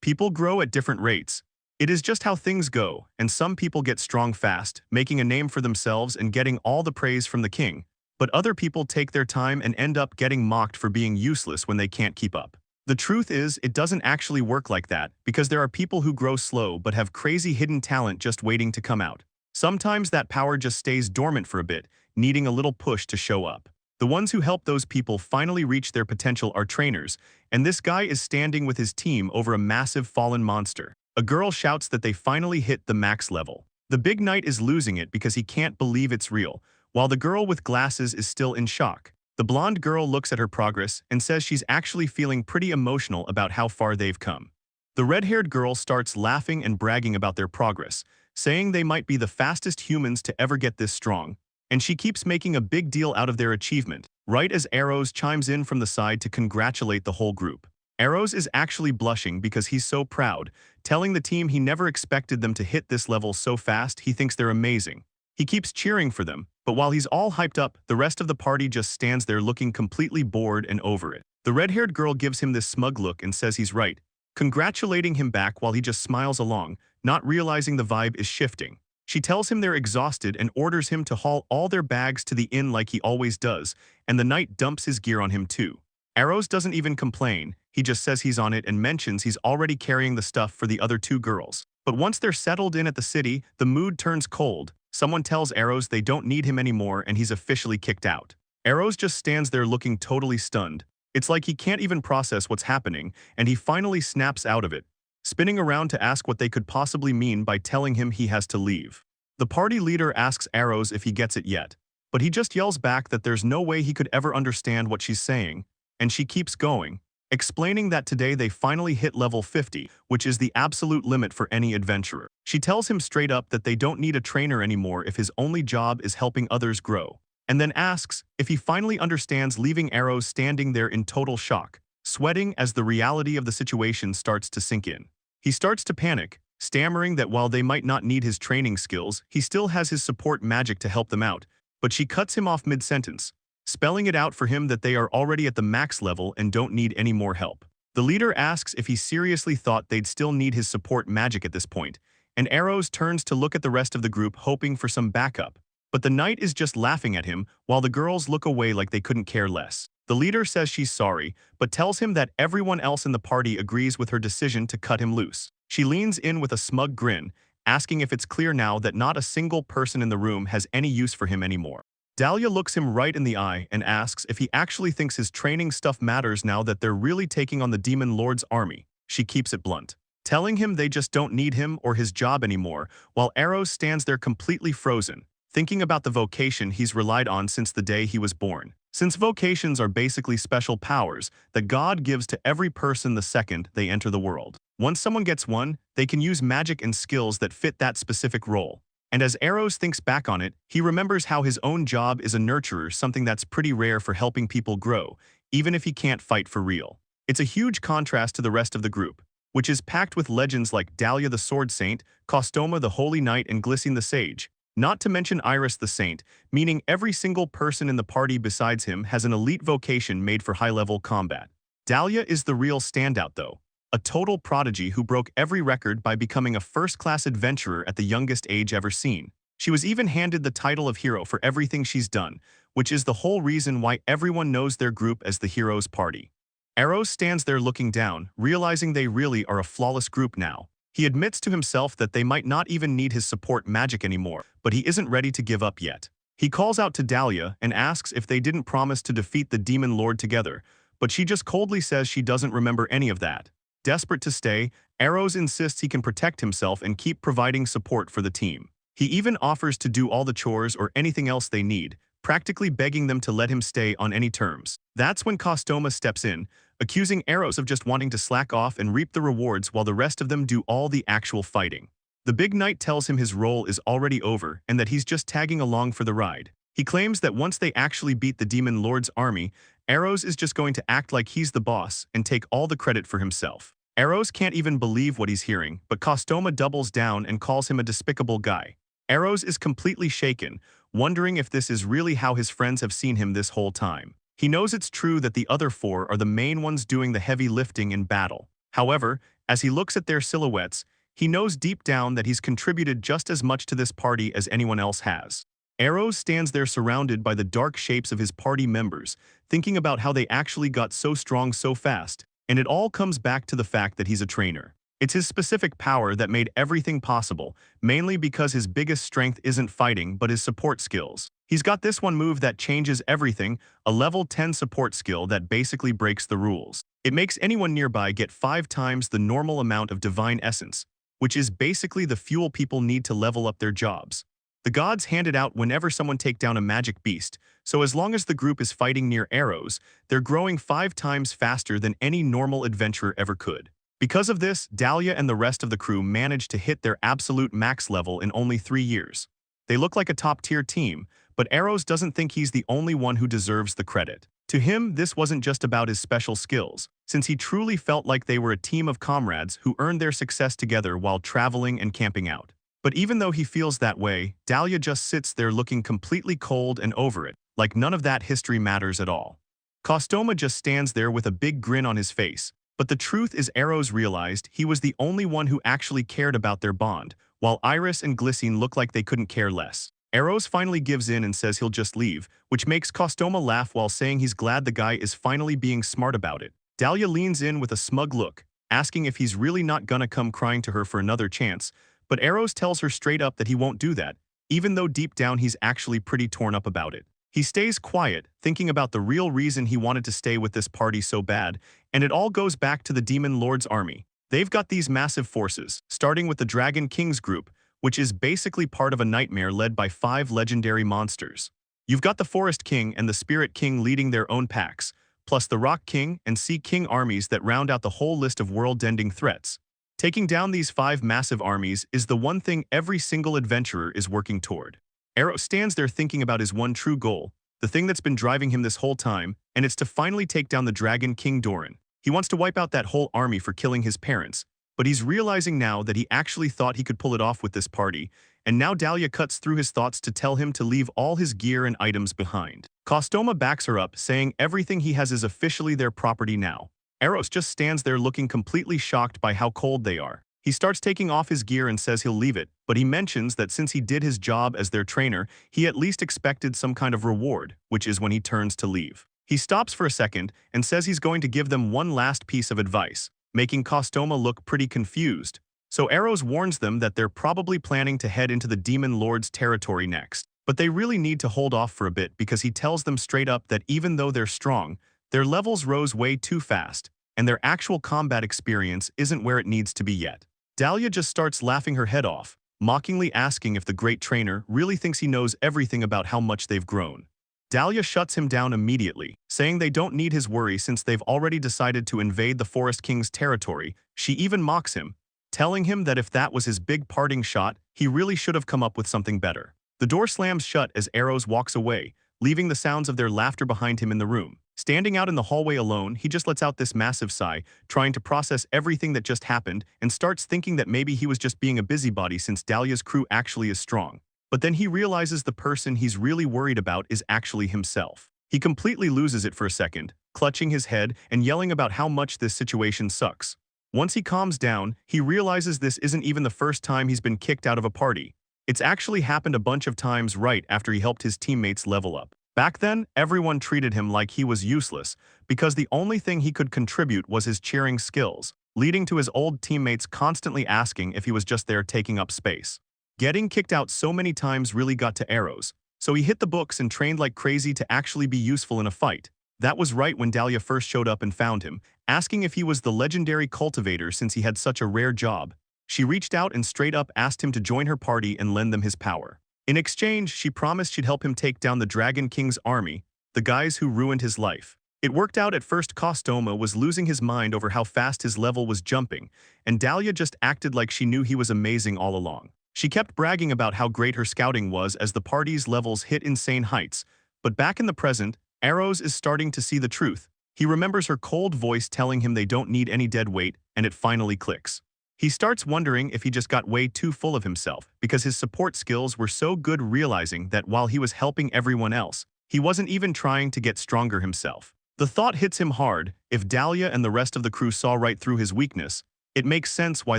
People grow at different rates. It is just how things go, and some people get strong fast, making a name for themselves and getting all the praise from the king. But other people take their time and end up getting mocked for being useless when they can't keep up. The truth is, it doesn't actually work like that, because there are people who grow slow but have crazy hidden talent just waiting to come out. Sometimes that power just stays dormant for a bit, needing a little push to show up. The ones who help those people finally reach their potential are trainers, and this guy is standing with his team over a massive fallen monster. A girl shouts that they finally hit the max level. The big knight is losing it because he can't believe it's real, while the girl with glasses is still in shock. The blonde girl looks at her progress and says she's actually feeling pretty emotional about how far they've come. The red-haired girl starts laughing and bragging about their progress, saying they might be the fastest humans to ever get this strong, and she keeps making a big deal out of their achievement, right as Arrows chimes in from the side to congratulate the whole group. Arrows is actually blushing because he's so proud, telling the team he never expected them to hit this level so fast. He thinks they're amazing. He keeps cheering for them, but while he's all hyped up, the rest of the party just stands there looking completely bored and over it. The red-haired girl gives him this smug look and says he's right, congratulating him back while he just smiles along, not realizing the vibe is shifting. She tells him they're exhausted and orders him to haul all their bags to the inn like he always does, and the knight dumps his gear on him too. Arrows doesn't even complain, he just says he's on it and mentions he's already carrying the stuff for the other two girls. But once they're settled in at the city, the mood turns cold. Someone tells Arrows they don't need him anymore and he's officially kicked out. Arrows just stands there looking totally stunned. It's like he can't even process what's happening, and he finally snaps out of it, spinning around to ask what they could possibly mean by telling him he has to leave. The party leader asks Arrows if he gets it yet, but he just yells back that there's no way he could ever understand what she's saying, and she keeps going, explaining that today they finally hit level 50, which is the absolute limit for any adventurer. She tells him straight up that they don't need a trainer anymore if his only job is helping others grow, and then asks if he finally understands, leaving Arrows standing there in total shock, sweating as the reality of the situation starts to sink in. He starts to panic, stammering that while they might not need his training skills, he still has his support magic to help them out, but she cuts him off mid-sentence, spelling it out for him that they are already at the max level and don't need any more help. The leader asks if he seriously thought they'd still need his support magic at this point, and Arrows turns to look at the rest of the group hoping for some backup, but the knight is just laughing at him while the girls look away like they couldn't care less. The leader says she's sorry, but tells him that everyone else in the party agrees with her decision to cut him loose. She leans in with a smug grin, asking if it's clear now that not a single person in the room has any use for him anymore. Dahlia looks him right in the eye and asks if he actually thinks his training stuff matters now that they're really taking on the Demon Lord's army. She keeps it blunt, telling him they just don't need him or his job anymore, while Arrows stands there completely frozen, thinking about the vocation he's relied on since the day he was born. Since vocations are basically special powers that God gives to every person the second they enter the world. Once someone gets one, they can use magic and skills that fit that specific role. And as Arrows thinks back on it, he remembers how his own job is a nurturer, something that's pretty rare for helping people grow, even if he can't fight for real. It's a huge contrast to the rest of the group, which is packed with legends like Dahlia the Sword Saint, Kostoma the Holy Knight, and Glissine the Sage. Not to mention Iris the Saint, meaning every single person in the party besides him has an elite vocation made for high-level combat. Dahlia is the real standout though, a total prodigy who broke every record by becoming a first-class adventurer at the youngest age ever seen. She was even handed the title of hero for everything she's done, which is the whole reason why everyone knows their group as the Heroes Party. Arrows stands there looking down, realizing they really are a flawless group now. He admits to himself that they might not even need his support magic anymore, but he isn't ready to give up yet. He calls out to Dahlia and asks if they didn't promise to defeat the Demon Lord together, but she just coldly says she doesn't remember any of that. Desperate to stay, Arrows insists he can protect himself and keep providing support for the team. He even offers to do all the chores or anything else they need, practically begging them to let him stay on any terms. That's when Kostoma steps in, accusing Arrows of just wanting to slack off and reap the rewards while the rest of them do all the actual fighting. The big knight tells him his role is already over and that he's just tagging along for the ride. He claims that once they actually beat the Demon Lord's army, Arrows is just going to act like he's the boss and take all the credit for himself. Arrows can't even believe what he's hearing, but Kostoma doubles down and calls him a despicable guy. Arrows is completely shaken, wondering if this is really how his friends have seen him this whole time. He knows it's true that the other four are the main ones doing the heavy lifting in battle. However, As he looks at their silhouettes, he knows deep down that he's contributed just as much to this party as anyone else has. Arrows stands there surrounded by the dark shapes of his party members, thinking about how they actually got so strong so fast, and it all comes back to the fact that he's a trainer. It's his specific power that made everything possible, mainly because his biggest strength isn't fighting but his support skills. He's got this one move that changes everything, a level 10 support skill that basically breaks the rules. It makes anyone nearby get 5 times the normal amount of divine essence, which is basically the fuel people need to level up their jobs. The gods hand it out whenever someone take down a magic beast, so as long as the group is fighting near arrows, they're growing 5 times faster than any normal adventurer ever could. Because of this, Dahlia and the rest of the crew managed to hit their absolute max level in only 3 years. They look like a top-tier team, but Arrows doesn't think he's the only one who deserves the credit. To him, this wasn't just about his special skills, since he truly felt like they were a team of comrades who earned their success together while traveling and camping out. But even though he feels that way, Dahlia just sits there looking completely cold and over it, like none of that history matters at all. Kostoma just stands there with a big grin on his face, but the truth is Arrows realized he was the only one who actually cared about their bond, while Iris and Glycine look like they couldn't care less. Arrows finally gives in and says he'll just leave, which makes Kostoma laugh while saying he's glad the guy is finally being smart about it. Dahlia leans in with a smug look, asking if he's really not gonna come crying to her for another chance, but Arrows tells her straight up that he won't do that, even though deep down he's actually pretty torn up about it. He stays quiet, thinking about the real reason he wanted to stay with this party so bad, and it all goes back to the Demon Lord's army. They've got these massive forces, starting with the Dragon King's group, which is basically part of a nightmare led by 5 legendary monsters. You've got the Forest King and the Spirit King leading their own packs, plus the Rock King and Sea King armies that round out the whole list of world-ending threats. Taking down these 5 massive armies is the one thing every single adventurer is working toward. Arrow stands there thinking about his one true goal, the thing that's been driving him this whole time, and it's to finally take down the Dragon King Doran. He wants to wipe out that whole army for killing his parents, but he's realizing now that he actually thought he could pull it off with this party, and now Dahlia cuts through his thoughts to tell him to leave all his gear and items behind. Kostoma backs her up, saying everything he has is officially their property now. Arrows just stands there looking completely shocked by how cold they are. He starts taking off his gear and says he'll leave it, but he mentions that since he did his job as their trainer, he at least expected some kind of reward, which is when he turns to leave. He stops for a second and says he's going to give them one last piece of advice, making Kostoma look pretty confused. So Arrows warns them that they're probably planning to head into the Demon Lord's territory next, but they really need to hold off for a bit because he tells them straight up that even though they're strong, their levels rose way too fast, and their actual combat experience isn't where it needs to be yet. Dahlia just starts laughing her head off, mockingly asking if the great trainer really thinks he knows everything about how much they've grown. Dahlia shuts him down immediately, saying they don't need his worry since they've already decided to invade the Forest King's territory. She even mocks him, telling him that if that was his big parting shot, he really should have come up with something better. The door slams shut as Arrows walks away, leaving the sounds of their laughter behind him in the room. Standing out in the hallway alone, he just lets out this massive sigh, trying to process everything that just happened, and starts thinking that maybe he was just being a busybody since Dahlia's crew actually is strong. But then he realizes the person he's really worried about is actually himself. He completely loses it for a second, clutching his head and yelling about how much this situation sucks. Once he calms down, he realizes this isn't even the first time he's been kicked out of a party. It's actually happened a bunch of times right after he helped his teammates level up. Back then, everyone treated him like he was useless because the only thing he could contribute was his cheering skills, leading to his old teammates constantly asking if he was just there taking up space. Getting kicked out so many times really got to Arrows, so he hit the books and trained like crazy to actually be useful in a fight. That was right when Dahlia first showed up and found him, asking if he was the legendary cultivator since he had such a rare job. She reached out and straight up asked him to join her party and lend them his power. In exchange, she promised she'd help him take down the Dragon King's army, the guys who ruined his life. It worked out. At first, Kostoma was losing his mind over how fast his level was jumping, and Dahlia just acted like she knew he was amazing all along. She kept bragging about how great her scouting was as the party's levels hit insane heights, but back in the present, Arrows is starting to see the truth. He remembers her cold voice telling him they don't need any dead weight, and it finally clicks. He starts wondering if he just got way too full of himself because his support skills were so good, realizing that while he was helping everyone else, he wasn't even trying to get stronger himself. The thought hits him hard. If Dahlia and the rest of the crew saw right through his weakness, It makes sense why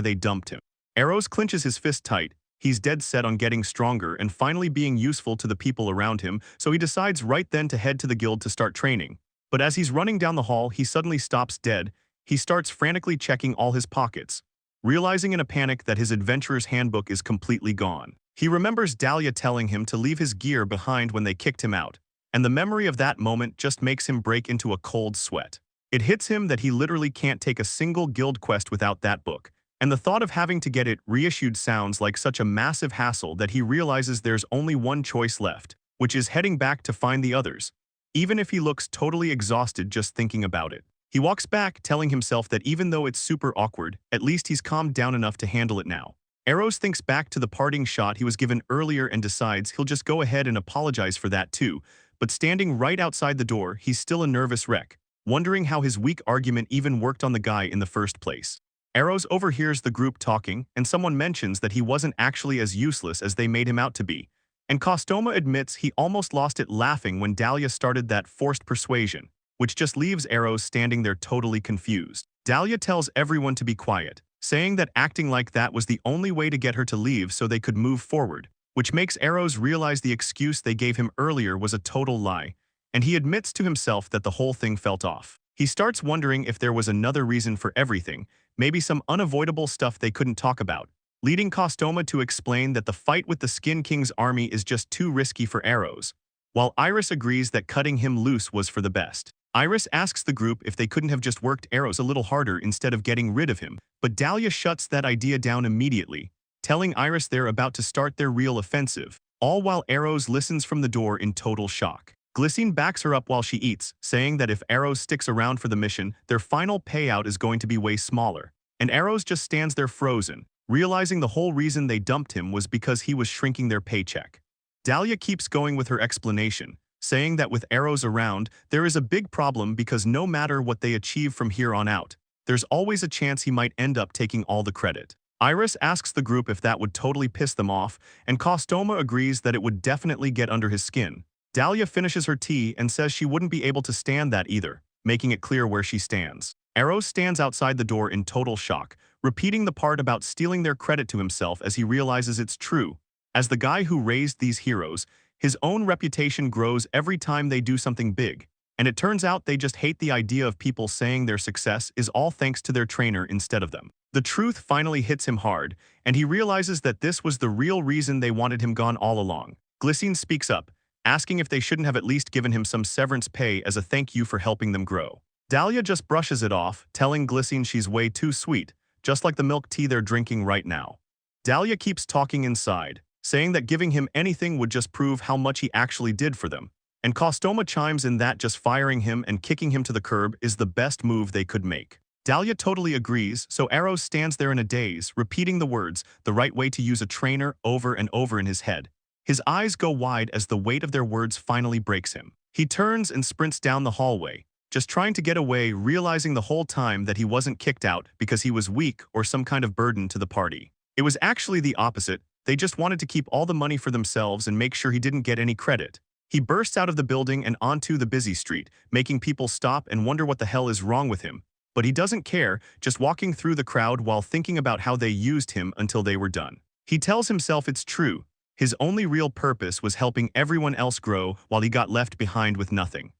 they dumped him. Eros clenches his fist tight. He's dead set on getting stronger and finally being useful to the people around him, so he decides right then to head to the guild to start training. But as he's running down the hall, he suddenly stops dead. He starts frantically checking all his pockets, realizing in a panic that his adventurer's handbook is completely gone. He remembers Dahlia telling him to leave his gear behind when they kicked him out, and the memory of that moment just makes him break into a cold sweat. It hits him that he literally can't take a single guild quest without that book, and the thought of having to get it reissued sounds like such a massive hassle that he realizes there's only one choice left, which is heading back to find the others, even if he looks totally exhausted just thinking about it. He walks back, telling himself that even though it's super awkward, at least he's calmed down enough to handle it now. Eros thinks back to the parting shot he was given earlier and decides he'll just go ahead and apologize for that too, but standing right outside the door, he's still a nervous wreck, wondering how his weak argument even worked on the guy in the first place. Eros overhears the group talking, and someone mentions that he wasn't actually as useless as they made him out to be, and Kostoma admits he almost lost it laughing when Dahlia started that forced persuasion, which just leaves Eros standing there totally confused. Dahlia tells everyone to be quiet, saying that acting like that was the only way to get her to leave so they could move forward, which makes Eros realize the excuse they gave him earlier was a total lie, and he admits to himself that the whole thing felt off. He starts wondering if there was another reason for everything, maybe some unavoidable stuff they couldn't talk about, leading Kostoma to explain that the fight with the Skin King's army is just too risky for Eros, while Iris agrees that cutting him loose was for the best. Iris asks the group if they couldn't have just worked Eros a little harder instead of getting rid of him, but Dahlia shuts that idea down immediately, telling Iris they're about to start their real offensive, all while Eros listens from the door in total shock. Glycine backs her up while she eats, saying that if Eros sticks around for the mission, their final payout is going to be way smaller, and Eros just stands there frozen, realizing the whole reason they dumped him was because he was shrinking their paycheck. Dahlia keeps going with her explanation, saying that with Eros around, there is a big problem because no matter what they achieve from here on out, there's always a chance he might end up taking all the credit. Iris asks the group if that would totally piss them off, and Kostoma agrees that it would definitely get under his skin. Dahlia finishes her tea and says she wouldn't be able to stand that either, making it clear where she stands. Eros stands outside the door in total shock, repeating the part about stealing their credit to himself as he realizes it's true. As the guy who raised these heroes, his own reputation grows every time they do something big, and it turns out they just hate the idea of people saying their success is all thanks to their trainer instead of them. The truth finally hits him hard, and he realizes that this was the real reason they wanted him gone all along. Glycine speaks up, asking if they shouldn't have at least given him some severance pay as a thank you for helping them grow. Dahlia just brushes it off, telling Glycine she's way too sweet, just like the milk tea they're drinking right now. Dahlia keeps talking inside, saying that giving him anything would just prove how much he actually did for them, and Kostoma chimes in that just firing him and kicking him to the curb is the best move they could make. Dahlia totally agrees, so Eros stands there in a daze, repeating the words, the right way to use a trainer, over and over in his head. His eyes go wide as the weight of their words finally breaks him. He turns and sprints down the hallway, just trying to get away, realizing the whole time that he wasn't kicked out because he was weak or some kind of burden to the party. It was actually the opposite. They just wanted to keep all the money for themselves and make sure he didn't get any credit. He bursts out of the building and onto the busy street, making people stop and wonder what the hell is wrong with him. But he doesn't care, just walking through the crowd while thinking about how they used him until they were done. He tells himself it's true. His only real purpose was helping everyone else grow while he got left behind with nothing.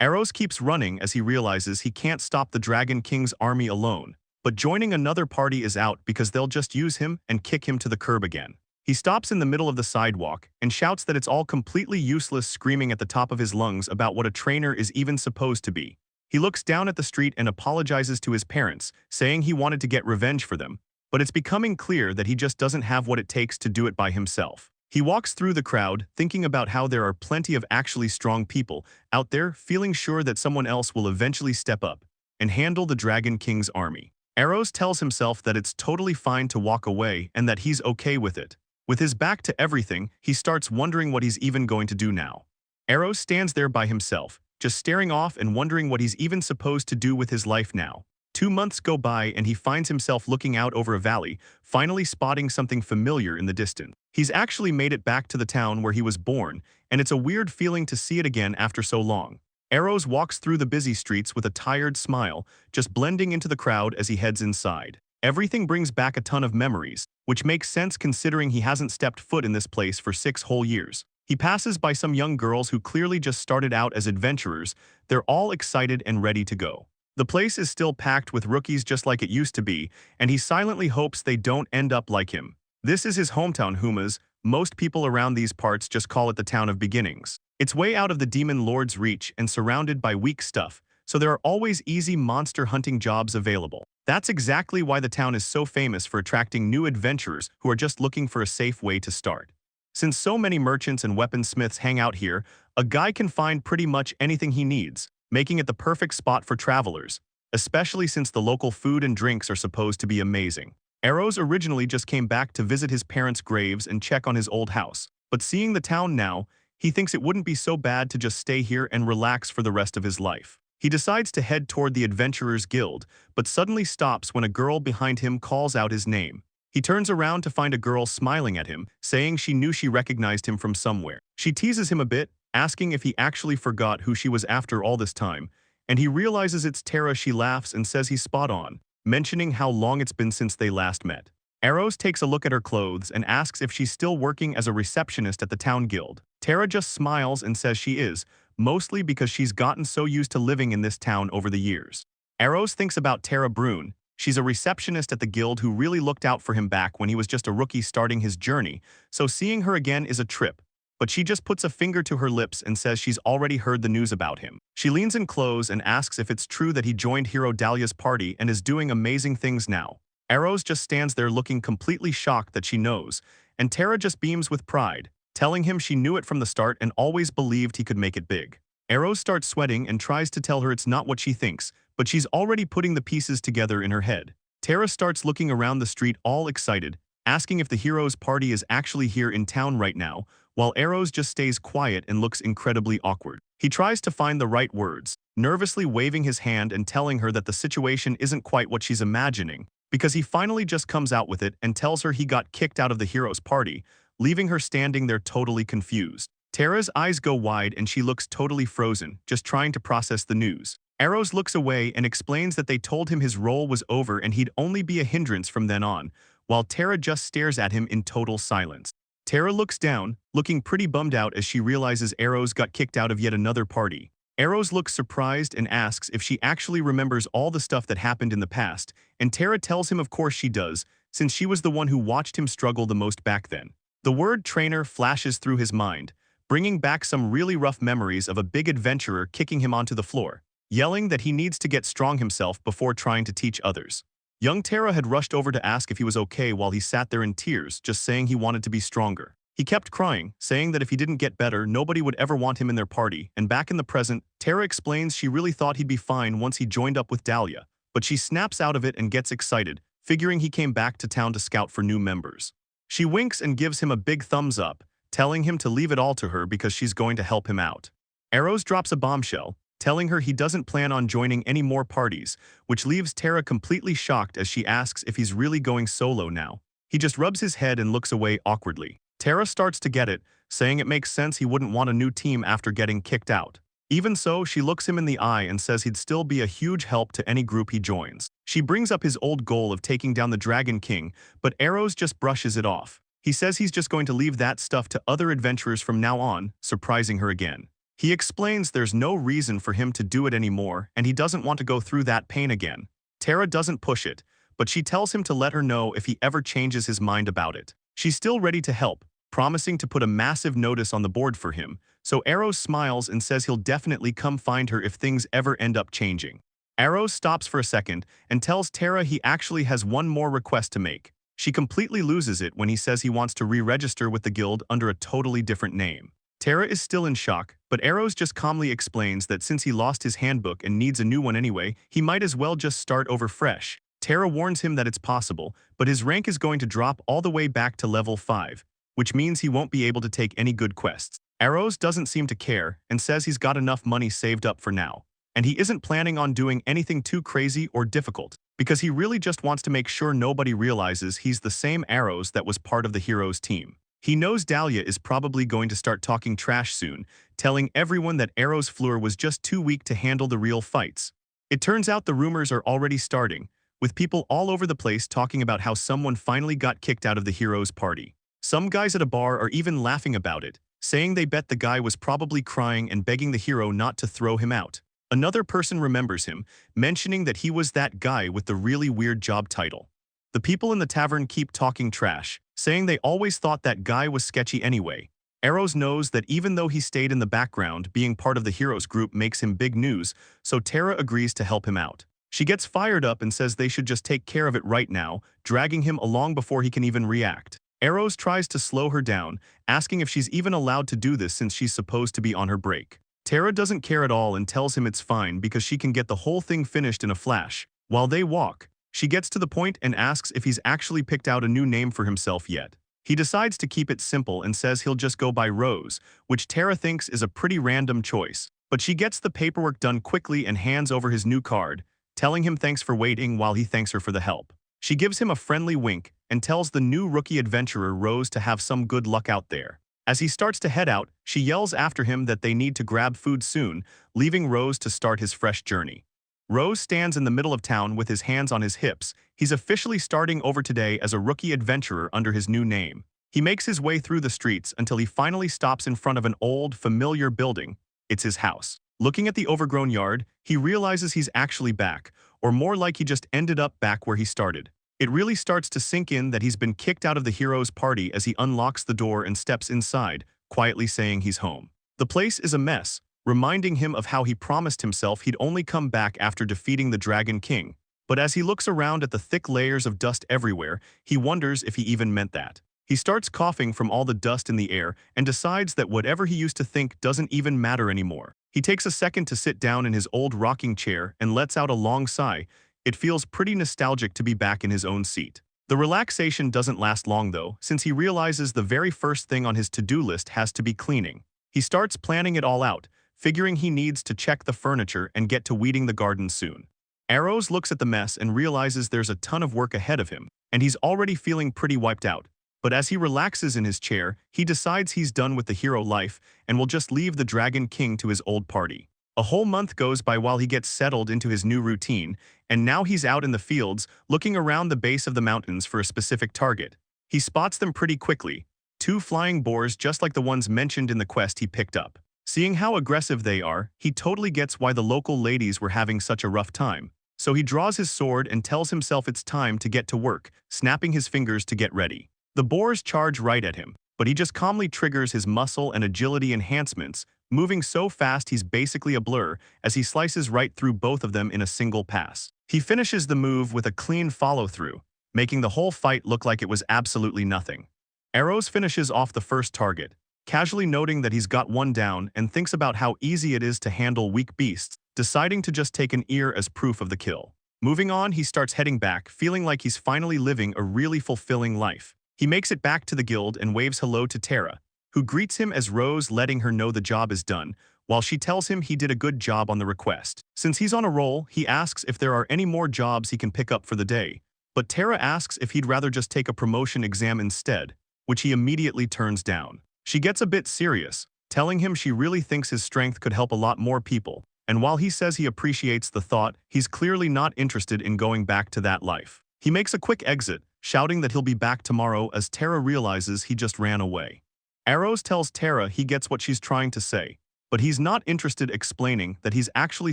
Eros keeps running as he realizes he can't stop the Dragon King's army alone, but joining another party is out because they'll just use him and kick him to the curb again. He stops in the middle of the sidewalk and shouts that it's all completely useless, screaming at the top of his lungs about what a trainer is even supposed to be. He looks down at the street and apologizes to his parents, saying he wanted to get revenge for them, but it's becoming clear that he just doesn't have what it takes to do it by himself. He walks through the crowd, thinking about how there are plenty of actually strong people out there, feeling sure that someone else will eventually step up and handle the Dragon King's army. Eros tells himself that it's totally fine to walk away and that he's okay with it. With his back to everything, he starts wondering what he's even going to do now. Eros stands there by himself, just staring off and wondering what he's even supposed to do with his life now. 2 months go by and he finds himself looking out over a valley, finally spotting something familiar in the distance. He's actually made it back to the town where he was born, and it's a weird feeling to see it again after so long. Eros walks through the busy streets with a tired smile, just blending into the crowd as he heads inside. Everything brings back a ton of memories, which makes sense considering he hasn't stepped foot in this place for 6 whole years. He passes by some young girls who clearly just started out as adventurers. They're all excited and ready to go. The place is still packed with rookies just like it used to be, and he silently hopes they don't end up like him. This is his hometown, Huma's. Most people around these parts just call it the town of beginnings. It's way out of the demon lord's reach and surrounded by weak stuff, so there are always easy monster hunting jobs available. That's exactly why the town is so famous for attracting new adventurers who are just looking for a safe way to start. Since so many merchants and weaponsmiths hang out here, a guy can find pretty much anything he needs, making it the perfect spot for travelers, especially since the local food and drinks are supposed to be amazing. Eros originally just came back to visit his parents' graves and check on his old house, but seeing the town now, he thinks it wouldn't be so bad to just stay here and relax for the rest of his life. He decides to head toward the Adventurers Guild, but suddenly stops when a girl behind him calls out his name. He turns around to find a girl smiling at him, saying she knew she recognized him from somewhere. She teases him a bit, asking if he actually forgot who she was after all this time, and he realizes it's Tara. She laughs and says he's spot on, mentioning how long it's been since they last met. Eros takes a look at her clothes and asks if she's still working as a receptionist at the town guild. Tara just smiles and says she is, mostly because she's gotten so used to living in this town over the years. Eros thinks about Tara Brune. She's a receptionist at the guild who really looked out for him back when he was just a rookie starting his journey, so seeing her again is a trip. But she just puts a finger to her lips and says she's already heard the news about him. She leans in close and asks if it's true that he joined Hero Dahlia's party and is doing amazing things now. Eros just stands there looking completely shocked that she knows, and Tara just beams with pride, telling him she knew it from the start and always believed he could make it big. Eros starts sweating and tries to tell her it's not what she thinks, but she's already putting the pieces together in her head. Tara starts looking around the street all excited, asking if the hero's party is actually here in town right now, while Eros just stays quiet and looks incredibly awkward. He tries to find the right words, nervously waving his hand and telling her that the situation isn't quite what she's imagining, because he finally just comes out with it and tells her he got kicked out of the hero's party, leaving her standing there totally confused. Tara's eyes go wide and she looks totally frozen, just trying to process the news. Eros looks away and explains that they told him his role was over and he'd only be a hindrance from then on, while Tara just stares at him in total silence. Tara looks down, looking pretty bummed out as she realizes Eros got kicked out of yet another party. Eros looks surprised and asks if she actually remembers all the stuff that happened in the past, and Tara tells him of course she does, since she was the one who watched him struggle the most back then. The word trainer flashes through his mind, bringing back some really rough memories of a big adventurer kicking him onto the floor, yelling that he needs to get strong himself before trying to teach others. Young Tara had rushed over to ask if he was okay while he sat there in tears, just saying he wanted to be stronger. He kept crying, saying that if he didn't get better, nobody would ever want him in their party, and back in the present, Tara explains she really thought he'd be fine once he joined up with Dahlia, but she snaps out of it and gets excited, figuring he came back to town to scout for new members. She winks and gives him a big thumbs up, telling him to leave it all to her because she's going to help him out. Eros drops a bombshell, telling her he doesn't plan on joining any more parties, which leaves Tara completely shocked as she asks if he's really going solo now. He just rubs his head and looks away awkwardly. Tara starts to get it, saying it makes sense he wouldn't want a new team after getting kicked out. Even so, she looks him in the eye and says he'd still be a huge help to any group he joins. She brings up his old goal of taking down the Dragon King, but Eros just brushes it off. He says he's just going to leave that stuff to other adventurers from now on, surprising her again. He explains there's no reason for him to do it anymore and he doesn't want to go through that pain again. Tara doesn't push it, but she tells him to let her know if he ever changes his mind about it. She's still ready to help, promising to put a massive notice on the board for him, so Eros smiles and says he'll definitely come find her if things ever end up changing. Eros stops for a second and tells Tara he actually has one more request to make. She completely loses it when he says he wants to re-register with the guild under a totally different name. Tara is still in shock, but Eros just calmly explains that since he lost his handbook and needs a new one anyway, he might as well just start over fresh. Tara warns him that it's possible, but his rank is going to drop all the way back to level 5, which means he won't be able to take any good quests. Eros doesn't seem to care and says he's got enough money saved up for now, and he isn't planning on doing anything too crazy or difficult, because he really just wants to make sure nobody realizes he's the same Eros that was part of the hero's team. He knows Dahlia is probably going to start talking trash soon, telling everyone that Eros Fleur was just too weak to handle the real fights. It turns out the rumors are already starting, with people all over the place talking about how someone finally got kicked out of the hero's party. Some guys at a bar are even laughing about it, saying they bet the guy was probably crying and begging the hero not to throw him out. Another person remembers him, mentioning that he was that guy with the really weird job title. The people in the tavern keep talking trash, saying they always thought that guy was sketchy anyway. Arrows knows that even though he stayed in the background, being part of the heroes group makes him big news, so Tara agrees to help him out. She gets fired up and says they should just take care of it right now, dragging him along before he can even react. Arrows tries to slow her down, asking if she's even allowed to do this since she's supposed to be on her break. Tara doesn't care at all and tells him it's fine because she can get the whole thing finished in a flash. While they walk, she gets to the point and asks if he's actually picked out a new name for himself yet. He decides to keep it simple and says he'll just go by Rose, which Tara thinks is a pretty random choice. But she gets the paperwork done quickly and hands over his new card, telling him thanks for waiting while he thanks her for the help. She gives him a friendly wink and tells the new rookie adventurer Rose to have some good luck out there. As he starts to head out, she yells after him that they need to grab food soon, leaving Rose to start his fresh journey. Rose stands in the middle of town with his hands on his hips. He's officially starting over today as a rookie adventurer under his new name. He makes his way through the streets until he finally stops in front of an old, familiar building. It's his house. Looking at the overgrown yard, he realizes he's actually back, or more like he just ended up back where he started. It really starts to sink in that he's been kicked out of the hero's party as he unlocks the door and steps inside, quietly saying he's home. The place is a mess, reminding him of how he promised himself he'd only come back after defeating the Dragon King. But as he looks around at the thick layers of dust everywhere, he wonders if he even meant that. He starts coughing from all the dust in the air and decides that whatever he used to think doesn't even matter anymore. He takes a second to sit down in his old rocking chair and lets out a long sigh. It feels pretty nostalgic to be back in his own seat. The relaxation doesn't last long though, since he realizes the very first thing on his to-do list has to be cleaning. He starts planning it all out, figuring he needs to check the furniture and get to weeding the garden soon. Arrows looks at the mess and realizes there's a ton of work ahead of him, and he's already feeling pretty wiped out. But as he relaxes in his chair, he decides he's done with the hero life and will just leave the Dragon King to his old party. A whole month goes by while he gets settled into his new routine, and now he's out in the fields, looking around the base of the mountains for a specific target. He spots them pretty quickly, 2 flying boars just like the ones mentioned in the quest he picked up. Seeing how aggressive they are, he totally gets why the local ladies were having such a rough time. So he draws his sword and tells himself it's time to get to work, snapping his fingers to get ready. The boars charge right at him, but he just calmly triggers his muscle and agility enhancements, moving so fast he's basically a blur as he slices right through both of them in a single pass. He finishes the move with a clean follow-through, making the whole fight look like it was absolutely nothing. Arrows finishes off the first target, casually noting that he's got one down and thinks about how easy it is to handle weak beasts, deciding to just take an ear as proof of the kill. Moving on, he starts heading back, feeling like he's finally living a really fulfilling life. He makes it back to the guild and waves hello to Tara, who greets him as Rose, letting her know the job is done, while she tells him he did a good job on the request. Since he's on a roll, he asks if there are any more jobs he can pick up for the day, but Tara asks if he'd rather just take a promotion exam instead, which he immediately turns down. She gets a bit serious, telling him she really thinks his strength could help a lot more people, and while he says he appreciates the thought, he's clearly not interested in going back to that life. He makes a quick exit, shouting that he'll be back tomorrow as Tara realizes he just ran away. Arrows tells Tara he gets what she's trying to say, but he's not interested, explaining that he's actually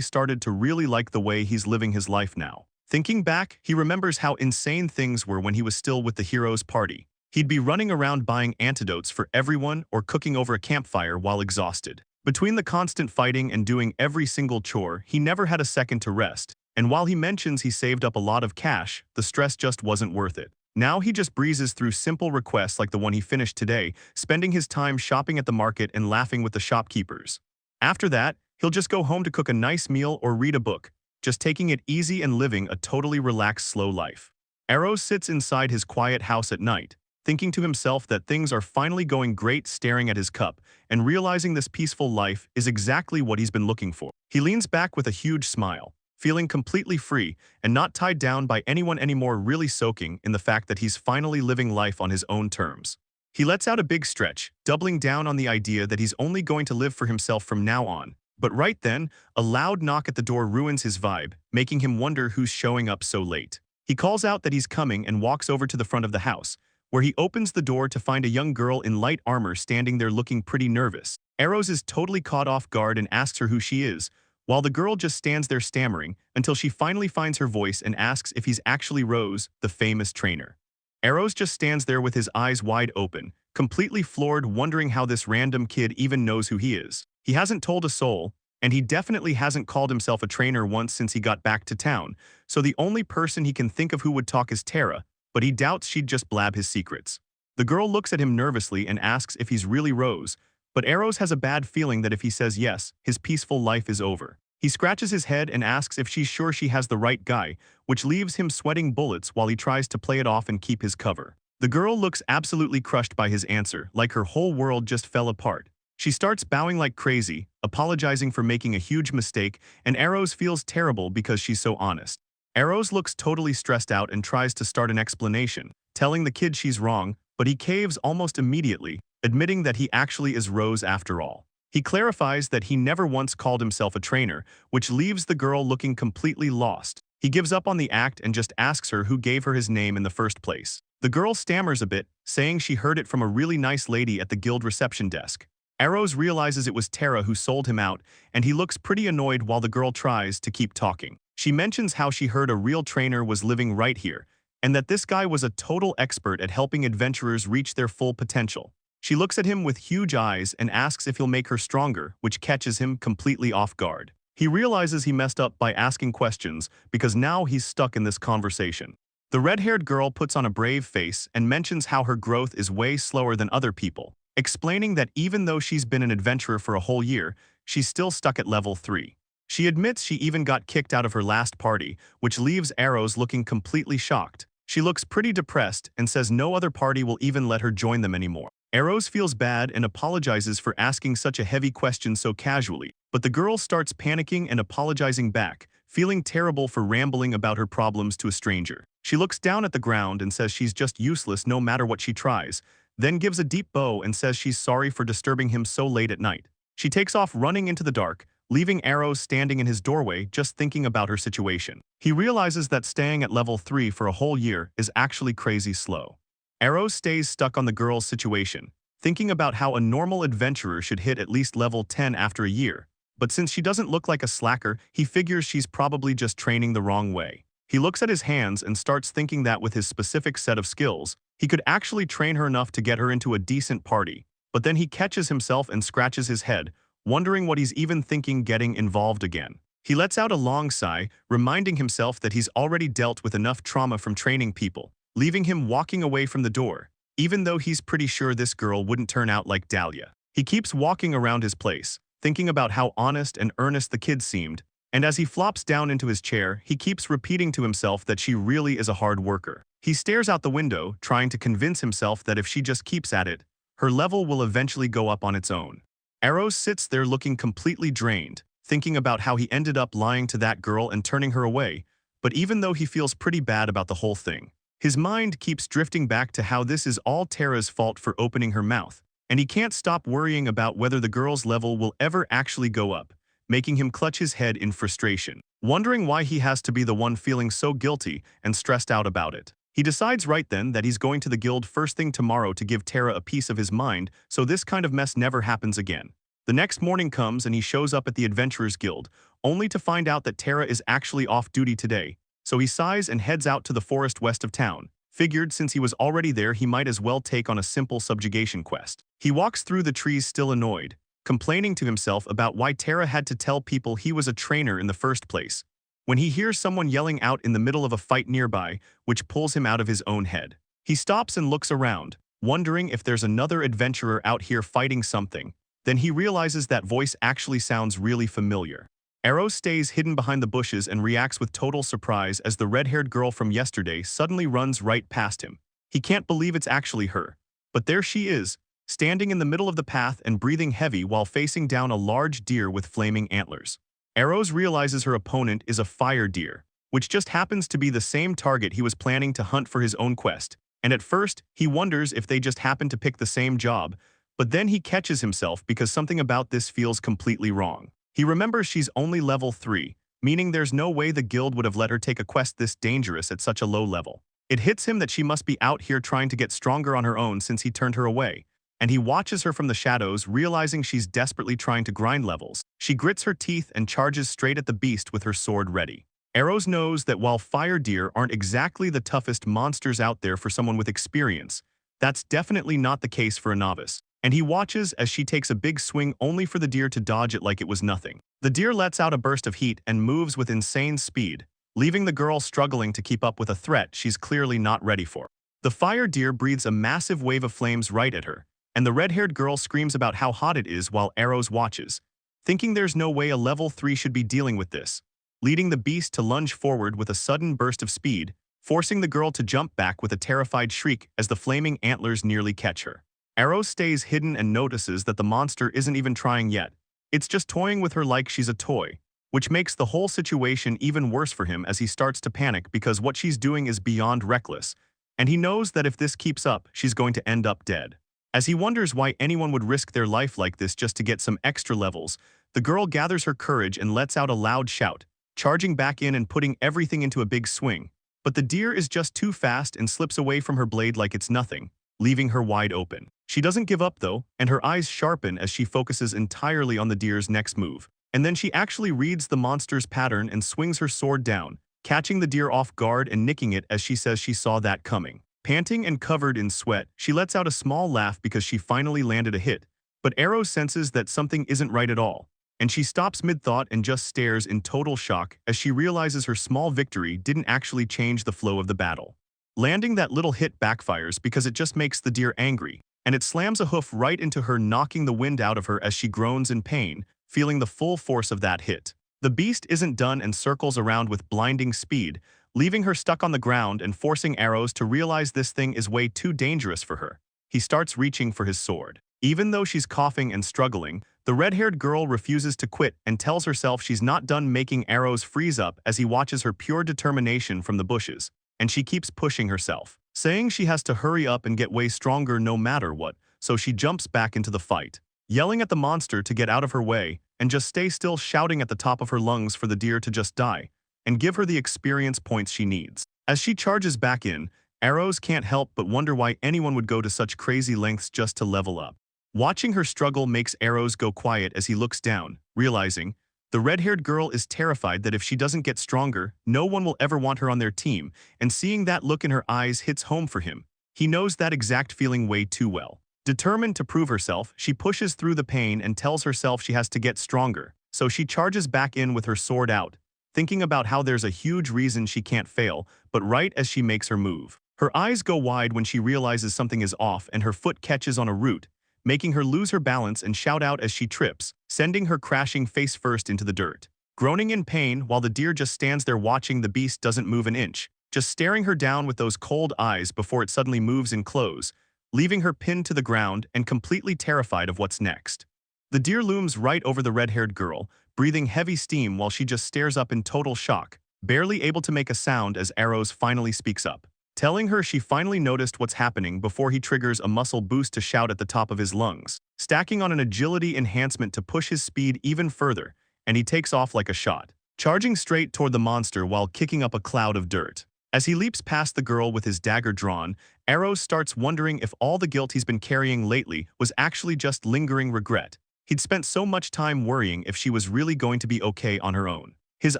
started to really like the way he's living his life now. Thinking back, he remembers how insane things were when he was still with the hero's party. He'd be running around buying antidotes for everyone or cooking over a campfire while exhausted. Between the constant fighting and doing every single chore, he never had a second to rest. And while he mentions he saved up a lot of cash, the stress just wasn't worth it. Now he just breezes through simple requests like the one he finished today, spending his time shopping at the market and laughing with the shopkeepers. After that, he'll just go home to cook a nice meal or read a book, just taking it easy and living a totally relaxed, slow life. Arrows sits inside his quiet house at night, thinking to himself that things are finally going great, staring at his cup, and realizing this peaceful life is exactly what he's been looking for. He leans back with a huge smile, feeling completely free and not tied down by anyone anymore, really soaking in the fact that he's finally living life on his own terms. He lets out a big stretch, doubling down on the idea that he's only going to live for himself from now on. But right then, a loud knock at the door ruins his vibe, making him wonder who's showing up so late. He calls out that he's coming and walks over to the front of the house, where he opens the door to find a young girl in light armor standing there looking pretty nervous. Eros is totally caught off guard and asks her who she is, while the girl just stands there stammering until she finally finds her voice and asks if he's actually Rose, the famous trainer. Eros just stands there with his eyes wide open, completely floored, wondering how this random kid even knows who he is. He hasn't told a soul, and he definitely hasn't called himself a trainer once since he got back to town, so the only person he can think of who would talk is Terra, but he doubts she'd just blab his secrets. The girl looks at him nervously and asks if he's really Rose, but Eros has a bad feeling that if he says yes, his peaceful life is over. He scratches his head and asks if she's sure she has the right guy, which leaves him sweating bullets while he tries to play it off and keep his cover. The girl looks absolutely crushed by his answer, like her whole world just fell apart. She starts bowing like crazy, apologizing for making a huge mistake, and Eros feels terrible because she's so honest. Eros looks totally stressed out and tries to start an explanation, telling the kid she's wrong, but he caves almost immediately, admitting that he actually is Rose after all. He clarifies that he never once called himself a trainer, which leaves the girl looking completely lost. He gives up on the act and just asks her who gave her his name in the first place. The girl stammers a bit, saying she heard it from a really nice lady at the guild reception desk. Eros realizes it was Terra who sold him out, and he looks pretty annoyed while the girl tries to keep talking. She mentions how she heard a real trainer was living right here, and that this guy was a total expert at helping adventurers reach their full potential. She looks at him with huge eyes and asks if he'll make her stronger, which catches him completely off guard. He realizes he messed up by asking questions because now he's stuck in this conversation. The red-haired girl puts on a brave face and mentions how her growth is way slower than other people, explaining that even though she's been an adventurer for a whole year, she's still stuck at level 3. She admits she even got kicked out of her last party, which leaves Eros looking completely shocked. She looks pretty depressed and says no other party will even let her join them anymore. Eros feels bad and apologizes for asking such a heavy question so casually, but the girl starts panicking and apologizing back, feeling terrible for rambling about her problems to a stranger. She looks down at the ground and says she's just useless no matter what she tries, then gives a deep bow and says she's sorry for disturbing him so late at night. She takes off running into the dark, leaving Eros standing in his doorway just thinking about her situation. He realizes that staying at level 3 for a whole year is actually crazy slow. Eros stays stuck on the girl's situation, thinking about how a normal adventurer should hit at least level 10 after a year, but since she doesn't look like a slacker, he figures she's probably just training the wrong way. He looks at his hands and starts thinking that with his specific set of skills, he could actually train her enough to get her into a decent party, but then he catches himself and scratches his head, wondering what he's even thinking getting involved again. He lets out a long sigh, reminding himself that he's already dealt with enough trauma from training people, leaving him walking away from the door, even though he's pretty sure this girl wouldn't turn out like Dahlia. He keeps walking around his place, thinking about how honest and earnest the kid seemed, and as he flops down into his chair, he keeps repeating to himself that she really is a hard worker. He stares out the window, trying to convince himself that if she just keeps at it, her level will eventually go up on its own. Eros sits there looking completely drained, thinking about how he ended up lying to that girl and turning her away, but even though he feels pretty bad about the whole thing, his mind keeps drifting back to how this is all Terra's fault for opening her mouth, and he can't stop worrying about whether the girl's level will ever actually go up, making him clutch his head in frustration, wondering why he has to be the one feeling so guilty and stressed out about it. He decides right then that he's going to the guild first thing tomorrow to give Terra a piece of his mind so this kind of mess never happens again. The next morning comes and he shows up at the Adventurers Guild, only to find out that Terra is actually off duty today, so he sighs and heads out to the forest west of town. Figured since he was already there he might as well take on a simple subjugation quest. He walks through the trees still annoyed, complaining to himself about why Terra had to tell people he was a trainer in the first place, when he hears someone yelling out in the middle of a fight nearby, which pulls him out of his own head. He stops and looks around, wondering if there's another adventurer out here fighting something. Then he realizes that voice actually sounds really familiar. Eros stays hidden behind the bushes and reacts with total surprise as the red-haired girl from yesterday suddenly runs right past him. He can't believe it's actually her. But there she is, standing in the middle of the path and breathing heavy while facing down a large deer with flaming antlers. Eros realizes her opponent is a fire deer, which just happens to be the same target he was planning to hunt for his own quest, and at first, he wonders if they just happened to pick the same job, but then he catches himself because something about this feels completely wrong. He remembers she's only level 3, meaning there's no way the guild would have let her take a quest this dangerous at such a low level. It hits him that she must be out here trying to get stronger on her own since he turned her away, and he watches her from the shadows, realizing she's desperately trying to grind levels. She grits her teeth and charges straight at the beast with her sword ready. Arrows knows that while fire deer aren't exactly the toughest monsters out there for someone with experience, that's definitely not the case for a novice, and he watches as she takes a big swing only for the deer to dodge it like it was nothing. The deer lets out a burst of heat and moves with insane speed, leaving the girl struggling to keep up with a threat she's clearly not ready for. The fire deer breathes a massive wave of flames right at her, and the red-haired girl screams about how hot it is while Arrows watches, thinking there's no way a level 3 should be dealing with this, leading the beast to lunge forward with a sudden burst of speed, forcing the girl to jump back with a terrified shriek as the flaming antlers nearly catch her. Arrows stays hidden and notices that the monster isn't even trying yet. It's just toying with her like she's a toy, which makes the whole situation even worse for him as he starts to panic because what she's doing is beyond reckless, and he knows that if this keeps up, she's going to end up dead. As he wonders why anyone would risk their life like this just to get some extra levels, the girl gathers her courage and lets out a loud shout, charging back in and putting everything into a big swing. But the deer is just too fast and slips away from her blade like it's nothing, leaving her wide open. She doesn't give up though, and her eyes sharpen as she focuses entirely on the deer's next move. And then she actually reads the monster's pattern and swings her sword down, catching the deer off guard and nicking it as she says she saw that coming. Panting and covered in sweat, she lets out a small laugh because she finally landed a hit, but Arrow senses that something isn't right at all, and she stops mid-thought and just stares in total shock as she realizes her small victory didn't actually change the flow of the battle. Landing that little hit backfires because it just makes the deer angry, and it slams a hoof right into her, knocking the wind out of her as she groans in pain, feeling the full force of that hit. The beast isn't done and circles around with blinding speed, leaving her stuck on the ground and forcing Arrows to realize this thing is way too dangerous for her. He starts reaching for his sword. Even though she's coughing and struggling, the red-haired girl refuses to quit and tells herself she's not done, making Arrows freeze up as he watches her pure determination from the bushes, and she keeps pushing herself, saying she has to hurry up and get way stronger no matter what, so she jumps back into the fight, yelling at the monster to get out of her way and just stay still, shouting at the top of her lungs for the deer to just die and give her the experience points she needs. As she charges back in, Arrows can't help but wonder why anyone would go to such crazy lengths just to level up. Watching her struggle makes Arrows go quiet as he looks down, realizing the red-haired girl is terrified that if she doesn't get stronger, no one will ever want her on their team, and seeing that look in her eyes hits home for him. He knows that exact feeling way too well. Determined to prove herself, she pushes through the pain and tells herself she has to get stronger, so she charges back in with her sword out, thinking about how there's a huge reason she can't fail, but right as she makes her move, her eyes go wide when she realizes something is off and her foot catches on a root, making her lose her balance and shout out as she trips, sending her crashing face first into the dirt. Groaning in pain while the deer just stands there watching, the beast doesn't move an inch, just staring her down with those cold eyes before it suddenly moves in close, leaving her pinned to the ground and completely terrified of what's next. The deer looms right over the red-haired girl, breathing heavy steam while she just stares up in total shock, barely able to make a sound as Arrows finally speaks up, telling her she finally noticed what's happening before he triggers a muscle boost to shout at the top of his lungs, stacking on an agility enhancement to push his speed even further, and he takes off like a shot, charging straight toward the monster while kicking up a cloud of dirt. As he leaps past the girl with his dagger drawn, Arrows starts wondering if all the guilt he's been carrying lately was actually just lingering regret. He'd spent so much time worrying if she was really going to be okay on her own. His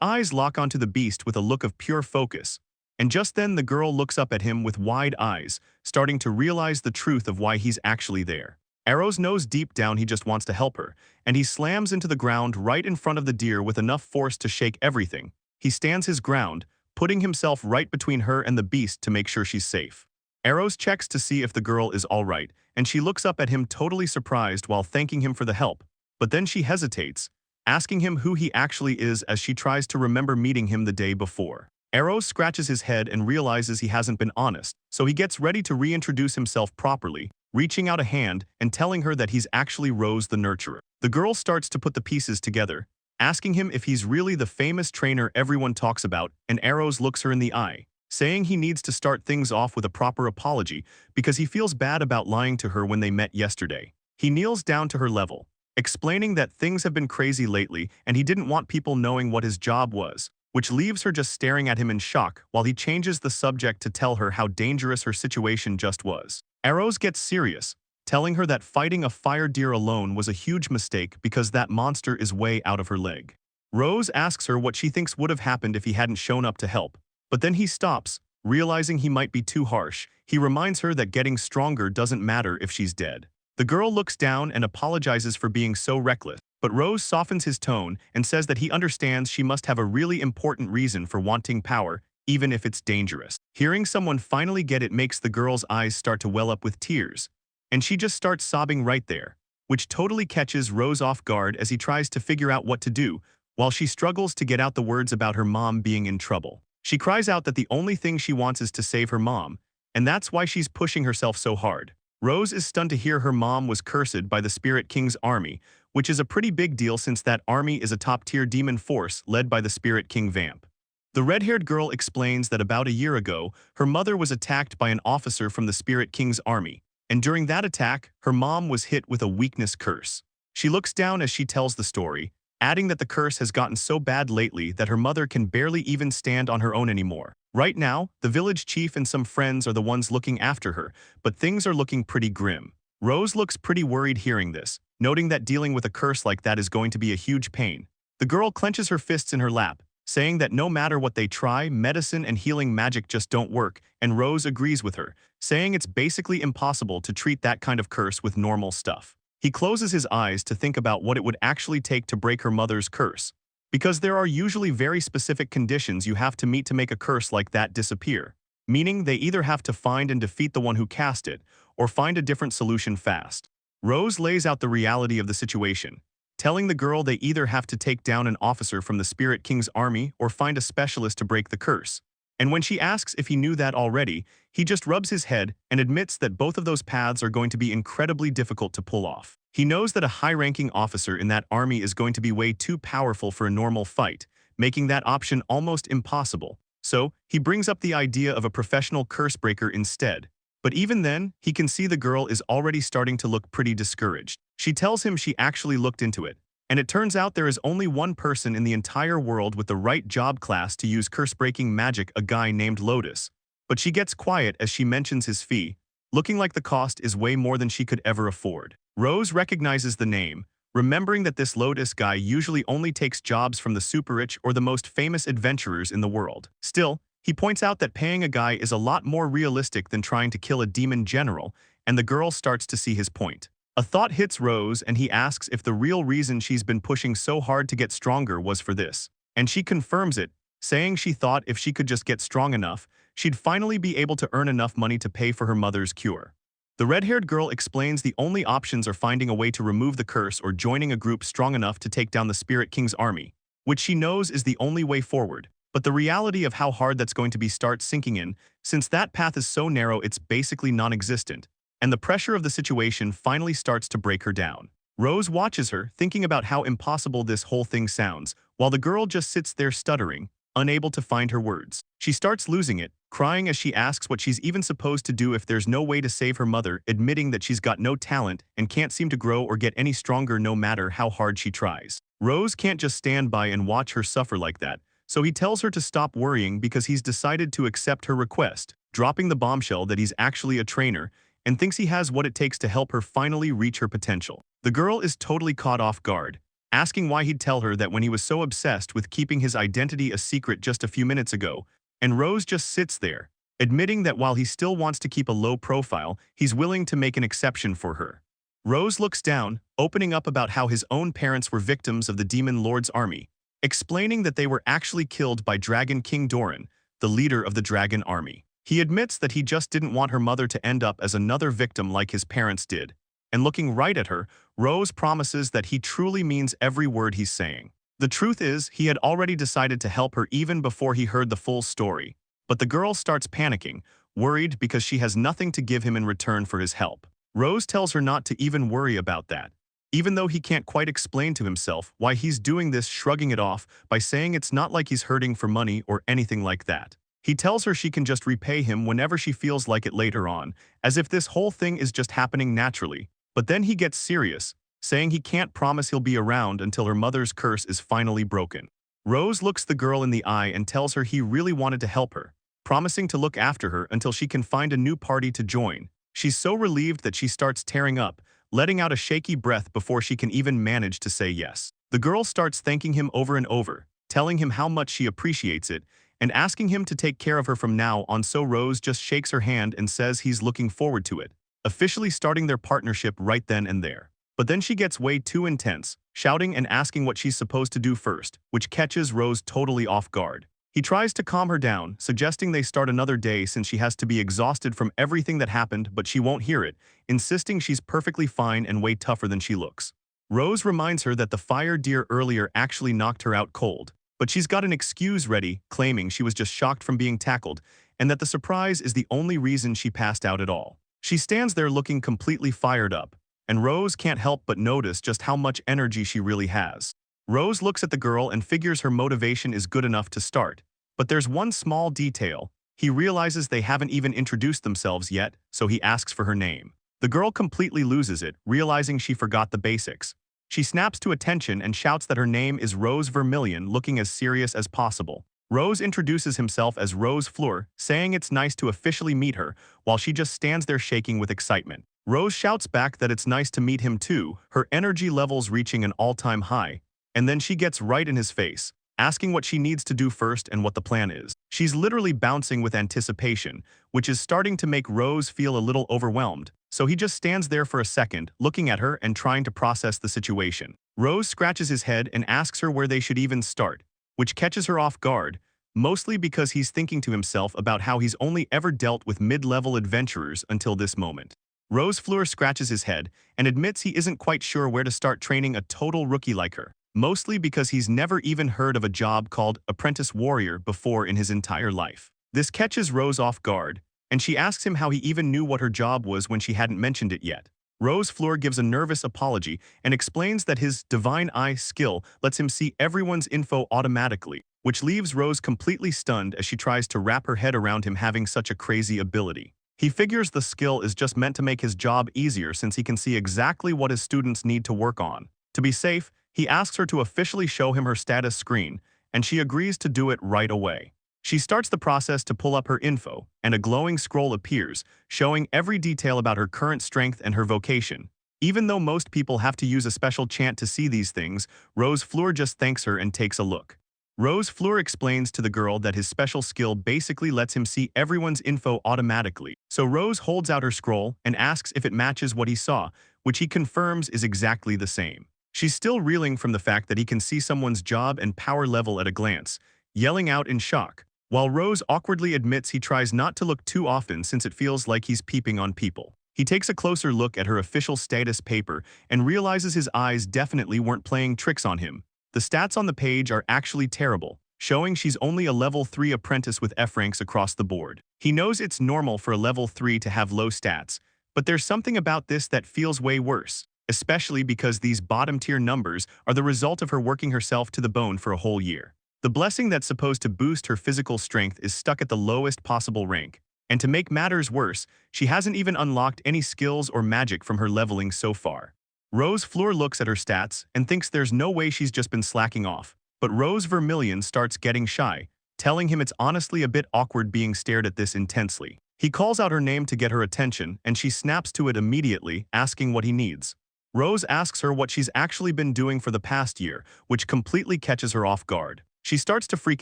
eyes lock onto the beast with a look of pure focus, and just then the girl looks up at him with wide eyes, starting to realize the truth of why he's actually there. Arrows knows deep down he just wants to help her, and he slams into the ground right in front of the deer with enough force to shake everything. He stands his ground, putting himself right between her and the beast to make sure she's safe. Arrows checks to see if the girl is all right, and she looks up at him totally surprised while thanking him for the help, but then she hesitates, asking him who he actually is as she tries to remember meeting him the day before. Arrows scratches his head and realizes he hasn't been honest, so he gets ready to reintroduce himself properly, reaching out a hand and telling her that he's actually Rose the Nurturer. The girl starts to put the pieces together, asking him if he's really the famous trainer everyone talks about, and Arrows looks her in the eye, saying he needs to start things off with a proper apology because he feels bad about lying to her when they met yesterday. He kneels down to her level, explaining that things have been crazy lately and he didn't want people knowing what his job was, which leaves her just staring at him in shock while he changes the subject to tell her how dangerous her situation just was. Arrows gets serious, telling her that fighting a fire deer alone was a huge mistake because that monster is way out of her league. Rose asks her what she thinks would have happened if he hadn't shown up to help, but then he stops, realizing he might be too harsh. He reminds her that getting stronger doesn't matter if she's dead. The girl looks down and apologizes for being so reckless, but Rose softens his tone and says that he understands she must have a really important reason for wanting power, even if it's dangerous. Hearing someone finally get it makes the girl's eyes start to well up with tears, and she just starts sobbing right there, which totally catches Rose off guard as he tries to figure out what to do, while she struggles to get out the words about her mom being in trouble. She cries out that the only thing she wants is to save her mom, and that's why she's pushing herself so hard. Rose is stunned to hear her mom was cursed by the Spirit King's army, which is a pretty big deal since that army is a top-tier demon force led by the Spirit King Vamp. The red-haired girl explains that about a year ago, her mother was attacked by an officer from the Spirit King's army, and during that attack, her mom was hit with a weakness curse. She looks down as she tells the story, adding that the curse has gotten so bad lately that her mother can barely even stand on her own anymore. Right now, the village chief and some friends are the ones looking after her, but things are looking pretty grim. Rose looks pretty worried hearing this, noting that dealing with a curse like that is going to be a huge pain. The girl clenches her fists in her lap, saying that no matter what they try, medicine and healing magic just don't work, and Rose agrees with her, saying it's basically impossible to treat that kind of curse with normal stuff. He closes his eyes to think about what it would actually take to break her mother's curse, because there are usually very specific conditions you have to meet to make a curse like that disappear, meaning they either have to find and defeat the one who cast it, or find a different solution fast. Rose lays out the reality of the situation, telling the girl they either have to take down an officer from the Spirit King's army or find a specialist to break the curse. And when she asks if he knew that already, he just rubs his head and admits that both of those paths are going to be incredibly difficult to pull off. He knows that a high-ranking officer in that army is going to be way too powerful for a normal fight, making that option almost impossible. So, he brings up the idea of a professional curse breaker instead. But even then, he can see the girl is already starting to look pretty discouraged. She tells him she actually looked into it, and it turns out there is only one person in the entire world with the right job class to use curse-breaking magic, a guy named Lotus. But she gets quiet as she mentions his fee, looking like the cost is way more than she could ever afford. Rose recognizes the name, remembering that this Lotus guy usually only takes jobs from the super-rich or the most famous adventurers in the world. Still, he points out that paying a guy is a lot more realistic than trying to kill a demon general, and the girl starts to see his point. A thought hits Rose and he asks if the real reason she's been pushing so hard to get stronger was for this. And she confirms it, saying she thought if she could just get strong enough, she'd finally be able to earn enough money to pay for her mother's cure. The red-haired girl explains the only options are finding a way to remove the curse or joining a group strong enough to take down the Spirit King's army, which she knows is the only way forward. But the reality of how hard that's going to be starts sinking in, since that path is so narrow it's basically non-existent, and the pressure of the situation finally starts to break her down. Rose watches her, thinking about how impossible this whole thing sounds, while the girl just sits there stuttering, unable to find her words. She starts losing it, crying as she asks what she's even supposed to do if there's no way to save her mother, admitting that she's got no talent and can't seem to grow or get any stronger no matter how hard she tries. Rose can't just stand by and watch her suffer like that, so he tells her to stop worrying because he's decided to accept her request, dropping the bombshell that he's actually a trainer and thinks he has what it takes to help her finally reach her potential. The girl is totally caught off guard, asking why he'd tell her that when he was so obsessed with keeping his identity a secret just a few minutes ago, and Rose just sits there, admitting that while he still wants to keep a low profile, he's willing to make an exception for her. Rose looks down, opening up about how his own parents were victims of the Demon Lord's army, explaining that they were actually killed by Dragon King Doran, the leader of the dragon army. He admits that he just didn't want her mother to end up as another victim like his parents did, and looking right at her, Rose promises that he truly means every word he's saying. The truth is, he had already decided to help her even before he heard the full story, but the girl starts panicking, worried because she has nothing to give him in return for his help. Rose tells her not to even worry about that, even though he can't quite explain to himself why he's doing this, shrugging it off by saying it's not like he's hurting for money or anything like that. He tells her she can just repay him whenever she feels like it later on, as if this whole thing is just happening naturally. But then he gets serious, saying he can't promise he'll be around until her mother's curse is finally broken. Rose looks the girl in the eye and tells her he really wanted to help her, promising to look after her until she can find a new party to join. She's so relieved that she starts tearing up, letting out a shaky breath before she can even manage to say yes. The girl starts thanking him over and over, telling him how much she appreciates it, and asking him to take care of her from now on, so Rose just shakes her hand and says he's looking forward to it, officially starting their partnership right then and there. But then she gets way too intense, shouting and asking what she's supposed to do first, which catches Rose totally off guard. He tries to calm her down, suggesting they start another day since she has to be exhausted from everything that happened, but she won't hear it, insisting she's perfectly fine and way tougher than she looks. Rose reminds her that the fire deer earlier actually knocked her out cold, but she's got an excuse ready, claiming she was just shocked from being tackled, and that the surprise is the only reason she passed out at all. She stands there looking completely fired up, and Rose can't help but notice just how much energy she really has. Rose looks at the girl and figures her motivation is good enough to start. But there's one small detail. He realizes they haven't even introduced themselves yet, so he asks for her name. The girl completely loses it, realizing she forgot the basics. She snaps to attention and shouts that her name is Rose Vermilion, looking as serious as possible. Rose introduces himself as Rose Fleur, saying it's nice to officially meet her, while she just stands there shaking with excitement. Rose shouts back that it's nice to meet him too, her energy levels reaching an all-time high. And then she gets right in his face, asking what she needs to do first and what the plan is. She's literally bouncing with anticipation, which is starting to make Rose feel a little overwhelmed, so he just stands there for a second, looking at her and trying to process the situation. Rose scratches his head and asks her where they should even start, which catches her off guard, mostly because he's thinking to himself about how he's only ever dealt with mid-level adventurers until this moment. Rose Fleur scratches his head and admits he isn't quite sure where to start training a total rookie like her, mostly because he's never even heard of a job called apprentice warrior before in his entire life. This catches Rose off guard, and she asks him how he even knew what her job was when she hadn't mentioned it yet. Rose Fleur gives a nervous apology and explains that his divine eye skill lets him see everyone's info automatically, which leaves Rose completely stunned as she tries to wrap her head around him having such a crazy ability. He figures the skill is just meant to make his job easier since he can see exactly what his students need to work on. To be safe, he asks her to officially show him her status screen, and she agrees to do it right away. She starts the process to pull up her info, and a glowing scroll appears, showing every detail about her current strength and her vocation. Even though most people have to use a special chant to see these things, Rose Fleur just thanks her and takes a look. Rose Fleur explains to the girl that his special skill basically lets him see everyone's info automatically, so Rose holds out her scroll and asks if it matches what he saw, which he confirms is exactly the same. She's still reeling from the fact that he can see someone's job and power level at a glance, yelling out in shock, while Rose awkwardly admits he tries not to look too often since it feels like he's peeping on people. He takes a closer look at her official status paper and realizes his eyes definitely weren't playing tricks on him. The stats on the page are actually terrible, showing she's only a level 3 apprentice with F ranks across the board. He knows it's normal for a level 3 to have low stats, but there's something about this that feels way worse, especially because these bottom-tier numbers are the result of her working herself to the bone for a whole year. The blessing that's supposed to boost her physical strength is stuck at the lowest possible rank, and to make matters worse, she hasn't even unlocked any skills or magic from her leveling so far. Rose Fleur looks at her stats and thinks there's no way she's just been slacking off, but Rose Vermilion starts getting shy, telling him it's honestly a bit awkward being stared at this intensely. He calls out her name to get her attention, and she snaps to it immediately, asking what he needs. Rose asks her what she's actually been doing for the past year, which completely catches her off guard. She starts to freak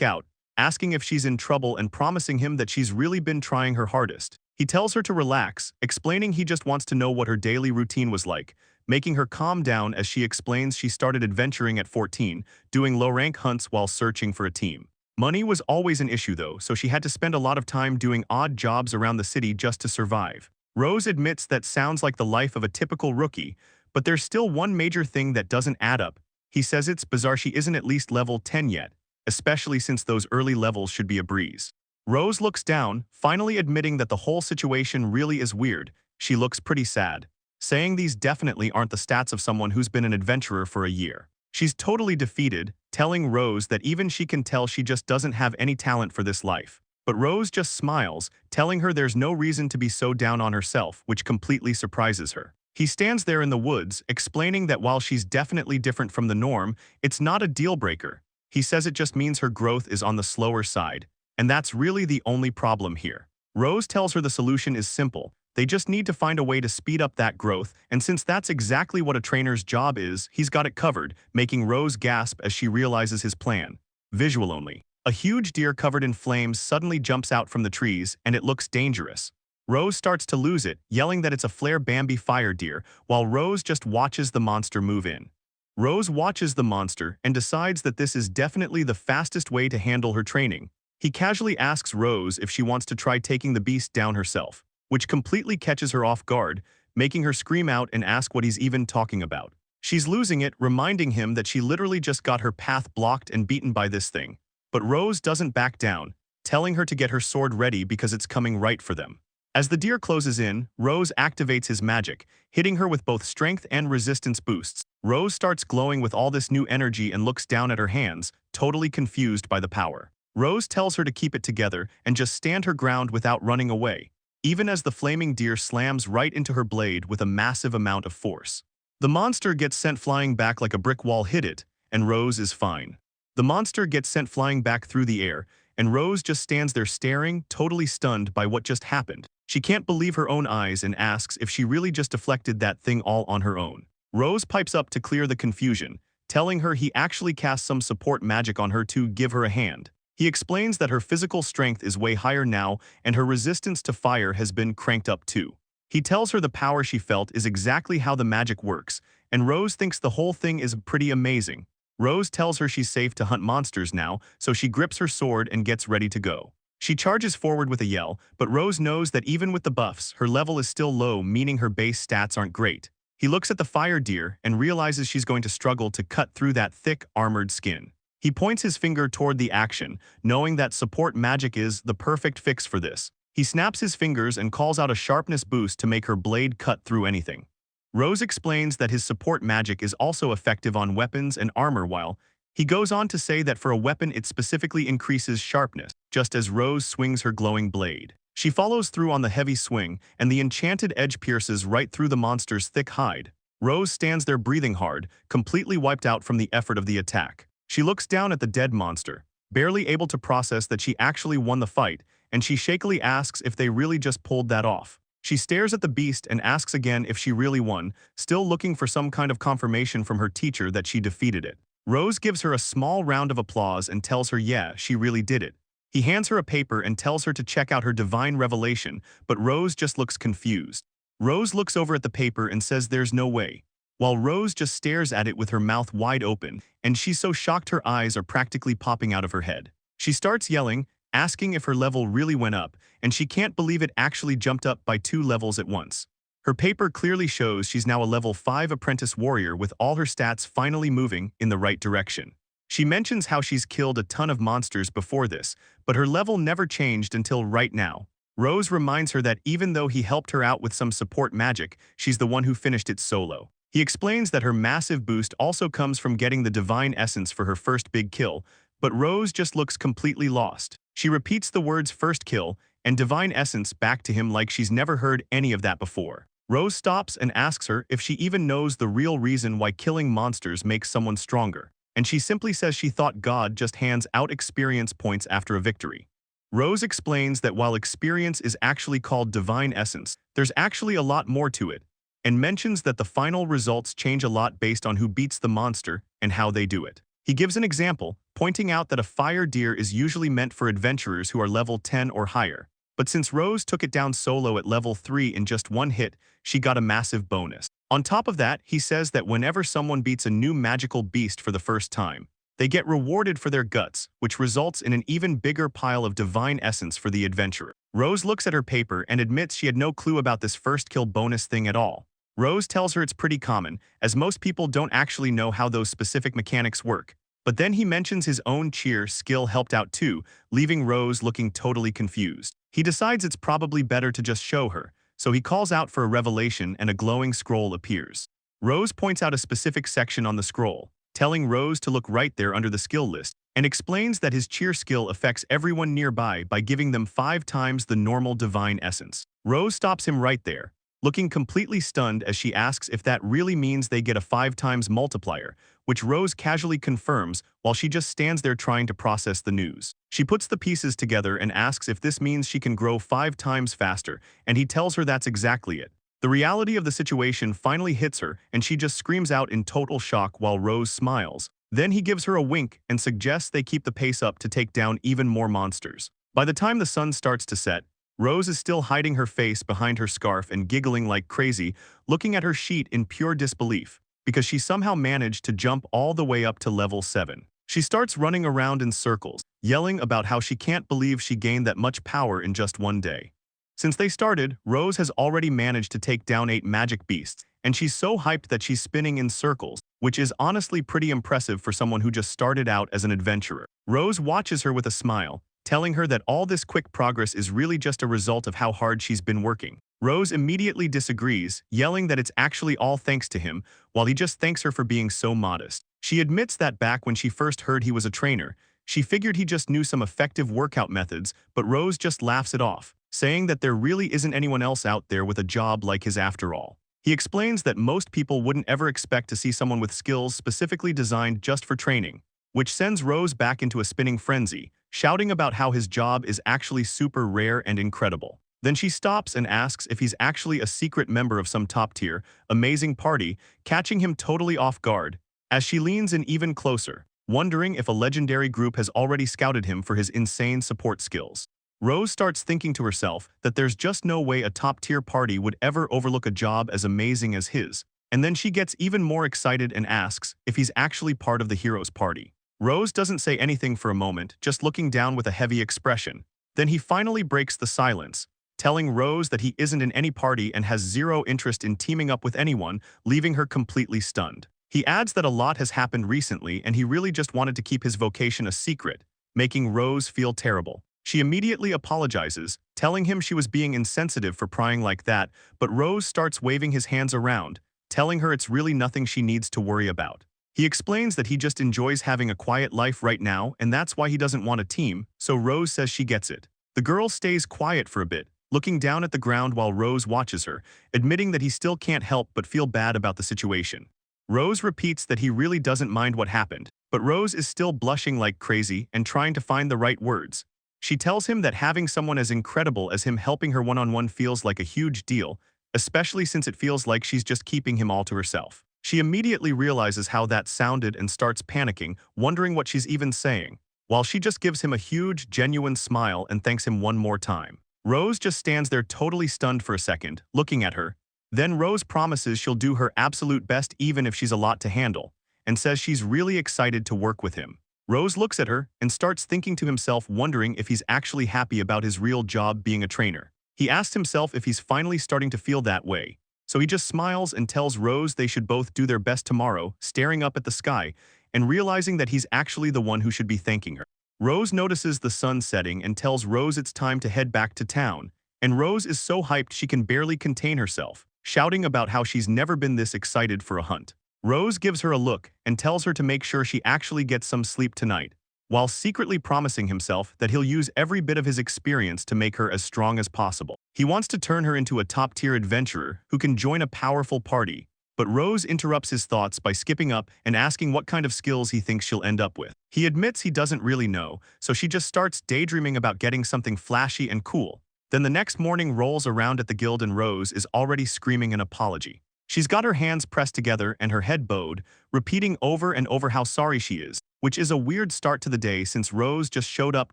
out, asking if she's in trouble and promising him that she's really been trying her hardest. He tells her to relax, explaining he just wants to know what her daily routine was like, making her calm down as she explains she started adventuring at 14, doing low-rank hunts while searching for a team. Money was always an issue though, so she had to spend a lot of time doing odd jobs around the city just to survive. Rose admits that sounds like the life of a typical rookie, but there's still one major thing that doesn't add up. He says it's bizarre she isn't at least level 10 yet, especially since those early levels should be a breeze. Rose looks down, finally admitting that the whole situation really is weird. She looks pretty sad, saying these definitely aren't the stats of someone who's been an adventurer for a year. She's totally defeated, telling Rose that even she can tell she just doesn't have any talent for this life. But Rose just smiles, telling her there's no reason to be so down on herself, which completely surprises her. He stands there in the woods, explaining that while she's definitely different from the norm, it's not a deal-breaker. He says it just means her growth is on the slower side, and that's really the only problem here. Rose tells her the solution is simple. They just need to find a way to speed up that growth, and since that's exactly what a trainer's job is, he's got it covered, making Rose gasp as she realizes his plan. Visual only. A huge deer covered in flames suddenly jumps out from the trees, and it looks dangerous. Rose starts to lose it, yelling that it's a flare Bambi fire deer, while Rose just watches the monster move in. Rose watches the monster and decides that this is definitely the fastest way to handle her training. He casually asks Rose if she wants to try taking the beast down herself, which completely catches her off guard, making her scream out and ask what he's even talking about. She's losing it, reminding him that she literally just got her path blocked and beaten by this thing. But Rose doesn't back down, telling her to get her sword ready because it's coming right for them. As the deer closes in, Rose activates his magic, hitting her with both strength and resistance boosts. Rose starts glowing with all this new energy and looks down at her hands, totally confused by the power. Rose tells her to keep it together and just stand her ground without running away, even as the flaming deer slams right into her blade with a massive amount of force. The monster gets sent flying back like a brick wall hit it, and Rose is fine. The monster gets sent flying back through the air, and Rose just stands there staring, totally stunned by what just happened. She can't believe her own eyes and asks if she really just deflected that thing all on her own. Rose pipes up to clear the confusion, telling her he actually cast some support magic on her to give her a hand. He explains that her physical strength is way higher now and her resistance to fire has been cranked up too. He tells her the power she felt is exactly how the magic works, and Rose thinks the whole thing is pretty amazing. Rose tells her she's safe to hunt monsters now, so she grips her sword and gets ready to go. She charges forward with a yell, but Rose knows that even with the buffs, her level is still low, meaning her base stats aren't great. He looks at the fire deer and realizes she's going to struggle to cut through that thick, armored skin. He points his finger toward the action, knowing that support magic is the perfect fix for this. He snaps his fingers and calls out a sharpness boost to make her blade cut through anything. Rose explains that his support magic is also effective on weapons and armor while he goes on to say that for a weapon it specifically increases sharpness, just as Rose swings her glowing blade. She follows through on the heavy swing, and the enchanted edge pierces right through the monster's thick hide. Rose stands there breathing hard, completely wiped out from the effort of the attack. She looks down at the dead monster, barely able to process that she actually won the fight, and she shakily asks if they really just pulled that off. She stares at the beast and asks again if she really won, still looking for some kind of confirmation from her teacher that she defeated it. Rose gives her a small round of applause and tells her yeah, she really did it. He hands her a paper and tells her to check out her divine revelation, but Rose just looks confused. Rose looks over at the paper and says there's no way, while Rose just stares at it with her mouth wide open, and she's so shocked her eyes are practically popping out of her head. She starts yelling, asking if her level really went up, and she can't believe it actually jumped up by 2 levels at once. Her paper clearly shows she's now a level 5 apprentice warrior with all her stats finally moving in the right direction. She mentions how she's killed a ton of monsters before this, but her level never changed until right now. Rose reminds her that even though he helped her out with some support magic, she's the one who finished it solo. He explains that her massive boost also comes from getting the divine essence for her first big kill, but Rose just looks completely lost. She repeats the words first kill and divine essence back to him like she's never heard any of that before. Rose stops and asks her if she even knows the real reason why killing monsters makes someone stronger, and she simply says she thought God just hands out experience points after a victory. Rose explains that while experience is actually called divine essence, there's actually a lot more to it, and mentions that the final results change a lot based on who beats the monster and how they do it. He gives an example, pointing out that a fire deer is usually meant for adventurers who are level 10 or higher. But since Rose took it down solo at level 3 in just one hit, she got a massive bonus. On top of that, he says that whenever someone beats a new magical beast for the first time, they get rewarded for their guts, which results in an even bigger pile of divine essence for the adventurer. Rose looks at her paper and admits she had no clue about this first kill bonus thing at all. Rose tells her it's pretty common, as most people don't actually know how those specific mechanics work. But then he mentions his own cheer skill helped out too, leaving Rose looking totally confused. He decides it's probably better to just show her, so he calls out for a revelation and a glowing scroll appears. Rose points out a specific section on the scroll, telling Rose to look right there under the skill list, and explains that his cheer skill affects everyone nearby by giving them 5 times the normal divine essence. Rose stops him right there, looking completely stunned as she asks if that really means they get a 5 times multiplier, which Rose casually confirms while she just stands there trying to process the news. She puts the pieces together and asks if this means she can grow 5 times faster, and he tells her that's exactly it. The reality of the situation finally hits her, and she just screams out in total shock while Rose smiles. Then he gives her a wink and suggests they keep the pace up to take down even more monsters. By the time the sun starts to set, Rose is still hiding her face behind her scarf and giggling like crazy, looking at her sheet in pure disbelief, because she somehow managed to jump all the way up to level 7. She starts running around in circles, yelling about how she can't believe she gained that much power in just one day. Since they started, Rose has already managed to take down 8 magic beasts, and she's so hyped that she's spinning in circles, which is honestly pretty impressive for someone who just started out as an adventurer. Rose watches her with a smile, telling her that all this quick progress is really just a result of how hard she's been working. Rose immediately disagrees, yelling that it's actually all thanks to him, while he just thanks her for being so modest. She admits that back when she first heard he was a trainer, she figured he just knew some effective workout methods, but Rose just laughs it off, saying that there really isn't anyone else out there with a job like his after all. He explains that most people wouldn't ever expect to see someone with skills specifically designed just for training, which sends Rose back into a spinning frenzy, shouting about how his job is actually super rare and incredible. Then she stops and asks if he's actually a secret member of some top-tier, amazing party, catching him totally off guard, as she leans in even closer, wondering if a legendary group has already scouted him for his insane support skills. Rose starts thinking to herself that there's just no way a top-tier party would ever overlook a job as amazing as his, and then she gets even more excited and asks if he's actually part of the hero's party. Rose doesn't say anything for a moment, just looking down with a heavy expression. Then he finally breaks the silence, telling Rose that he isn't in any party and has zero interest in teaming up with anyone, leaving her completely stunned. He adds that a lot has happened recently and he really just wanted to keep his vocation a secret, making Rose feel terrible. She immediately apologizes, telling him she was being insensitive for prying like that, but Rose starts waving his hands around, telling her it's really nothing she needs to worry about. He explains that he just enjoys having a quiet life right now and that's why he doesn't want a team, so Rose says she gets it. The girl stays quiet for a bit, looking down at the ground while Rose watches her, admitting that he still can't help but feel bad about the situation. Rose repeats that he really doesn't mind what happened, but Rose is still blushing like crazy and trying to find the right words. She tells him that having someone as incredible as him helping her one-on-one feels like a huge deal, especially since it feels like she's just keeping him all to herself. She immediately realizes how that sounded and starts panicking, wondering what she's even saying, while she just gives him a huge, genuine smile and thanks him one more time. Rose just stands there totally stunned for a second, looking at her. Then Rose promises she'll do her absolute best even if she's a lot to handle, and says she's really excited to work with him. Rose looks at her and starts thinking to himself, wondering if he's actually happy about his real job being a trainer. He asks himself if he's finally starting to feel that way, so he just smiles and tells Rose they should both do their best tomorrow, staring up at the sky and realizing that he's actually the one who should be thanking her. Rose notices the sun setting and tells Rose it's time to head back to town, and Rose is so hyped she can barely contain herself, shouting about how she's never been this excited for a hunt. Rose gives her a look and tells her to make sure she actually gets some sleep tonight, while secretly promising himself that he'll use every bit of his experience to make her as strong as possible. He wants to turn her into a top-tier adventurer who can join a powerful party, but Rose interrupts his thoughts by skipping up and asking what kind of skills he thinks she'll end up with. He admits he doesn't really know, so she just starts daydreaming about getting something flashy and cool. Then the next morning rolls around at the guild and Rose is already screaming an apology. She's got her hands pressed together and her head bowed, repeating over and over how sorry she is, which is a weird start to the day since Rose just showed up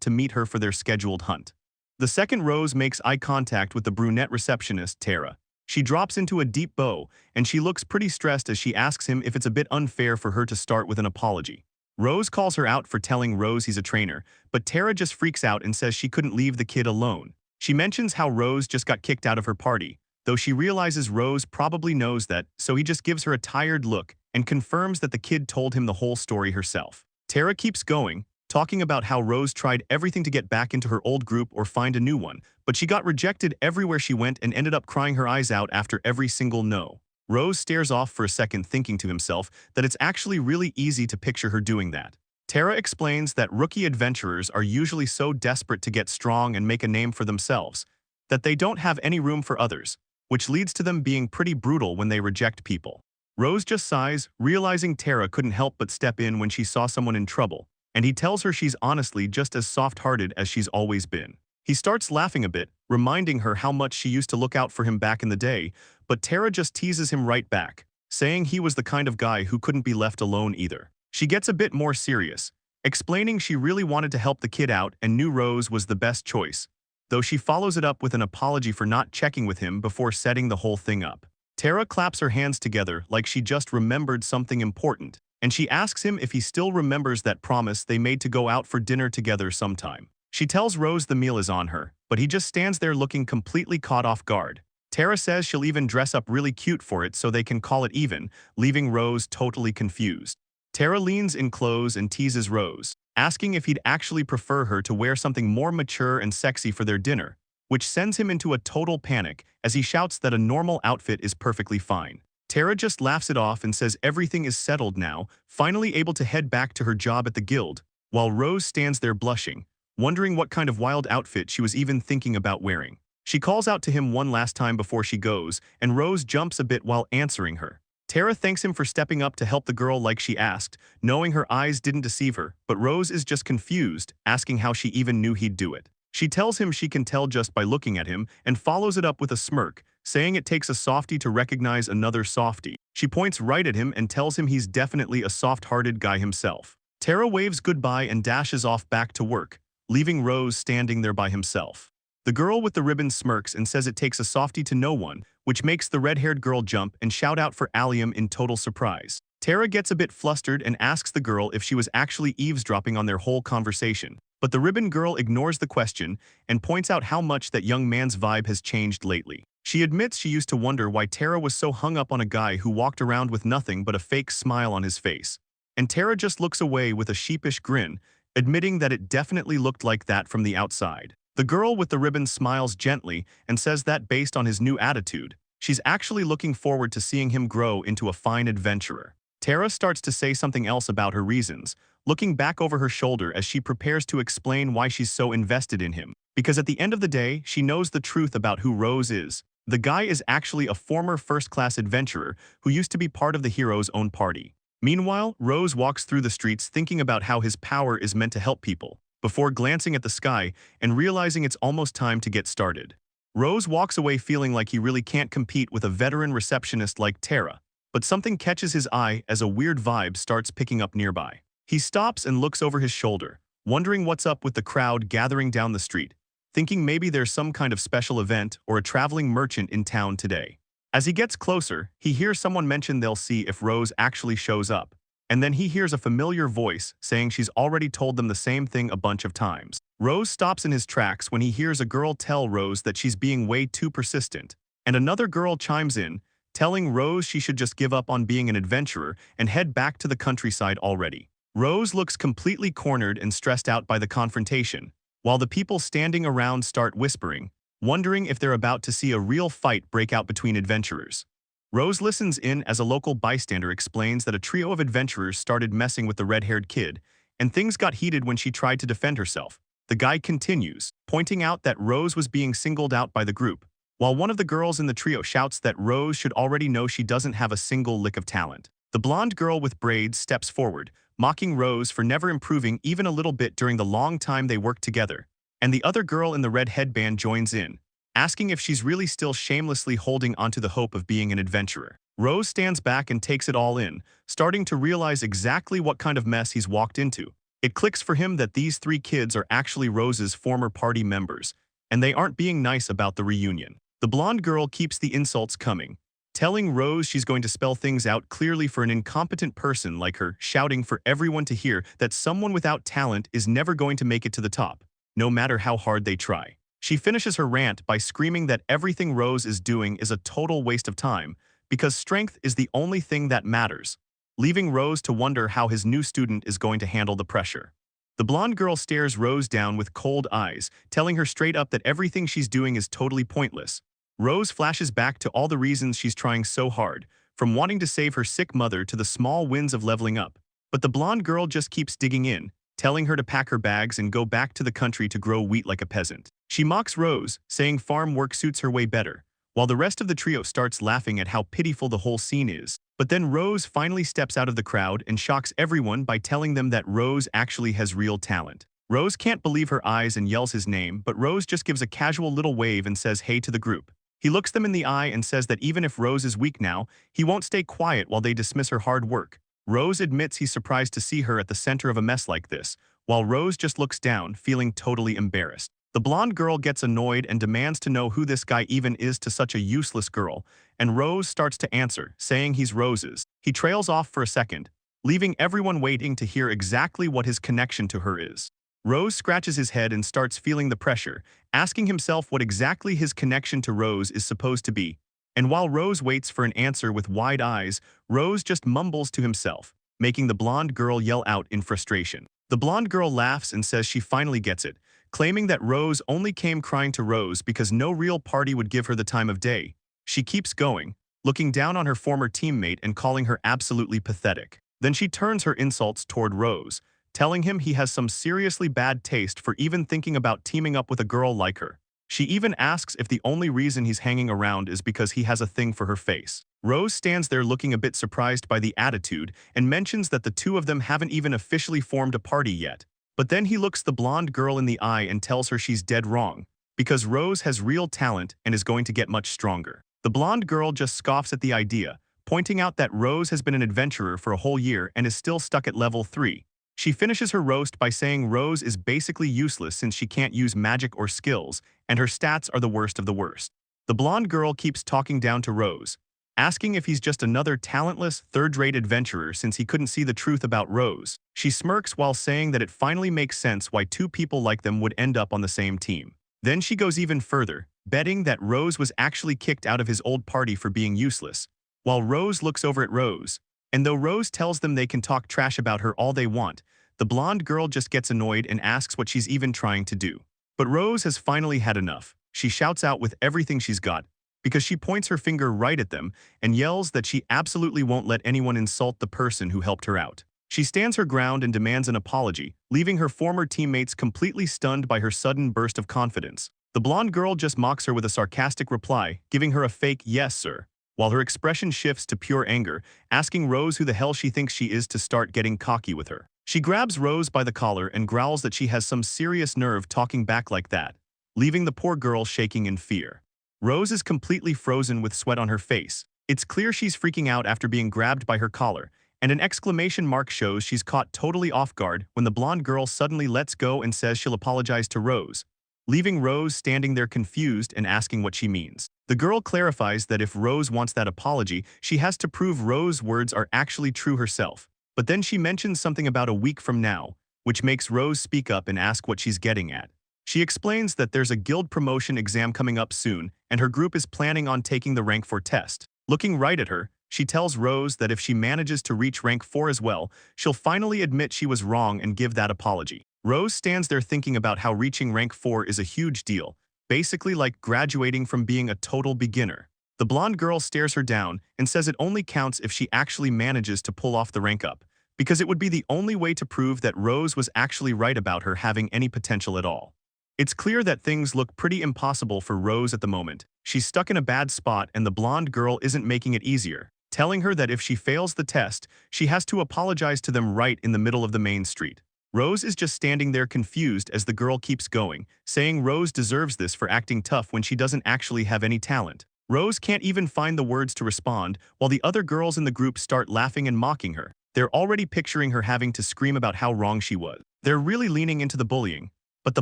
to meet her for their scheduled hunt. The second Rose makes eye contact with the brunette receptionist, Tara. She drops into a deep bow, and she looks pretty stressed as she asks him if it's a bit unfair for her to start with an apology. Rose calls her out for telling Rose he's a trainer, but Tara just freaks out and says she couldn't leave the kid alone. She mentions how Rose just got kicked out of her party, though she realizes Rose probably knows that, so he just gives her a tired look and confirms that the kid told him the whole story herself. Tara keeps going, talking about how Rose tried everything to get back into her old group or find a new one, but she got rejected everywhere she went and ended up crying her eyes out after every single no. Rose stares off for a second, thinking to himself that it's actually really easy to picture her doing that. Tara explains that rookie adventurers are usually so desperate to get strong and make a name for themselves that they don't have any room for others, which leads to them being pretty brutal when they reject people. Rose just sighs, realizing Tara couldn't help but step in when she saw someone in trouble, and he tells her she's honestly just as soft-hearted as she's always been. He starts laughing a bit, reminding her how much she used to look out for him back in the day, but Tara just teases him right back, saying he was the kind of guy who couldn't be left alone either. She gets a bit more serious, explaining she really wanted to help the kid out and knew Rose was the best choice, though she follows it up with an apology for not checking with him before setting the whole thing up. Tara claps her hands together like she just remembered something important, and she asks him if he still remembers that promise they made to go out for dinner together sometime. She tells Rose the meal is on her, but he just stands there looking completely caught off guard. Tara says she'll even dress up really cute for it so they can call it even, leaving Rose totally confused. Tara leans in close and teases Rose, asking if he'd actually prefer her to wear something more mature and sexy for their dinner, which sends him into a total panic as he shouts that a normal outfit is perfectly fine. Tara just laughs it off and says everything is settled now, finally able to head back to her job at the guild, while Rose stands there blushing, wondering what kind of wild outfit she was even thinking about wearing. She calls out to him one last time before she goes, and Rose jumps a bit while answering her. Tara thanks him for stepping up to help the girl like she asked, knowing her eyes didn't deceive her, but Rose is just confused, asking how she even knew he'd do it. She tells him she can tell just by looking at him and follows it up with a smirk, saying it takes a softie to recognize another softie. She points right at him and tells him he's definitely a soft-hearted guy himself. Tara waves goodbye and dashes off back to work, leaving Rose standing there by himself. The girl with the ribbon smirks and says it takes a softie to know one, which makes the red-haired girl jump and shout out for Allium in total surprise. Tara gets a bit flustered and asks the girl if she was actually eavesdropping on their whole conversation, but the ribbon girl ignores the question and points out how much that young man's vibe has changed lately. She admits she used to wonder why Tara was so hung up on a guy who walked around with nothing but a fake smile on his face. And Tara just looks away with a sheepish grin, admitting that it definitely looked like that from the outside. The girl with the ribbon smiles gently and says that based on his new attitude, she's actually looking forward to seeing him grow into a fine adventurer. Tara starts to say something else about her reasons, looking back over her shoulder as she prepares to explain why she's so invested in him. Because at the end of the day, she knows the truth about who Rose is. The guy is actually a former first-class adventurer who used to be part of the hero's own party. Meanwhile, Rose walks through the streets thinking about how his power is meant to help people, before glancing at the sky and realizing it's almost time to get started. Rose walks away feeling like he really can't compete with a veteran receptionist like Tara, but something catches his eye as a weird vibe starts picking up nearby. He stops and looks over his shoulder, wondering what's up with the crowd gathering down the street, thinking maybe there's some kind of special event or a traveling merchant in town today. As he gets closer, he hears someone mention they'll see if Rose actually shows up, and then he hears a familiar voice saying she's already told them the same thing a bunch of times. Rose stops in his tracks when he hears a girl tell Rose that she's being way too persistent, and another girl chimes in, telling Rose she should just give up on being an adventurer and head back to the countryside already. Rose looks completely cornered and stressed out by the confrontation, while the people standing around start whispering, wondering if they're about to see a real fight break out between adventurers. Rose listens in as a local bystander explains that a trio of adventurers started messing with the red-haired kid, and things got heated when she tried to defend herself. The guy continues, pointing out that Rose was being singled out by the group, while one of the girls in the trio shouts that Rose should already know she doesn't have a single lick of talent. The blonde girl with braids steps forward, mocking Rose for never improving even a little bit during the long time they worked together, and the other girl in the red headband joins in, asking if she's really still shamelessly holding onto the hope of being an adventurer. Rose stands back and takes it all in, starting to realize exactly what kind of mess he's walked into. It clicks for him that these three kids are actually Rose's former party members, and they aren't being nice about the reunion. The blonde girl keeps the insults coming, telling Rose she's going to spell things out clearly for an incompetent person like her, shouting for everyone to hear that someone without talent is never going to make it to the top, no matter how hard they try. She finishes her rant by screaming that everything Rose is doing is a total waste of time because strength is the only thing that matters, leaving Rose to wonder how his new student is going to handle the pressure. The blonde girl stares Rose down with cold eyes, telling her straight up that everything she's doing is totally pointless. Rose flashes back to all the reasons she's trying so hard, from wanting to save her sick mother to the small wins of leveling up. But the blonde girl just keeps digging in, telling her to pack her bags and go back to the country to grow wheat like a peasant. She mocks Rose, saying farm work suits her way better, while the rest of the trio starts laughing at how pitiful the whole scene is. But then Rose finally steps out of the crowd and shocks everyone by telling them that Rose actually has real talent. Rose can't believe her eyes and yells his name, but Rose just gives a casual little wave and says hey to the group. He looks them in the eye and says that even if Rose is weak now, he won't stay quiet while they dismiss her hard work. Rose admits he's surprised to see her at the center of a mess like this, while Rose just looks down, feeling totally embarrassed. The blonde girl gets annoyed and demands to know who this guy even is to such a useless girl, and Rose starts to answer, saying he's Rose's. He trails off for a second, leaving everyone waiting to hear exactly what his connection to her is. Rose scratches his head and starts feeling the pressure, asking himself what exactly his connection to Rose is supposed to be. And while Rose waits for an answer with wide eyes, Rose just mumbles to himself, making the blonde girl yell out in frustration. The blonde girl laughs and says she finally gets it, claiming that Rose only came crying to Rose because no real party would give her the time of day. She keeps going, looking down on her former teammate and calling her absolutely pathetic. Then she turns her insults toward Rose, telling him he has some seriously bad taste for even thinking about teaming up with a girl like her. She even asks if the only reason he's hanging around is because he has a thing for her face. Rose stands there looking a bit surprised by the attitude and mentions that the two of them haven't even officially formed a party yet. But then he looks the blonde girl in the eye and tells her she's dead wrong, because Rose has real talent and is going to get much stronger. The blonde girl just scoffs at the idea, pointing out that Rose has been an adventurer for a whole year and is still stuck at level 3. She finishes her roast by saying Rose is basically useless since she can't use magic or skills, and her stats are the worst of the worst. The blonde girl keeps talking down to Rose, asking if he's just another talentless, third-rate adventurer since he couldn't see the truth about Rose. She smirks while saying that it finally makes sense why two people like them would end up on the same team. Then she goes even further, betting that Rose was actually kicked out of his old party for being useless, while Rose looks over at Rose. And though Rose tells them they can talk trash about her all they want, the blonde girl just gets annoyed and asks what she's even trying to do. But Rose has finally had enough. She shouts out with everything she's got, because she points her finger right at them and yells that she absolutely won't let anyone insult the person who helped her out. She stands her ground and demands an apology, leaving her former teammates completely stunned by her sudden burst of confidence. The blonde girl just mocks her with a sarcastic reply, giving her a fake "yes, sir," while her expression shifts to pure anger, asking Rose who the hell she thinks she is to start getting cocky with her. She grabs Rose by the collar and growls that she has some serious nerve talking back like that, leaving the poor girl shaking in fear. Rose is completely frozen with sweat on her face. It's clear she's freaking out after being grabbed by her collar, and an exclamation mark shows she's caught totally off guard when the blonde girl suddenly lets go and says she'll apologize to Rose, leaving Rose standing there confused and asking what she means. The girl clarifies that if Rose wants that apology, she has to prove Rose's words are actually true herself. But then she mentions something about a week from now, which makes Rose speak up and ask what she's getting at. She explains that there's a guild promotion exam coming up soon, and her group is planning on taking the rank 4 test. Looking right at her, she tells Rose that if she manages to reach rank 4 as well, she'll finally admit she was wrong and give that apology. Rose stands there thinking about how reaching rank 4 is a huge deal, basically like graduating from being a total beginner. The blonde girl stares her down and says it only counts if she actually manages to pull off the rank up, because it would be the only way to prove that Rose was actually right about her having any potential at all. It's clear that things look pretty impossible for Rose at the moment. She's stuck in a bad spot and the blonde girl isn't making it easier, telling her that if she fails the test, she has to apologize to them right in the middle of the main street. Rose is just standing there confused as the girl keeps going, saying Rose deserves this for acting tough when she doesn't actually have any talent. Rose can't even find the words to respond, while the other girls in the group start laughing and mocking her. They're already picturing her having to scream about how wrong she was. They're really leaning into the bullying. But the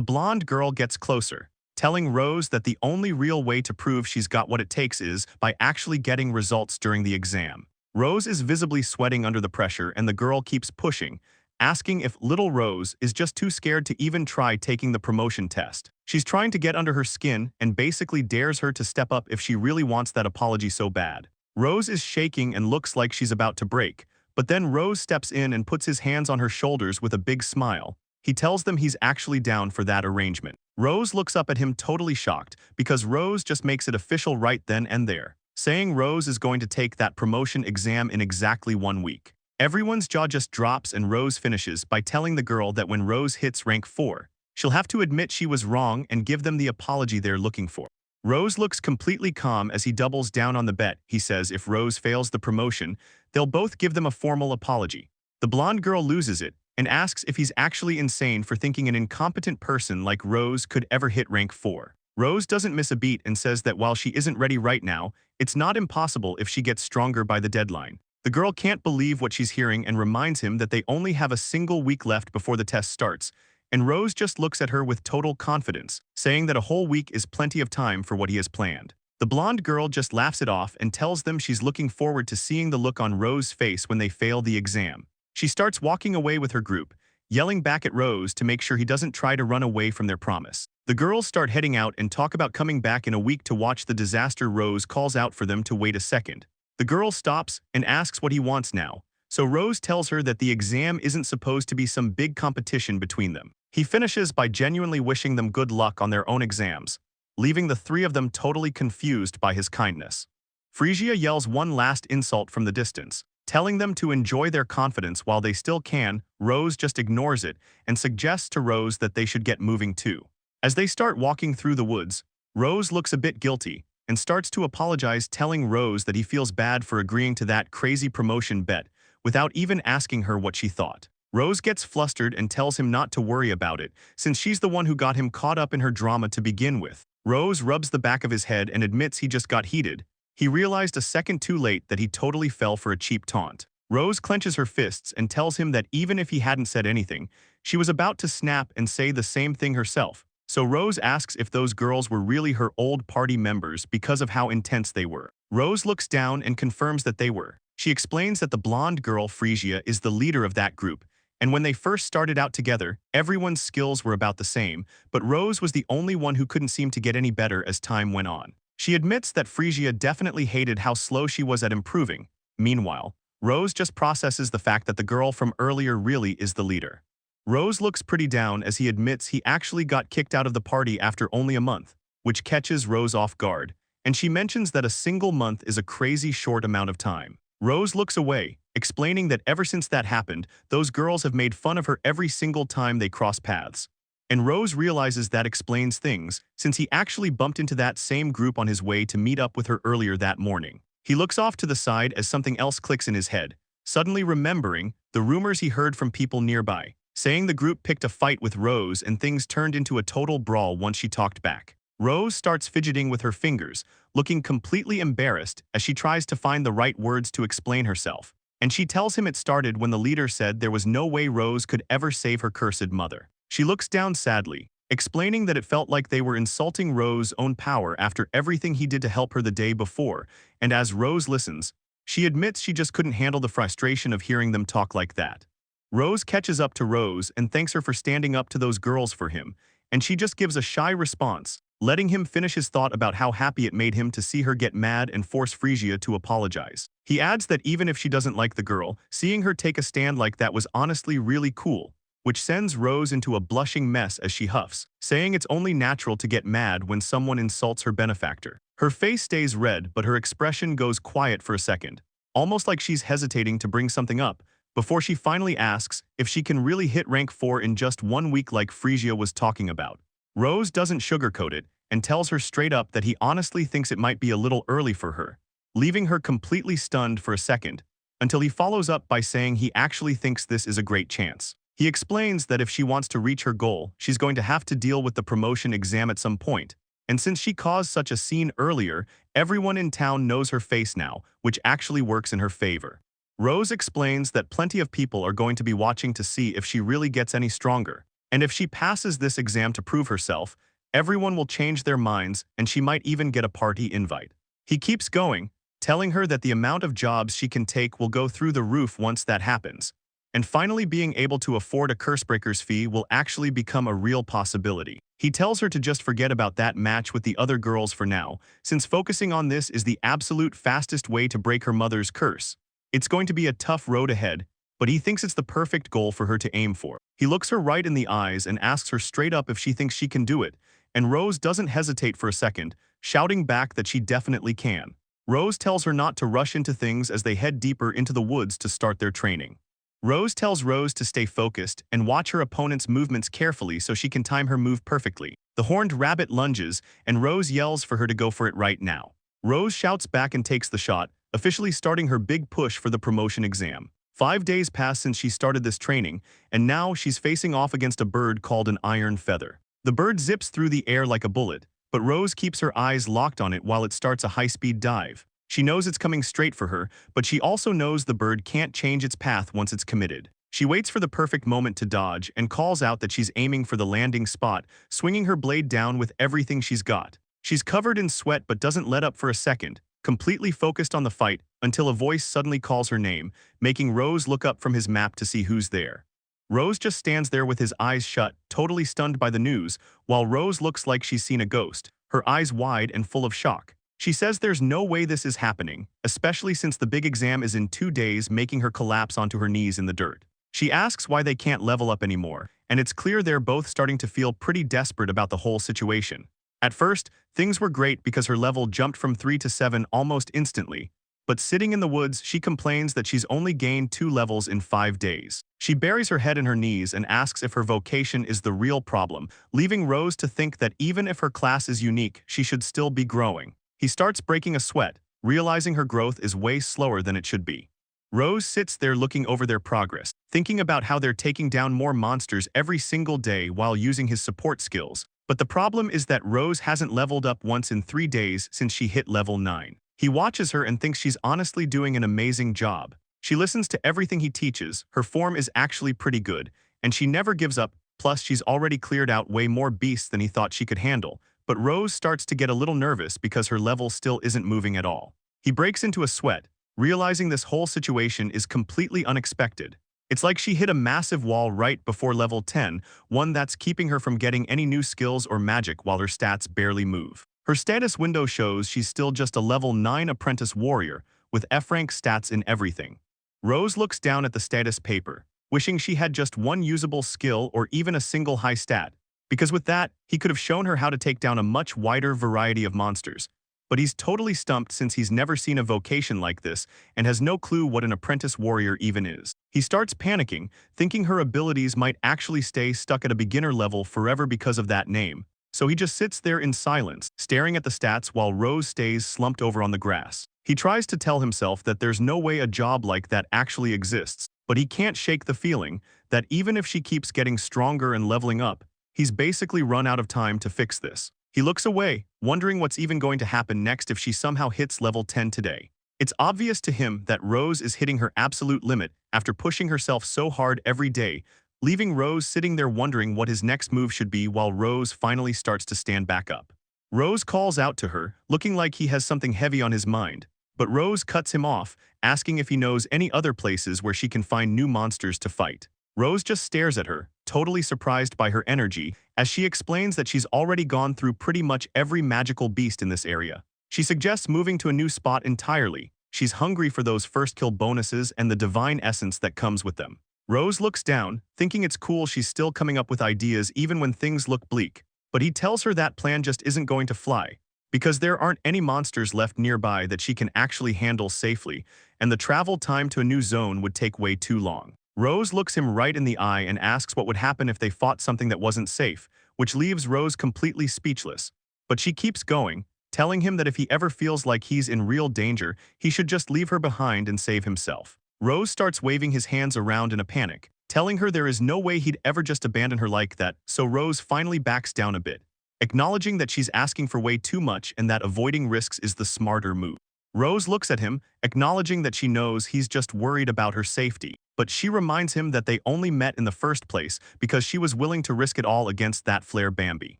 blonde girl gets closer, telling Rose that the only real way to prove she's got what it takes is by actually getting results during the exam. Rose is visibly sweating under the pressure and the girl keeps pushing, asking if little Rose is just too scared to even try taking the promotion test. She's trying to get under her skin and basically dares her to step up if she really wants that apology so bad. Rose is shaking and looks like she's about to break, but then Rose steps in and puts his hands on her shoulders with a big smile. He tells them he's actually down for that arrangement. Rose looks up at him totally shocked because Rose just makes it official right then and there, saying Rose is going to take that promotion exam in exactly 1 week. Everyone's jaw just drops and Rose finishes by telling the girl that when Rose hits rank 4, she'll have to admit she was wrong and give them the apology they're looking for. Rose looks completely calm as he doubles down on the bet. He says if Rose fails the promotion, they'll both give them a formal apology. The blonde girl loses it and asks if he's actually insane for thinking an incompetent person like Rose could ever hit rank 4. Rose doesn't miss a beat and says that while she isn't ready right now, it's not impossible if she gets stronger by the deadline. The girl can't believe what she's hearing and reminds him that they only have a single week left before the test starts, and Rose just looks at her with total confidence, saying that a whole week is plenty of time for what he has planned. The blonde girl just laughs it off and tells them she's looking forward to seeing the look on Rose's face when they fail the exam. She starts walking away with her group, yelling back at Rose to make sure he doesn't try to run away from their promise. The girls start heading out and talk about coming back in a week to watch the disaster. Rose calls out for them to wait a second. The girl stops and asks what he wants now, so Rose tells her that the exam isn't supposed to be some big competition between them. He finishes by genuinely wishing them good luck on their own exams, leaving the three of them totally confused by his kindness. Phrygia yells one last insult from the distance, telling them to enjoy their confidence while they still can. Rose just ignores it and suggests to Rose that they should get moving too. As they start walking through the woods, Rose looks a bit guilty and starts to apologize, telling Rose that he feels bad for agreeing to that crazy promotion bet without even asking her what she thought. Rose gets flustered and tells him not to worry about it, since she's the one who got him caught up in her drama to begin with. Rose rubs the back of his head and admits he just got heated. He realized a second too late that he totally fell for a cheap taunt. Rose clenches her fists and tells him that even if he hadn't said anything, she was about to snap and say the same thing herself. So Rose asks if those girls were really her old party members because of how intense they were. Rose looks down and confirms that they were. She explains that the blonde girl Phrygia is the leader of that group, and when they first started out together, everyone's skills were about the same, but Rose was the only one who couldn't seem to get any better as time went on. She admits that Phrygia definitely hated how slow she was at improving. Meanwhile, Rose just processes the fact that the girl from earlier really is the leader. Rose looks pretty down as he admits he actually got kicked out of the party after only a month, which catches Rose off guard, and she mentions that a single month is a crazy short amount of time. Rose looks away, explaining that ever since that happened, those girls have made fun of her every single time they cross paths. And Rose realizes that explains things, since he actually bumped into that same group on his way to meet up with her earlier that morning. He looks off to the side as something else clicks in his head, suddenly remembering the rumors he heard from people nearby, saying the group picked a fight with Rose and things turned into a total brawl once she talked back. Rose starts fidgeting with her fingers, looking completely embarrassed as she tries to find the right words to explain herself. And she tells him it started when the leader said there was no way Rose could ever save her cursed mother. She looks down sadly, explaining that it felt like they were insulting Rose's own power after everything he did to help her the day before, and as Rose listens, she admits she just couldn't handle the frustration of hearing them talk like that. Rose catches up to Rose and thanks her for standing up to those girls for him, and she just gives a shy response, letting him finish his thought about how happy it made him to see her get mad and force Phrygia to apologize. He adds that even if she doesn't like the girl, seeing her take a stand like that was honestly really cool, which sends Rose into a blushing mess as she huffs, saying it's only natural to get mad when someone insults her benefactor. Her face stays red, but her expression goes quiet for a second, almost like she's hesitating to bring something up, before she finally asks if she can really hit rank 4 in just 1 week like Phrygia was talking about. Rose doesn't sugarcoat it and tells her straight up that he honestly thinks it might be a little early for her, leaving her completely stunned for a second, until he follows up by saying he actually thinks this is a great chance. He explains that if she wants to reach her goal, she's going to have to deal with the promotion exam at some point, and since she caused such a scene earlier, everyone in town knows her face now, which actually works in her favor. Rose explains that plenty of people are going to be watching to see if she really gets any stronger, and if she passes this exam to prove herself, everyone will change their minds and she might even get a party invite. He keeps going, telling her that the amount of jobs she can take will go through the roof once that happens, and finally being able to afford a Cursebreaker's fee will actually become a real possibility. He tells her to just forget about that match with the other girls for now, since focusing on this is the absolute fastest way to break her mother's curse. It's going to be a tough road ahead, but he thinks it's the perfect goal for her to aim for. He looks her right in the eyes and asks her straight up if she thinks she can do it, and Rose doesn't hesitate for a second, shouting back that she definitely can. Rose tells her not to rush into things as they head deeper into the woods to start their training. Rose tells Rose to stay focused and watch her opponent's movements carefully so she can time her move perfectly. The horned rabbit lunges, and Rose yells for her to go for it right now. Rose shouts back and takes the shot, officially starting her big push for the promotion exam. 5 days pass since she started this training, and now she's facing off against a bird called an iron feather. The bird zips through the air like a bullet, but Rose keeps her eyes locked on it while it starts a high-speed dive. She knows it's coming straight for her, but she also knows the bird can't change its path once it's committed. She waits for the perfect moment to dodge and calls out that she's aiming for the landing spot, swinging her blade down with everything she's got. She's covered in sweat but doesn't let up for a second, completely focused on the fight until a voice suddenly calls her name, making Rose look up from his map to see who's there. Rose just stands there with his eyes shut, totally stunned by the news, while Rose looks like she's seen a ghost, her eyes wide and full of shock. She says there's no way this is happening, especially since the big exam is in 2 days, making her collapse onto her knees in the dirt. She asks why they can't level up anymore, and it's clear they're both starting to feel pretty desperate about the whole situation. At first, things were great because her level jumped from 3 to 7 almost instantly, but sitting in the woods, she complains that she's only gained 2 levels in 5 days. She buries her head in her knees and asks if her vocation is the real problem, leaving Rose to think that even if her class is unique, she should still be growing. He starts breaking a sweat, realizing her growth is way slower than it should be. Rose sits there looking over their progress, thinking about how they're taking down more monsters every single day while using his support skills. But the problem is that Rose hasn't leveled up once in 3 days since she hit level 9. He watches her and thinks she's honestly doing an amazing job. She listens to everything he teaches, her form is actually pretty good, and she never gives up, plus she's already cleared out way more beasts than he thought she could handle. But Rose starts to get a little nervous because her level still isn't moving at all. He breaks into a sweat, realizing this whole situation is completely unexpected. It's like she hit a massive wall right before level 10, one that's keeping her from getting any new skills or magic while her stats barely move. Her status window shows she's still just a level 9 apprentice warrior, with F-rank stats in everything. Rose looks down at the status paper, wishing she had just one usable skill or even a single high stat, because with that, he could have shown her how to take down a much wider variety of monsters. But he's totally stumped since he's never seen a vocation like this and has no clue what an apprentice warrior even is. He starts panicking, thinking her abilities might actually stay stuck at a beginner level forever because of that name. So he just sits there in silence, staring at the stats while Rose stays slumped over on the grass. He tries to tell himself that there's no way a job like that actually exists, but he can't shake the feeling that even if she keeps getting stronger and leveling up, he's basically run out of time to fix this. He looks away, wondering what's even going to happen next if she somehow hits level 10 today. It's obvious to him that Rose is hitting her absolute limit after pushing herself so hard every day, leaving Rose sitting there wondering what his next move should be while Rose finally starts to stand back up. Rose calls out to her, looking like he has something heavy on his mind, but Rose cuts him off, asking if he knows any other places where she can find new monsters to fight. Rose just stares at her, totally surprised by her energy, as she explains that she's already gone through pretty much every magical beast in this area. She suggests moving to a new spot entirely. She's hungry for those first kill bonuses and the divine essence that comes with them. Rose looks down, thinking it's cool she's still coming up with ideas even when things look bleak. But he tells her that plan just isn't going to fly, because there aren't any monsters left nearby that she can actually handle safely, and the travel time to a new zone would take way too long. Rose looks him right in the eye and asks what would happen if they fought something that wasn't safe, which leaves Rose completely speechless. But she keeps going, telling him that if he ever feels like he's in real danger, he should just leave her behind and save himself. Rose starts waving his hands around in a panic, telling her there is no way he'd ever just abandon her like that, so Rose finally backs down a bit, acknowledging that she's asking for way too much and that avoiding risks is the smarter move. Rose looks at him, acknowledging that she knows he's just worried about her safety, but she reminds him that they only met in the first place because she was willing to risk it all against that flare Bambi.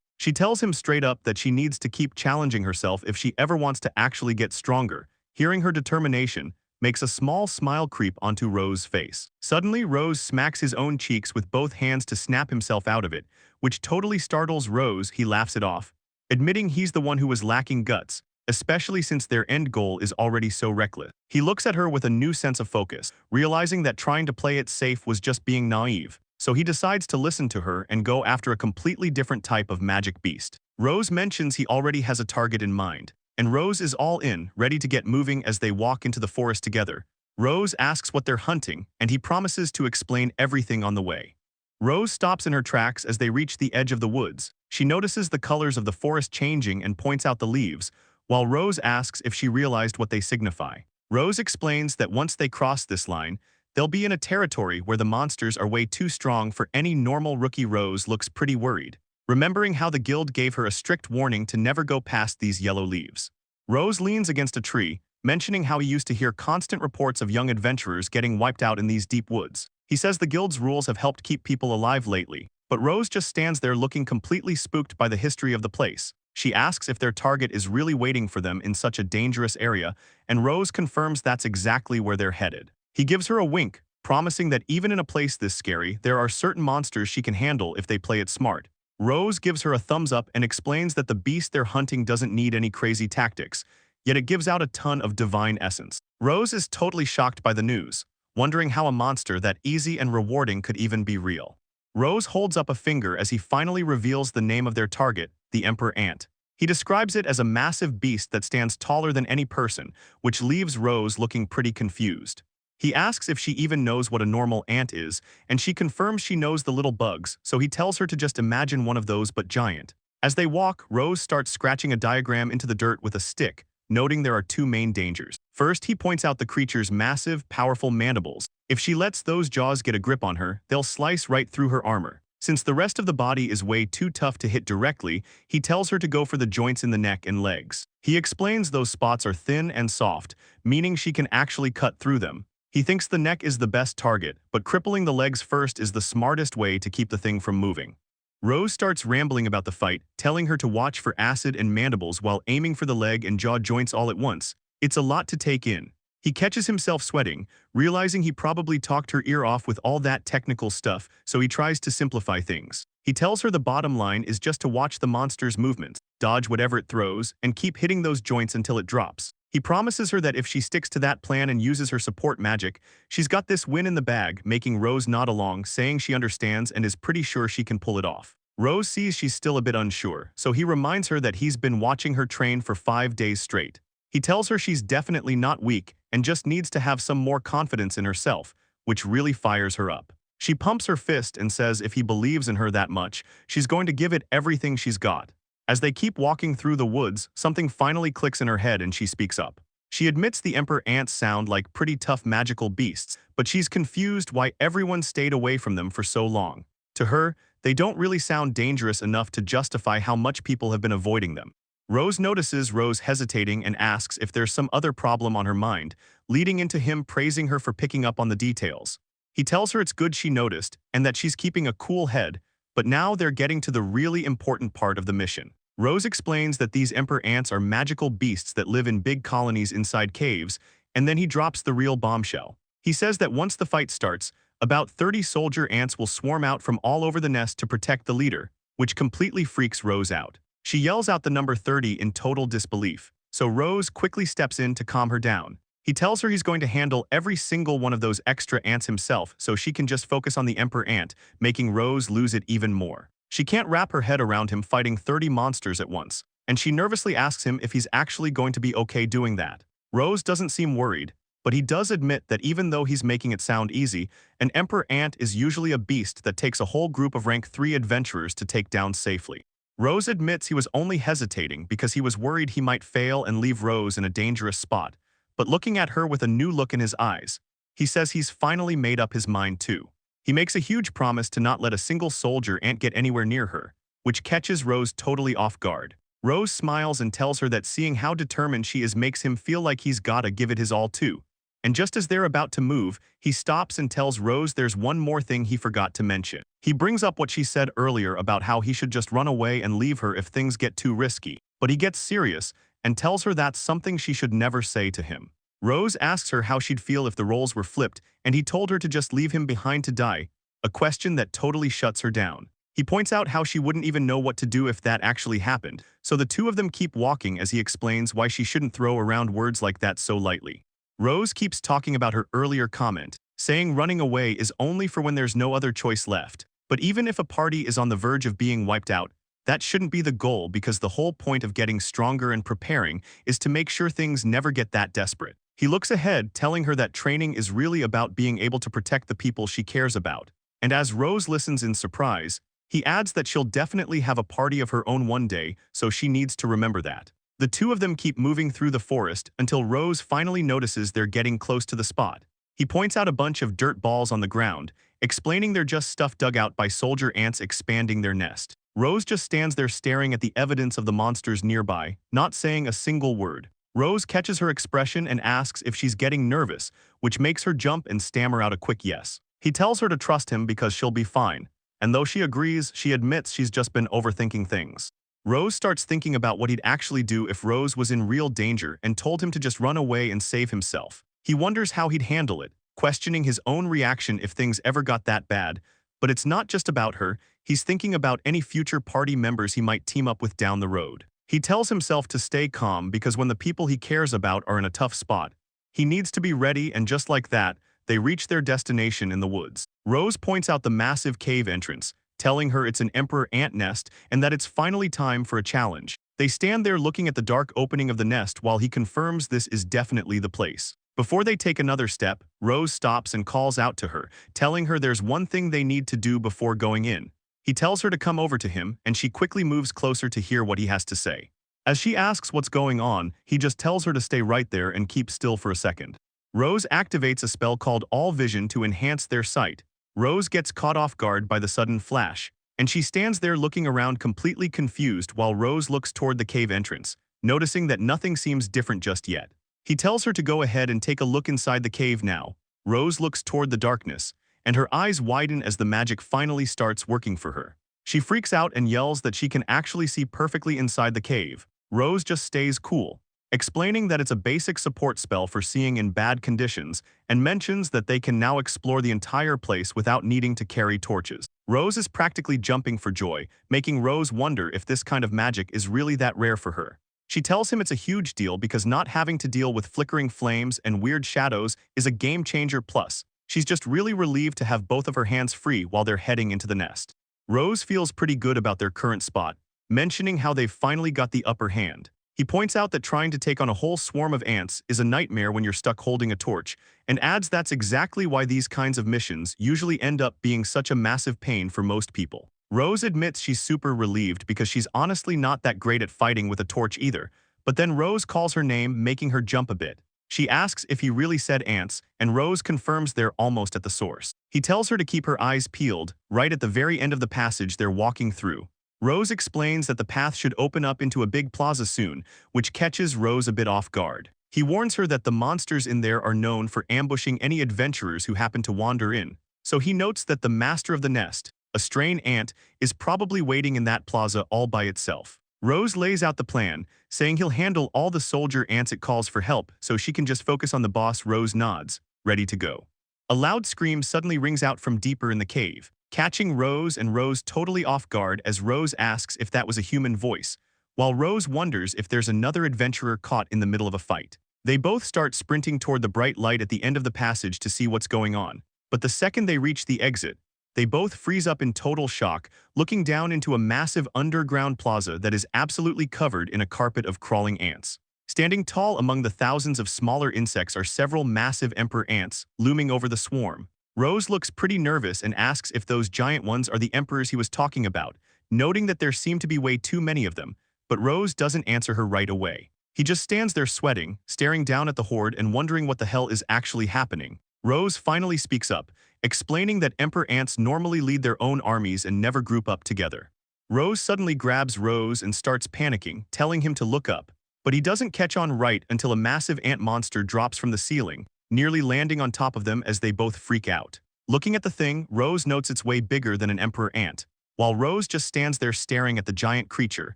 She tells him straight up that she needs to keep challenging herself if she ever wants to actually get stronger. Hearing her determination makes a small smile creep onto Rose's face. Suddenly, Rose smacks his own cheeks with both hands to snap himself out of it, which totally startles Rose. He laughs it off, admitting he's the one who was lacking guts, especially since their end goal is already so reckless. He looks at her with a new sense of focus, realizing that trying to play it safe was just being naive, so he decides to listen to her and go after a completely different type of magic beast. Rose mentions he already has a target in mind, and Rose is all in, ready to get moving as they walk into the forest together, Rose asks what they're hunting, and he promises to explain everything on the way. Rose stops in her tracks as they reach the edge of the woods. She notices the colors of the forest changing and points out the leaves, while Rose asks if she realized what they signify. Rose explains that once they cross this line, they'll be in a territory where the monsters are way too strong for any normal rookie. Rose looks pretty worried, remembering how the guild gave her a strict warning to never go past these yellow leaves. Rose leans against a tree, mentioning how he used to hear constant reports of young adventurers getting wiped out in these deep woods. He says the guild's rules have helped keep people alive lately, but Rose just stands there looking completely spooked by the history of the place. She asks if their target is really waiting for them in such a dangerous area, and Rose confirms that's exactly where they're headed. He gives her a wink, promising that even in a place this scary, there are certain monsters she can handle if they play it smart. Rose gives her a thumbs up and explains that the beast they're hunting doesn't need any crazy tactics, yet it gives out a ton of divine essence. Rose is totally shocked by the news, wondering how a monster that easy and rewarding could even be real. Rose holds up a finger as he finally reveals the name of their target, the Emperor Ant. He describes it as a massive beast that stands taller than any person, which leaves Rose looking pretty confused. He asks if she even knows what a normal ant is, and she confirms she knows the little bugs, so he tells her to just imagine one of those but giant. As they walk, Rose starts scratching a diagram into the dirt with a stick, noting there are two main dangers. First, he points out the creature's massive, powerful mandibles. If she lets those jaws get a grip on her, they'll slice right through her armor. Since the rest of the body is way too tough to hit directly, he tells her to go for the joints in the neck and legs. He explains those spots are thin and soft, meaning she can actually cut through them. He thinks the neck is the best target, but crippling the legs first is the smartest way to keep the thing from moving. Rose starts rambling about the fight, telling her to watch for acid and mandibles while aiming for the leg and jaw joints all at once. It's a lot to take in. He catches himself sweating, realizing he probably talked her ear off with all that technical stuff, so he tries to simplify things. He tells her the bottom line is just to watch the monster's movements, dodge whatever it throws, and keep hitting those joints until it drops. He promises her that if she sticks to that plan and uses her support magic, she's got this win in the bag, making Rose nod along, saying she understands and is pretty sure she can pull it off. Rose sees she's still a bit unsure, so he reminds her that he's been watching her train for 5 days straight. He tells her she's definitely not weak and just needs to have some more confidence in herself, which really fires her up. She pumps her fist and says if he believes in her that much, she's going to give it everything she's got. As they keep walking through the woods, something finally clicks in her head and she speaks up. She admits the Emperor Ants sound like pretty tough magical beasts, but she's confused why everyone stayed away from them for so long. To her, they don't really sound dangerous enough to justify how much people have been avoiding them. Rose notices Rose hesitating and asks if there's some other problem on her mind, leading into him praising her for picking up on the details. He tells her it's good she noticed and that she's keeping a cool head, but now they're getting to the really important part of the mission. Rose explains that these Emperor Ants are magical beasts that live in big colonies inside caves, and then he drops the real bombshell. He says that once the fight starts, about 30 soldier ants will swarm out from all over the nest to protect the leader, which completely freaks Rose out. She yells out the number 30 in total disbelief, so Rose quickly steps in to calm her down. He tells her he's going to handle every single one of those extra ants himself so she can just focus on the Emperor Ant, making Rose lose it even more. She can't wrap her head around him fighting 30 monsters at once, and she nervously asks him if he's actually going to be okay doing that. Rose doesn't seem worried, but he does admit that even though he's making it sound easy, an Emperor Ant is usually a beast that takes a whole group of rank 3 adventurers to take down safely. Rose admits he was only hesitating because he was worried he might fail and leave Rose in a dangerous spot, but looking at her with a new look in his eyes, he says he's finally made up his mind too. He makes a huge promise to not let a single soldier ant get anywhere near her, which catches Rose totally off guard. Rose smiles and tells her that seeing how determined she is makes him feel like he's gotta give it his all too. And just as they're about to move, he stops and tells Rose there's one more thing he forgot to mention. He brings up what she said earlier about how he should just run away and leave her if things get too risky, but he gets serious and tells her that's something she should never say to him. Rose asks her how she'd feel if the roles were flipped, and he told her to just leave him behind to die, a question that totally shuts her down. He points out how she wouldn't even know what to do if that actually happened, so the two of them keep walking as he explains why she shouldn't throw around words like that so lightly. Rose keeps talking about her earlier comment, saying running away is only for when there's no other choice left. But even if a party is on the verge of being wiped out, that shouldn't be the goal because the whole point of getting stronger and preparing is to make sure things never get that desperate. He looks ahead, telling her that training is really about being able to protect the people she cares about. And as Rose listens in surprise, he adds that she'll definitely have a party of her own one day, so she needs to remember that. The two of them keep moving through the forest until Rose finally notices they're getting close to the spot. He points out a bunch of dirt balls on the ground, explaining they're just stuff dug out by soldier ants expanding their nest. Rose just stands there staring at the evidence of the monsters nearby, not saying a single word. Rose catches her expression and asks if she's getting nervous, which makes her jump and stammer out a quick yes. He tells her to trust him because she'll be fine, and though she agrees, she admits she's just been overthinking things. Rose starts thinking about what he'd actually do if Rose was in real danger and told him to just run away and save himself. He wonders how he'd handle it, questioning his own reaction if things ever got that bad. But it's not just about her, he's thinking about any future party members he might team up with down the road. He tells himself to stay calm because when the people he cares about are in a tough spot, he needs to be ready, and just like that, they reach their destination in the woods. Rose points out the massive cave entrance, telling her it's an emperor ant nest and that it's finally time for a challenge. They stand there looking at the dark opening of the nest while he confirms this is definitely the place. Before they take another step, Rose stops and calls out to her, telling her there's one thing they need to do before going in. He tells her to come over to him, and she quickly moves closer to hear what he has to say. As she asks what's going on, he just tells her to stay right there and keep still for a second. Rose activates a spell called All Vision to enhance their sight. Rose gets caught off guard by the sudden flash, and she stands there looking around completely confused while Rose looks toward the cave entrance, noticing that nothing seems different just yet. He tells her to go ahead and take a look inside the cave now. Rose looks toward the darkness, and her eyes widen as the magic finally starts working for her. She freaks out and yells that she can actually see perfectly inside the cave. Rose just stays cool, explaining that it's a basic support spell for seeing in bad conditions, and mentions that they can now explore the entire place without needing to carry torches. Rose is practically jumping for joy, making Rose wonder if this kind of magic is really that rare for her. She tells him it's a huge deal because not having to deal with flickering flames and weird shadows is a game changer. Plus, she's just really relieved to have both of her hands free while they're heading into the nest. Rose feels pretty good about their current spot, mentioning how they've finally got the upper hand. He points out that trying to take on a whole swarm of ants is a nightmare when you're stuck holding a torch, and adds that's exactly why these kinds of missions usually end up being such a massive pain for most people. Rose admits she's super relieved because she's honestly not that great at fighting with a torch either, but then Rose calls her name, making her jump a bit. She asks if he really said ants, and Rose confirms they're almost at the source. He tells her to keep her eyes peeled, right at the very end of the passage they're walking through. Rose explains that the path should open up into a big plaza soon, which catches Rose a bit off guard. He warns her that the monsters in there are known for ambushing any adventurers who happen to wander in, so he notes that the master of the nest, a strain ant, is probably waiting in that plaza all by itself. Rose lays out the plan, saying he'll handle all the soldier ants it calls for help so she can just focus on the boss. Rose nods, ready to go. A loud scream suddenly rings out from deeper in the cave, catching Rose and Rose totally off guard as Rose asks if that was a human voice, while Rose wonders if there's another adventurer caught in the middle of a fight. They both start sprinting toward the bright light at the end of the passage to see what's going on, but the second they reach the exit, they both freeze up in total shock, looking down into a massive underground plaza that is absolutely covered in a carpet of crawling ants. Standing tall among the thousands of smaller insects are several massive emperor ants looming over the swarm. Rose looks pretty nervous and asks if those giant ones are the emperors he was talking about, noting that there seem to be way too many of them, but Rose doesn't answer her right away. He just stands there sweating, staring down at the horde and wondering what the hell is actually happening. Rose finally speaks up, explaining that emperor ants normally lead their own armies and never group up together. Rose suddenly grabs Rose and starts panicking, telling him to look up, but he doesn't catch on right until a massive ant monster drops from the ceiling, nearly landing on top of them as they both freak out. Looking at the thing, Rose notes it's way bigger than an emperor ant, while Rose just stands there staring at the giant creature,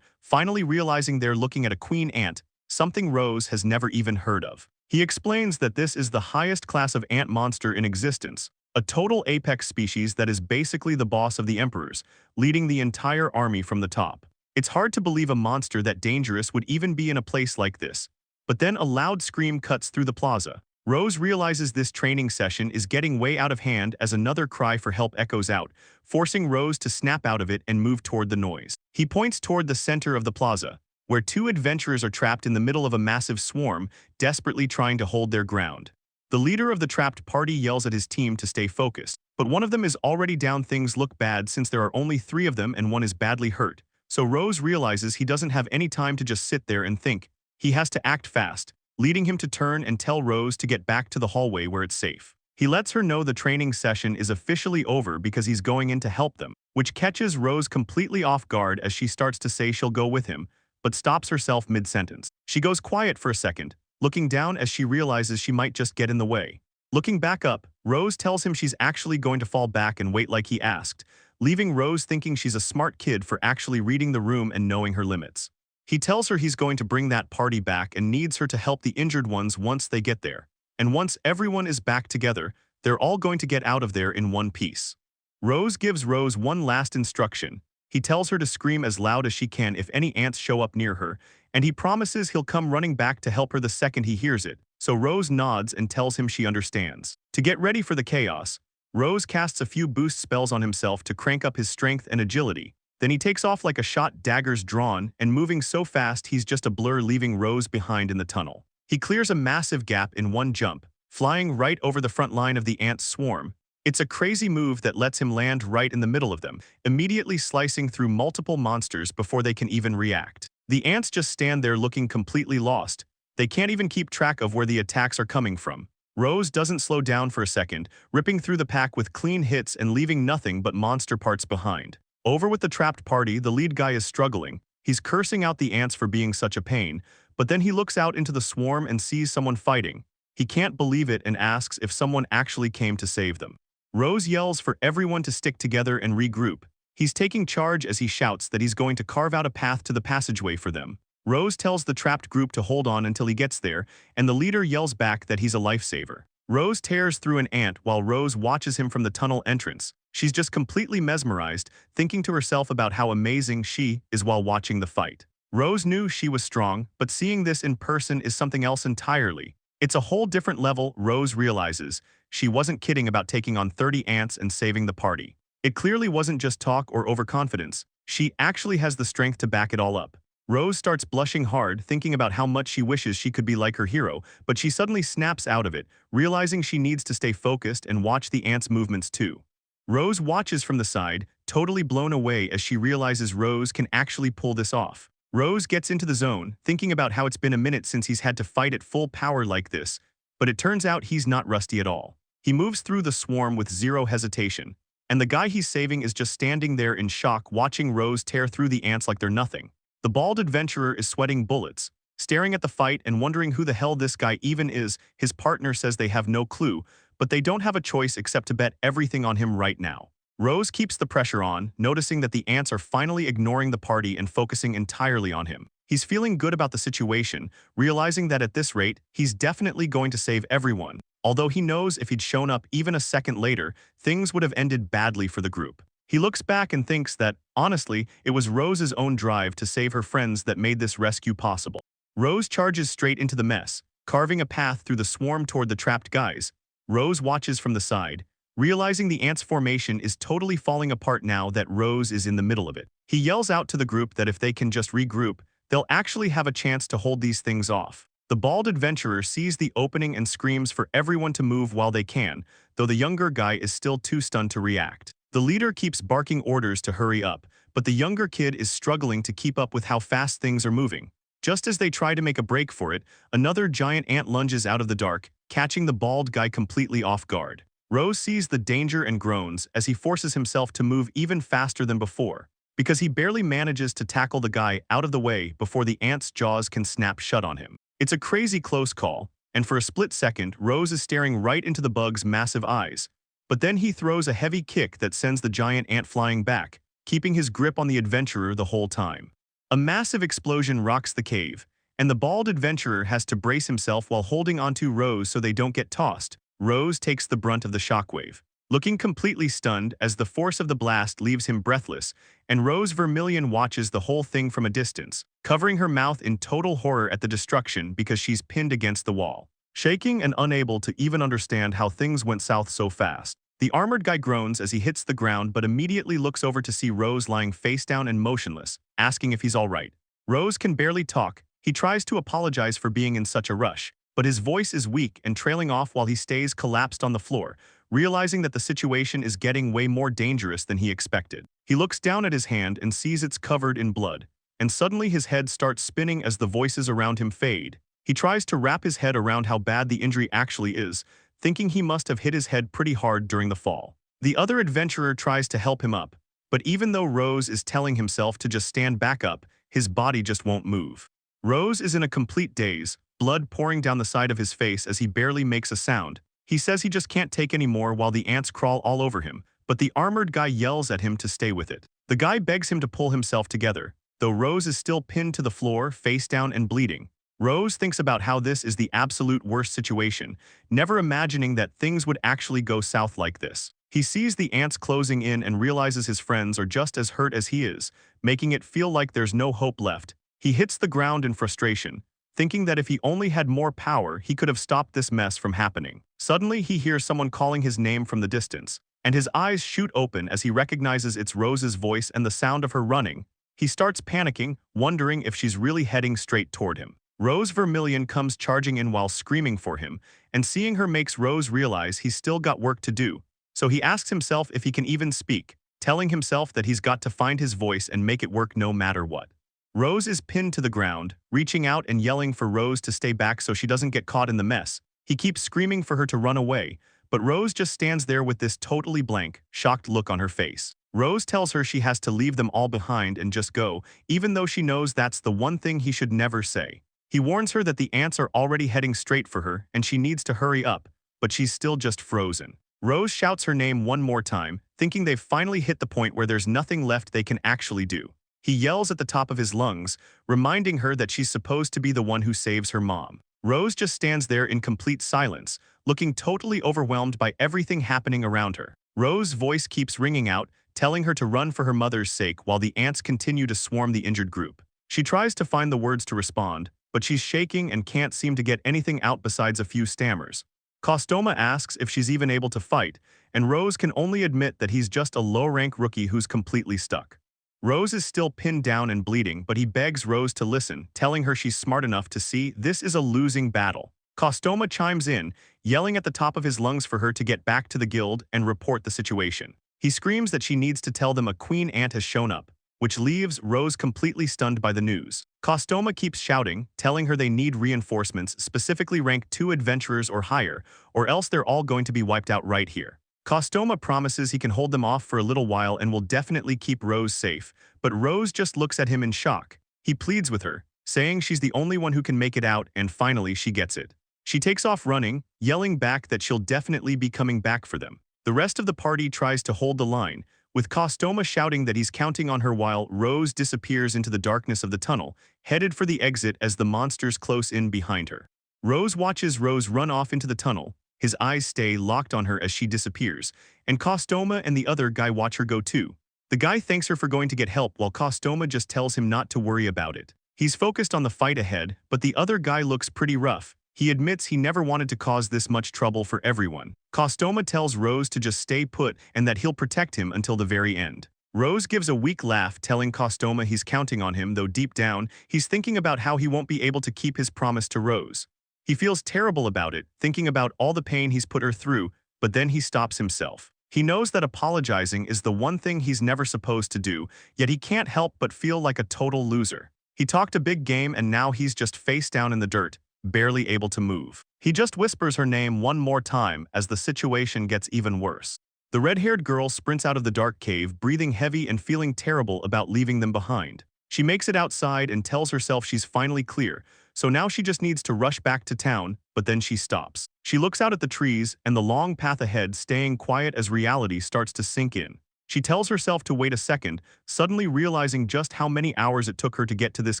finally realizing they're looking at a queen ant, something Rose has never even heard of. He explains that this is the highest class of ant monster in existence, a total apex species that is basically the boss of the emperors, leading the entire army from the top. It's hard to believe a monster that dangerous would even be in a place like this. But then a loud scream cuts through the plaza. Rose realizes this training session is getting way out of hand as another cry for help echoes out, forcing Rose to snap out of it and move toward the noise. He points toward the center of the plaza, where two adventurers are trapped in the middle of a massive swarm, desperately trying to hold their ground. The leader of the trapped party yells at his team to stay focused, but one of them is already down. Things look bad since there are only 3 of them and one is badly hurt. So Rose realizes he doesn't have any time to just sit there and think. He has to act fast, leading him to turn and tell Rose to get back to the hallway where it's safe. He lets her know the training session is officially over because he's going in to help them, which catches Rose completely off guard as she starts to say she'll go with him, but stops herself mid-sentence. She goes quiet for a second, looking down as she realizes she might just get in the way. Looking back up, Rose tells him she's actually going to fall back and wait like he asked, leaving Rose thinking she's a smart kid for actually reading the room and knowing her limits. He tells her he's going to bring that party back and needs her to help the injured ones once they get there. And once everyone is back together, they're all going to get out of there in one piece. Rose gives Rose one last instruction. He tells her to scream as loud as she can if any ants show up near her, and he promises he'll come running back to help her the second he hears it, so Rose nods and tells him she understands. To get ready for the chaos, Rose casts a few boost spells on himself to crank up his strength and agility. Then he takes off like a shot, daggers drawn, and moving so fast he's just a blur, leaving Rose behind in the tunnel. He clears a massive gap in one jump, flying right over the front line of the ant swarm. It's a crazy move that lets him land right in the middle of them, immediately slicing through multiple monsters before they can even react. The ants just stand there looking completely lost. They can't even keep track of where the attacks are coming from. Rose doesn't slow down for a second, ripping through the pack with clean hits and leaving nothing but monster parts behind. Over with the trapped party, the lead guy is struggling. He's cursing out the ants for being such a pain, but then he looks out into the swarm and sees someone fighting. He can't believe it and asks if someone actually came to save them. Rose yells for everyone to stick together and regroup. He's taking charge as he shouts that he's going to carve out a path to the passageway for them. Rose tells the trapped group to hold on until he gets there, and the leader yells back that he's a lifesaver. Rose tears through an ant while Rose watches him from the tunnel entrance. She's just completely mesmerized, thinking to herself about how amazing she is while watching the fight. Rose knew she was strong, but seeing this in person is something else entirely. It's a whole different level. Rose realizes she wasn't kidding about taking on 30 ants and saving the party. It clearly wasn't just talk or overconfidence. She actually has the strength to back it all up. Rose starts blushing hard, thinking about how much she wishes she could be like her hero, but she suddenly snaps out of it, realizing she needs to stay focused and watch the ants' movements too. Rose watches from the side, totally blown away as she realizes Rose can actually pull this off. Rose gets into the zone, thinking about how it's been a minute since he's had to fight at full power like this, but it turns out he's not rusty at all. He moves through the swarm with zero hesitation, and the guy he's saving is just standing there in shock watching Rose tear through the ants like they're nothing. The bald adventurer is sweating bullets, staring at the fight and wondering who the hell this guy even is. His partner says they have no clue, but they don't have a choice except to bet everything on him right now. Rose keeps the pressure on, noticing that the ants are finally ignoring the party and focusing entirely on him. He's feeling good about the situation, realizing that at this rate, he's definitely going to save everyone, although he knows if he'd shown up even a second later, things would have ended badly for the group. He looks back and thinks that, honestly, it was Rose's own drive to save her friends that made this rescue possible. Rose charges straight into the mess, carving a path through the swarm toward the trapped guys. Rose watches from the side, realizing the ants' formation is totally falling apart now that Rose is in the middle of it. He yells out to the group that if they can just regroup, they'll actually have a chance to hold these things off. The bald adventurer sees the opening and screams for everyone to move while they can, though the younger guy is still too stunned to react. The leader keeps barking orders to hurry up, but the younger kid is struggling to keep up with how fast things are moving. Just as they try to make a break for it, another giant ant lunges out of the dark, catching the bald guy completely off guard. Rose sees the danger and groans as he forces himself to move even faster than before, because he barely manages to tackle the guy out of the way before the ant's jaws can snap shut on him. It's a crazy close call, and for a split second, Rose is staring right into the bug's massive eyes. But then he throws a heavy kick that sends the giant ant flying back, keeping his grip on the adventurer the whole time. A massive explosion rocks the cave, and the bald adventurer has to brace himself while holding onto Rose so they don't get tossed. Rose takes the brunt of the shockwave, looking completely stunned as the force of the blast leaves him breathless, and Rose Vermilion watches the whole thing from a distance, covering her mouth in total horror at the destruction because she's pinned against the wall. Shaking and unable to even understand how things went south so fast, the armored guy groans as he hits the ground but immediately looks over to see Rose lying face down and motionless, asking if he's all right. Rose can barely talk. He tries to apologize for being in such a rush, but his voice is weak and trailing off while he stays collapsed on the floor, realizing that the situation is getting way more dangerous than he expected. He looks down at his hand and sees it's covered in blood, and suddenly his head starts spinning as the voices around him fade. He tries to wrap his head around how bad the injury actually is, thinking he must have hit his head pretty hard during the fall. The other adventurer tries to help him up, but even though Rose is telling himself to just stand back up, his body just won't move. Rose is in a complete daze, blood pouring down the side of his face as he barely makes a sound. He says he just can't take any more while the ants crawl all over him, but the armored guy yells at him to stay with it. The guy begs him to pull himself together, though Rose is still pinned to the floor, face down and bleeding. Rose thinks about how this is the absolute worst situation, never imagining that things would actually go south like this. He sees the ants closing in and realizes his friends are just as hurt as he is, making it feel like there's no hope left. He hits the ground in frustration, thinking that if he only had more power, he could have stopped this mess from happening. Suddenly, he hears someone calling his name from the distance, and his eyes shoot open as he recognizes it's Rose's voice and the sound of her running. He starts panicking, wondering if she's really heading straight toward him. Rose Vermilion comes charging in while screaming for him, and seeing her makes Rose realize he's still got work to do. So he asks himself if he can even speak, telling himself that he's got to find his voice and make it work no matter what. Rose is pinned to the ground, reaching out and yelling for Rose to stay back so she doesn't get caught in the mess. He keeps screaming for her to run away, but Rose just stands there with this totally blank, shocked look on her face. Rose tells her she has to leave them all behind and just go, even though she knows that's the one thing he should never say. He warns her that the ants are already heading straight for her and she needs to hurry up, but she's still just frozen. Rose shouts her name one more time, thinking they've finally hit the point where there's nothing left they can actually do. He yells at the top of his lungs, reminding her that she's supposed to be the one who saves her mom. Rose just stands there in complete silence, looking totally overwhelmed by everything happening around her. Rose's voice keeps ringing out, telling her to run for her mother's sake while the ants continue to swarm the injured group. She tries to find the words to respond, but she's shaking and can't seem to get anything out besides a few stammers. Kostoma asks if she's even able to fight, and Rose can only admit that he's just a low-rank rookie who's completely stuck. Rose is still pinned down and bleeding, but he begs Rose to listen, telling her she's smart enough to see this is a losing battle. Kostoma chimes in, yelling at the top of his lungs for her to get back to the guild and report the situation. He screams that she needs to tell them a queen ant has shown up, which leaves Rose completely stunned by the news. Kostoma keeps shouting, telling her they need reinforcements, specifically rank 2 adventurers or higher, or else they're all going to be wiped out right here. Kostoma promises he can hold them off for a little while and will definitely keep Rose safe, but Rose just looks at him in shock. He pleads with her, saying she's the only one who can make it out, and finally she gets it. She takes off running, yelling back that she'll definitely be coming back for them. The rest of the party tries to hold the line, with Kostoma shouting that he's counting on her while Rose disappears into the darkness of the tunnel, headed for the exit as the monsters close in behind her. Rose watches Rose run off into the tunnel. His eyes stay locked on her as she disappears, and Kostoma and the other guy watch her go too. The guy thanks her for going to get help while Kostoma just tells him not to worry about it. He's focused on the fight ahead, but the other guy looks pretty rough. He admits he never wanted to cause this much trouble for everyone. Kostoma tells Rose to just stay put and that he'll protect him until the very end. Rose gives a weak laugh, telling Kostoma he's counting on him, though deep down, he's thinking about how he won't be able to keep his promise to Rose. He feels terrible about it, thinking about all the pain he's put her through, but then he stops himself. He knows that apologizing is the one thing he's never supposed to do, yet he can't help but feel like a total loser. He talked a big game and now he's just face down in the dirt, barely able to move. He just whispers her name one more time as the situation gets even worse. The red-haired girl sprints out of the dark cave, breathing heavy and feeling terrible about leaving them behind. She makes it outside and tells herself she's finally clear, so now she just needs to rush back to town, but then she stops. She looks out at the trees and the long path ahead, staying quiet as reality starts to sink in. She tells herself to wait a second, suddenly realizing just how many hours it took her to get to this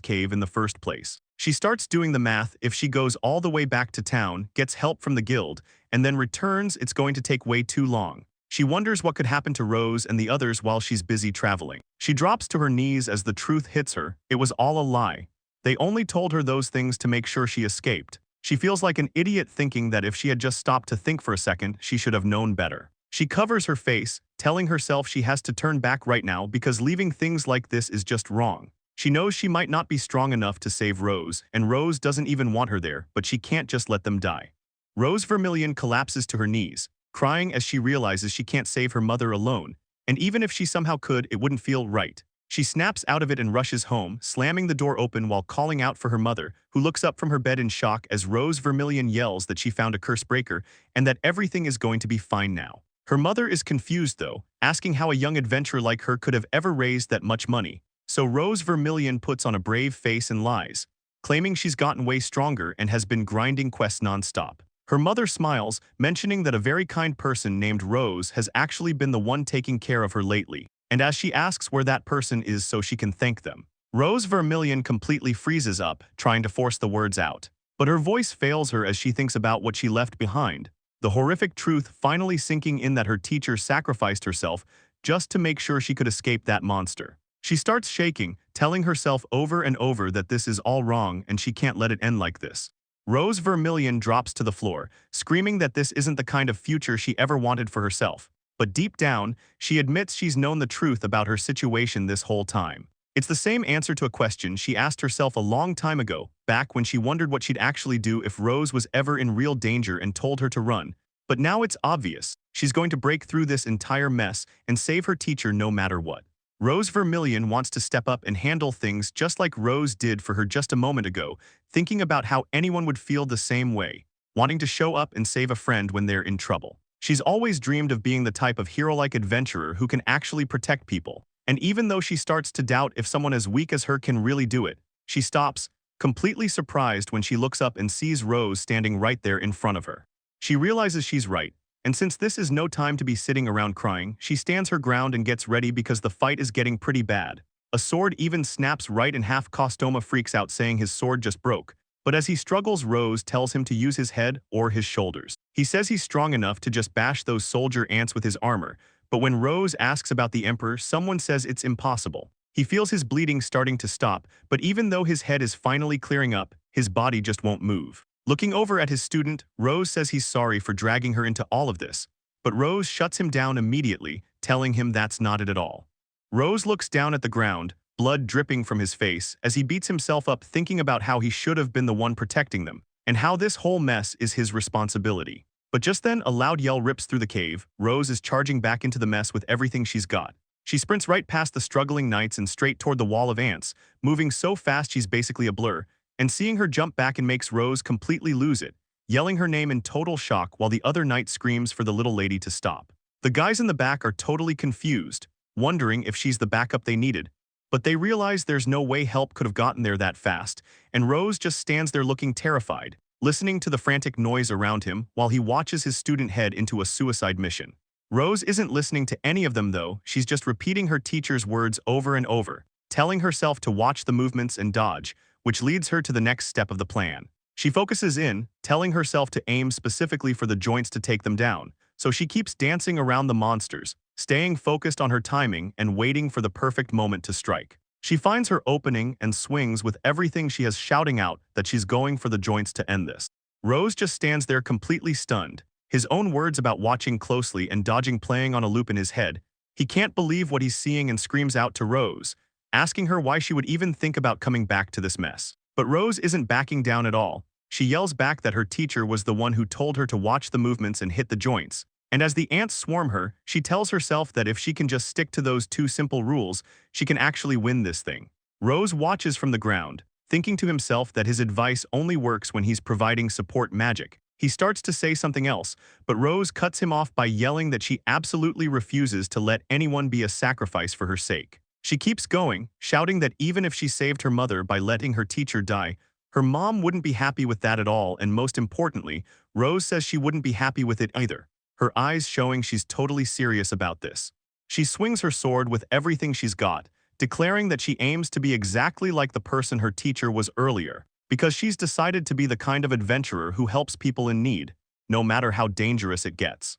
cave in the first place. She starts doing the math. If she goes all the way back to town, gets help from the guild, and then returns, it's going to take way too long. She wonders what could happen to Rose and the others while she's busy traveling. She drops to her knees as the truth hits her. It was all a lie. They only told her those things to make sure she escaped. She feels like an idiot, thinking that if she had just stopped to think for a second, she should have known better. She covers her face, telling herself she has to turn back right now because leaving things like this is just wrong. She knows she might not be strong enough to save Rose, and Rose doesn't even want her there, but she can't just let them die. Rose Vermilion collapses to her knees, crying as she realizes she can't save her mother alone, and even if she somehow could, it wouldn't feel right. She snaps out of it and rushes home, slamming the door open while calling out for her mother, who looks up from her bed in shock as Rose Vermilion yells that she found a curse breaker and that everything is going to be fine now. Her mother is confused though, asking how a young adventurer like her could have ever raised that much money. So Rose Vermilion puts on a brave face and lies, claiming she's gotten way stronger and has been grinding quests non-stop. Her mother smiles, mentioning that a very kind person named Rose has actually been the one taking care of her lately, and as she asks where that person is so she can thank them. Rose Vermilion completely freezes up, trying to force the words out. But her voice fails her as she thinks about what she left behind, the horrific truth finally sinking in that her teacher sacrificed herself just to make sure she could escape that monster. She starts shaking, telling herself over and over that this is all wrong and she can't let it end like this. Rose Vermilion drops to the floor, screaming that this isn't the kind of future she ever wanted for herself. But deep down, she admits she's known the truth about her situation this whole time. It's the same answer to a question she asked herself a long time ago, back when she wondered what she'd actually do if Rose was ever in real danger and told her to run. But now it's obvious. She's going to break through this entire mess and save her teacher no matter what. Rose Vermilion wants to step up and handle things just like Rose did for her just a moment ago, thinking about how anyone would feel the same way, wanting to show up and save a friend when they're in trouble. She's always dreamed of being the type of hero-like adventurer who can actually protect people. And even though she starts to doubt if someone as weak as her can really do it, she stops, completely surprised when she looks up and sees Rose standing right there in front of her. She realizes she's right. And since this is no time to be sitting around crying, she stands her ground and gets ready because the fight is getting pretty bad. A sword even snaps right in half. Costoma freaks out saying his sword just broke. But as he struggles, Rose tells him to use his head or his shoulders. He says he's strong enough to just bash those soldier ants with his armor. But when Rose asks about the Emperor, someone says it's impossible. He feels his bleeding starting to stop, but even though his head is finally clearing up, his body just won't move. Looking over at his student, Rose says he's sorry for dragging her into all of this, but Rose shuts him down immediately, telling him that's not it at all. Rose looks down at the ground, blood dripping from his face, as he beats himself up thinking about how he should have been the one protecting them, and how this whole mess is his responsibility. But just then, a loud yell rips through the cave. Rose is charging back into the mess with everything she's got. She sprints right past the struggling knights and straight toward the wall of ants, moving so fast she's basically a blur. And seeing her jump back and makes Rose completely lose it, yelling her name in total shock while the other knight screams for the little lady to stop. The guys in the back are totally confused, wondering if she's the backup they needed, but they realize there's no way help could have gotten there that fast, and Rose just stands there looking terrified, listening to the frantic noise around him while he watches his student head into a suicide mission. Rose isn't listening to any of them though, she's just repeating her teacher's words over and over, telling herself to watch the movements and dodge, which leads her to the next step of the plan. She focuses in, telling herself to aim specifically for the joints to take them down, so she keeps dancing around the monsters, staying focused on her timing and waiting for the perfect moment to strike. She finds her opening and swings with everything she has, shouting out that she's going for the joints to end this. Rose just stands there completely stunned, his own words about watching closely and dodging playing on a loop in his head. He can't believe what he's seeing and screams out to Rose, asking her why she would even think about coming back to this mess. But Rose isn't backing down at all. She yells back that her teacher was the one who told her to watch the movements and hit the joints. And as the ants swarm her, she tells herself that if she can just stick to those two simple rules, she can actually win this thing. Rose watches from the ground, thinking to himself that his advice only works when he's providing support magic. He starts to say something else, but Rose cuts him off by yelling that she absolutely refuses to let anyone be a sacrifice for her sake. She keeps going, shouting that even if she saved her mother by letting her teacher die, her mom wouldn't be happy with that at all, and most importantly, Rose says she wouldn't be happy with it either, her eyes showing she's totally serious about this. She swings her sword with everything she's got, declaring that she aims to be exactly like the person her teacher was earlier, because she's decided to be the kind of adventurer who helps people in need, no matter how dangerous it gets.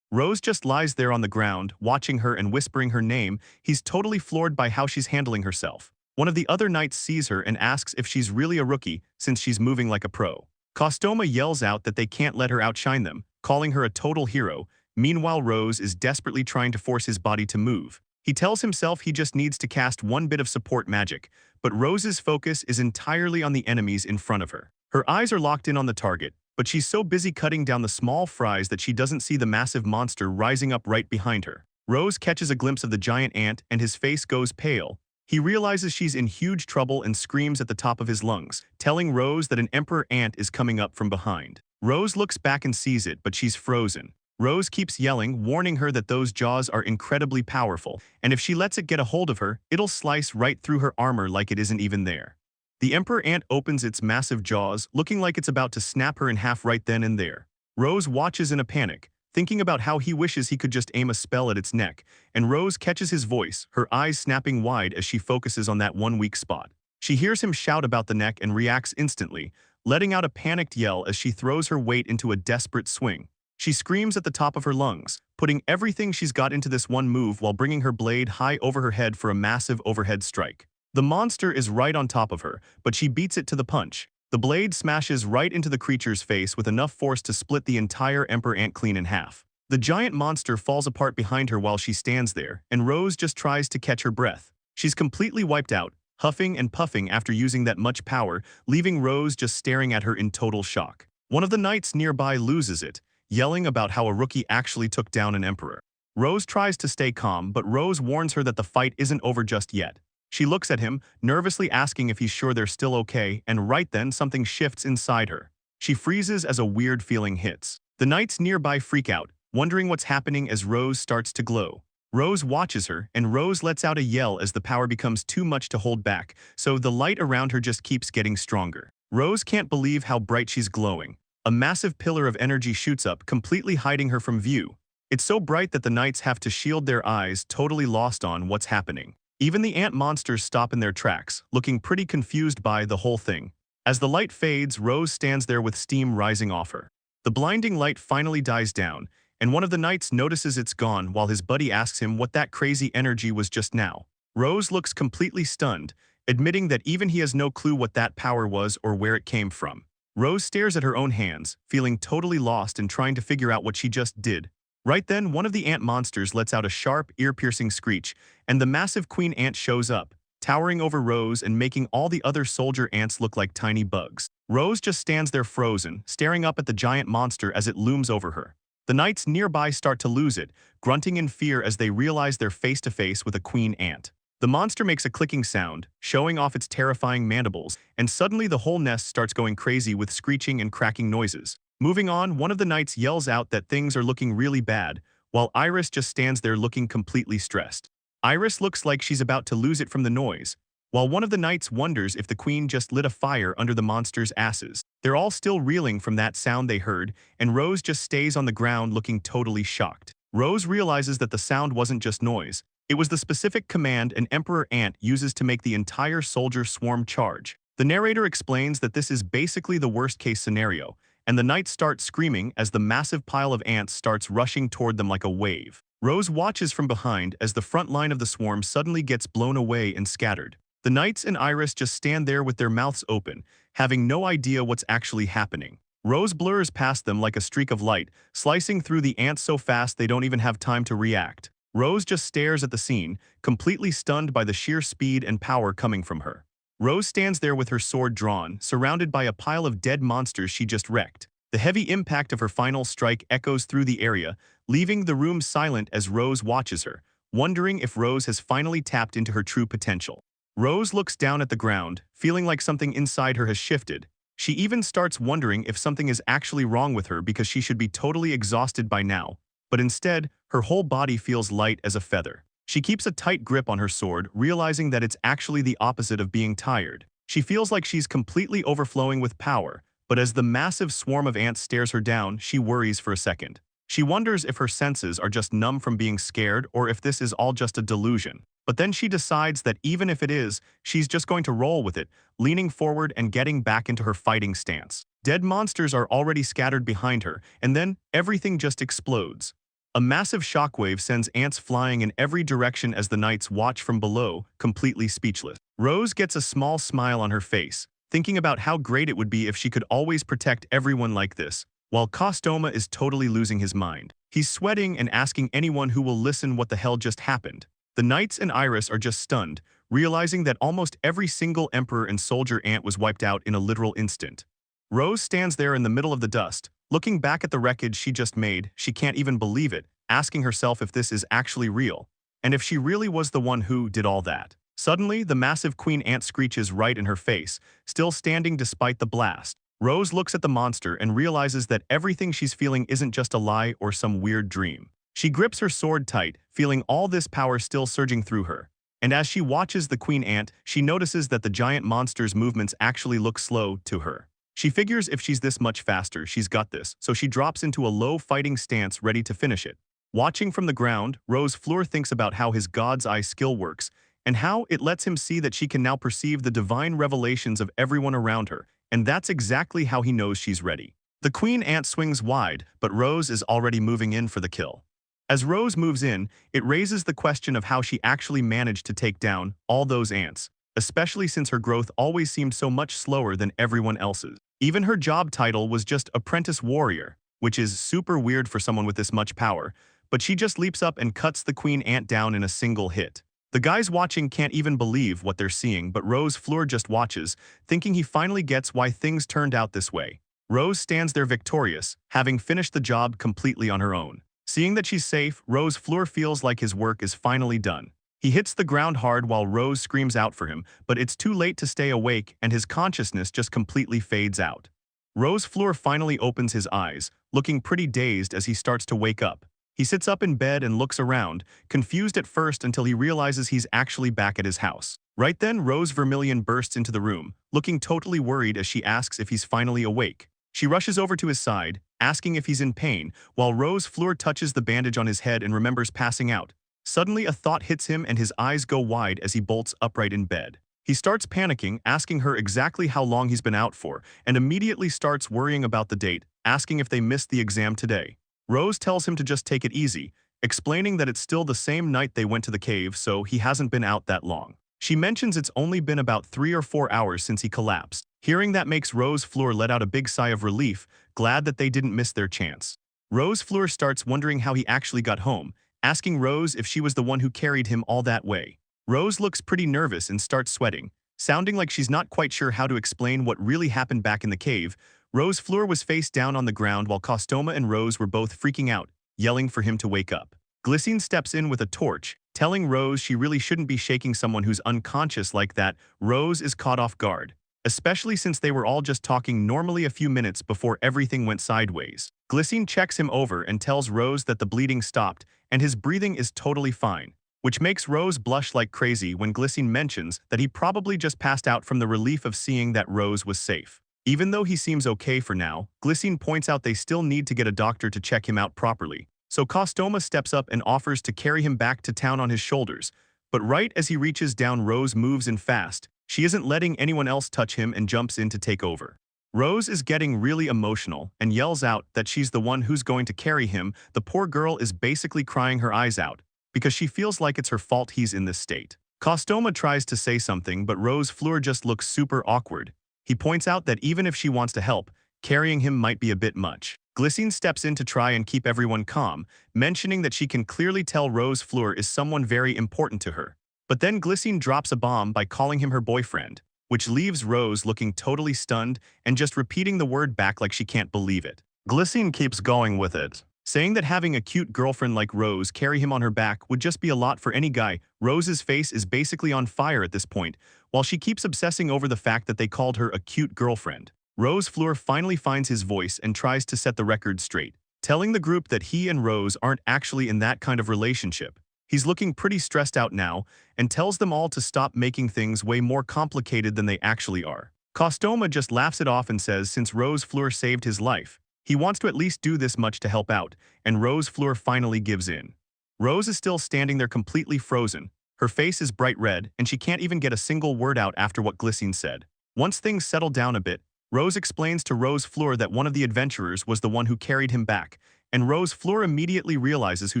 Rose just lies there on the ground, watching her and whispering her name. He's totally floored by how she's handling herself. One of the other knights sees her and asks if she's really a rookie since she's moving like a pro. Costoma yells out that they can't let her outshine them, calling her a total hero. Meanwhile, Rose is desperately trying to force his body to move, He tells himself he just needs to cast one bit of support magic, but Rose's focus is entirely on the enemies in front of her. Her eyes are locked in on the target, but she's so busy cutting down the small fries that she doesn't see the massive monster rising up right behind her. Rose catches a glimpse of the giant ant and his face goes pale. He realizes she's in huge trouble and screams at the top of his lungs, telling Rose that an emperor ant is coming up from behind. Rose looks back and sees it, but she's frozen. Rose keeps yelling, warning her that those jaws are incredibly powerful, and if she lets it get a hold of her, it'll slice right through her armor like it isn't even there. The emperor ant opens its massive jaws, looking like it's about to snap her in half right then and there. Rose watches in a panic, thinking about how he wishes he could just aim a spell at its neck, and Rose catches his voice, her eyes snapping wide as she focuses on that one weak spot. She hears him shout about the neck and reacts instantly, letting out a panicked yell as she throws her weight into a desperate swing. She screams at the top of her lungs, putting everything she's got into this one move while bringing her blade high over her head for a massive overhead strike. The monster is right on top of her, but she beats it to the punch. The blade smashes right into the creature's face with enough force to split the entire emperor ant clean in half. The giant monster falls apart behind her while she stands there, and Rose just tries to catch her breath. She's completely wiped out, huffing and puffing after using that much power, leaving Rose just staring at her in total shock. One of the knights nearby loses it, yelling about how a rookie actually took down an emperor. Rose tries to stay calm, but Rose warns her that the fight isn't over just yet. She looks at him, nervously asking if he's sure they're still okay, and right then something shifts inside her. She freezes as a weird feeling hits. The knights nearby freak out, wondering what's happening as Rose starts to glow. Rose watches her, and Rose lets out a yell as the power becomes too much to hold back, so the light around her just keeps getting stronger. Rose can't believe how bright she's glowing. A massive pillar of energy shoots up, completely hiding her from view. It's so bright that the knights have to shield their eyes, totally lost on what's happening. Even the ant monsters stop in their tracks, looking pretty confused by the whole thing. As the light fades, Rose stands there with steam rising off her. The blinding light finally dies down, and one of the knights notices it's gone while his buddy asks him what that crazy energy was just now. Rose looks completely stunned, admitting that even he has no clue what that power was or where it came from. Rose stares at her own hands, feeling totally lost and trying to figure out what she just did. Right then, one of the ant monsters lets out a sharp, ear-piercing screech, and the massive queen ant shows up, towering over Rose and making all the other soldier ants look like tiny bugs. Rose just stands there frozen, staring up at the giant monster as it looms over her. The knights nearby start to lose it, grunting in fear as they realize they're face-to-face with a queen ant. The monster makes a clicking sound, showing off its terrifying mandibles, and suddenly the whole nest starts going crazy with screeching and cracking noises. Moving on, one of the knights yells out that things are looking really bad, while Iris just stands there looking completely stressed. Iris looks like she's about to lose it from the noise, while one of the knights wonders if the queen just lit a fire under the monster's asses. They're all still reeling from that sound they heard, and Rose just stays on the ground looking totally shocked. Rose realizes that the sound wasn't just noise. It was the specific command an emperor ant uses to make the entire soldier swarm charge. The narrator explains that this is basically the worst-case scenario, and the knights start screaming as the massive pile of ants starts rushing toward them like a wave. Rose watches from behind as the front line of the swarm suddenly gets blown away and scattered. The knights and Iris just stand there with their mouths open, having no idea what's actually happening. Rose blurs past them like a streak of light, slicing through the ants so fast they don't even have time to react. Rose just stares at the scene, completely stunned by the sheer speed and power coming from her. Rose stands there with her sword drawn, surrounded by a pile of dead monsters she just wrecked. The heavy impact of her final strike echoes through the area, leaving the room silent as Rose watches her, wondering if Rose has finally tapped into her true potential. Rose looks down at the ground, feeling like something inside her has shifted. She even starts wondering if something is actually wrong with her because she should be totally exhausted by now. But instead, her whole body feels light as a feather. She keeps a tight grip on her sword, realizing that it's actually the opposite of being tired. She feels like she's completely overflowing with power, but as the massive swarm of ants stares her down, she worries for a second. She wonders if her senses are just numb from being scared or if this is all just a delusion. But then she decides that even if it is, she's just going to roll with it, leaning forward and getting back into her fighting stance. Dead monsters are already scattered behind her, and then everything just explodes. A massive shockwave sends ants flying in every direction as the knights watch from below, completely speechless. Rose gets a small smile on her face, thinking about how great it would be if she could always protect everyone like this, while Kostoma is totally losing his mind. He's sweating and asking anyone who will listen what the hell just happened. The knights and Iris are just stunned, realizing that almost every single emperor and soldier ant was wiped out in a literal instant. Rose stands there in the middle of the dust, looking back at the wreckage she just made. She can't even believe it, asking herself if this is actually real, and if she really was the one who did all that. Suddenly, the massive queen ant screeches right in her face, still standing despite the blast. Rose looks at the monster and realizes that everything she's feeling isn't just a lie or some weird dream. She grips her sword tight, feeling all this power still surging through her. And as she watches the queen ant, she notices that the giant monster's movements actually look slow to her. She figures if she's this much faster, she's got this, so she drops into a low fighting stance ready to finish it. Watching from the ground, Rose Fleur thinks about how his God's Eye skill works, and how it lets him see that she can now perceive the divine revelations of everyone around her, and that's exactly how he knows she's ready. The queen ant swings wide, but Rose is already moving in for the kill. As Rose moves in, it raises the question of how she actually managed to take down all those ants, especially since her growth always seemed so much slower than everyone else's. Even her job title was just Apprentice Warrior, which is super weird for someone with this much power, but she just leaps up and cuts the queen ant down in a single hit. The guys watching can't even believe what they're seeing, but Rose Fleur just watches, thinking he finally gets why things turned out this way. Rose stands there victorious, having finished the job completely on her own. Seeing that she's safe, Rose Fleur feels like his work is finally done. He hits the ground hard while Rose screams out for him, but it's too late to stay awake and his consciousness just completely fades out. Rose Fleur finally opens his eyes, looking pretty dazed as he starts to wake up. He sits up in bed and looks around, confused at first until he realizes he's actually back at his house. Right then, Rose Vermilion bursts into the room, looking totally worried as she asks if he's finally awake. She rushes over to his side, asking if he's in pain, while Rose Fleur touches the bandage on his head and remembers passing out. Suddenly, a thought hits him and his eyes go wide as he bolts upright in bed. He starts panicking, asking her exactly how long he's been out for, and immediately starts worrying about the date, asking if they missed the exam today. Rose tells him to just take it easy, explaining that it's still the same night they went to the cave, so he hasn't been out that long. She mentions it's only been about 3 or 4 hours since he collapsed. Hearing that makes Rose Fleur let out a big sigh of relief, glad that they didn't miss their chance. Rose Fleur starts wondering how he actually got home, asking Rose if she was the one who carried him all that way. Rose looks pretty nervous and starts sweating, sounding like she's not quite sure how to explain what really happened back in the cave. Rose Fleur was face down on the ground while Costoma and Rose were both freaking out, yelling for him to wake up. Glycine steps in with a torch, telling Rose she really shouldn't be shaking someone who's unconscious like that. Rose is caught off guard, especially since they were all just talking normally a few minutes before everything went sideways. Glycine checks him over and tells Rose that the bleeding stopped and his breathing is totally fine, which makes Rose blush like crazy when Glycine mentions that he probably just passed out from the relief of seeing that Rose was safe. Even though he seems okay for now, Glycine points out they still need to get a doctor to check him out properly. So Costoma steps up and offers to carry him back to town on his shoulders. But right as he reaches down, Rose moves in fast. She isn't letting anyone else touch him and jumps in to take over. Rose is getting really emotional and yells out that she's the one who's going to carry him. The poor girl is basically crying her eyes out because she feels like it's her fault he's in this state. Costoma tries to say something, but Rose Fleur just looks super awkward. He points out that even if she wants to help, carrying him might be a bit much. Glycine steps in to try and keep everyone calm, mentioning that she can clearly tell Rose Fleur is someone very important to her. But then Glycine drops a bomb by calling him her boyfriend, which leaves Rose looking totally stunned and just repeating the word back like she can't believe it. Glycine keeps going with it, saying that having a cute girlfriend like Rose carry him on her back would just be a lot for any guy. Rose's face is basically on fire at this point, while she keeps obsessing over the fact that they called her a cute girlfriend. Rose Fleur finally finds his voice and tries to set the record straight, telling the group that he and Rose aren't actually in that kind of relationship. He's looking pretty stressed out now and tells them all to stop making things way more complicated than they actually are. Costoma just laughs it off and says since Rose Fleur saved his life, he wants to at least do this much to help out, and Rose Fleur finally gives in. Rose is still standing there completely frozen. Her face is bright red, and she can't even get a single word out after what Glycine said. Once things settle down a bit, Rose explains to Rose Fleur that one of the adventurers was the one who carried him back, and Rose Fleur immediately realizes who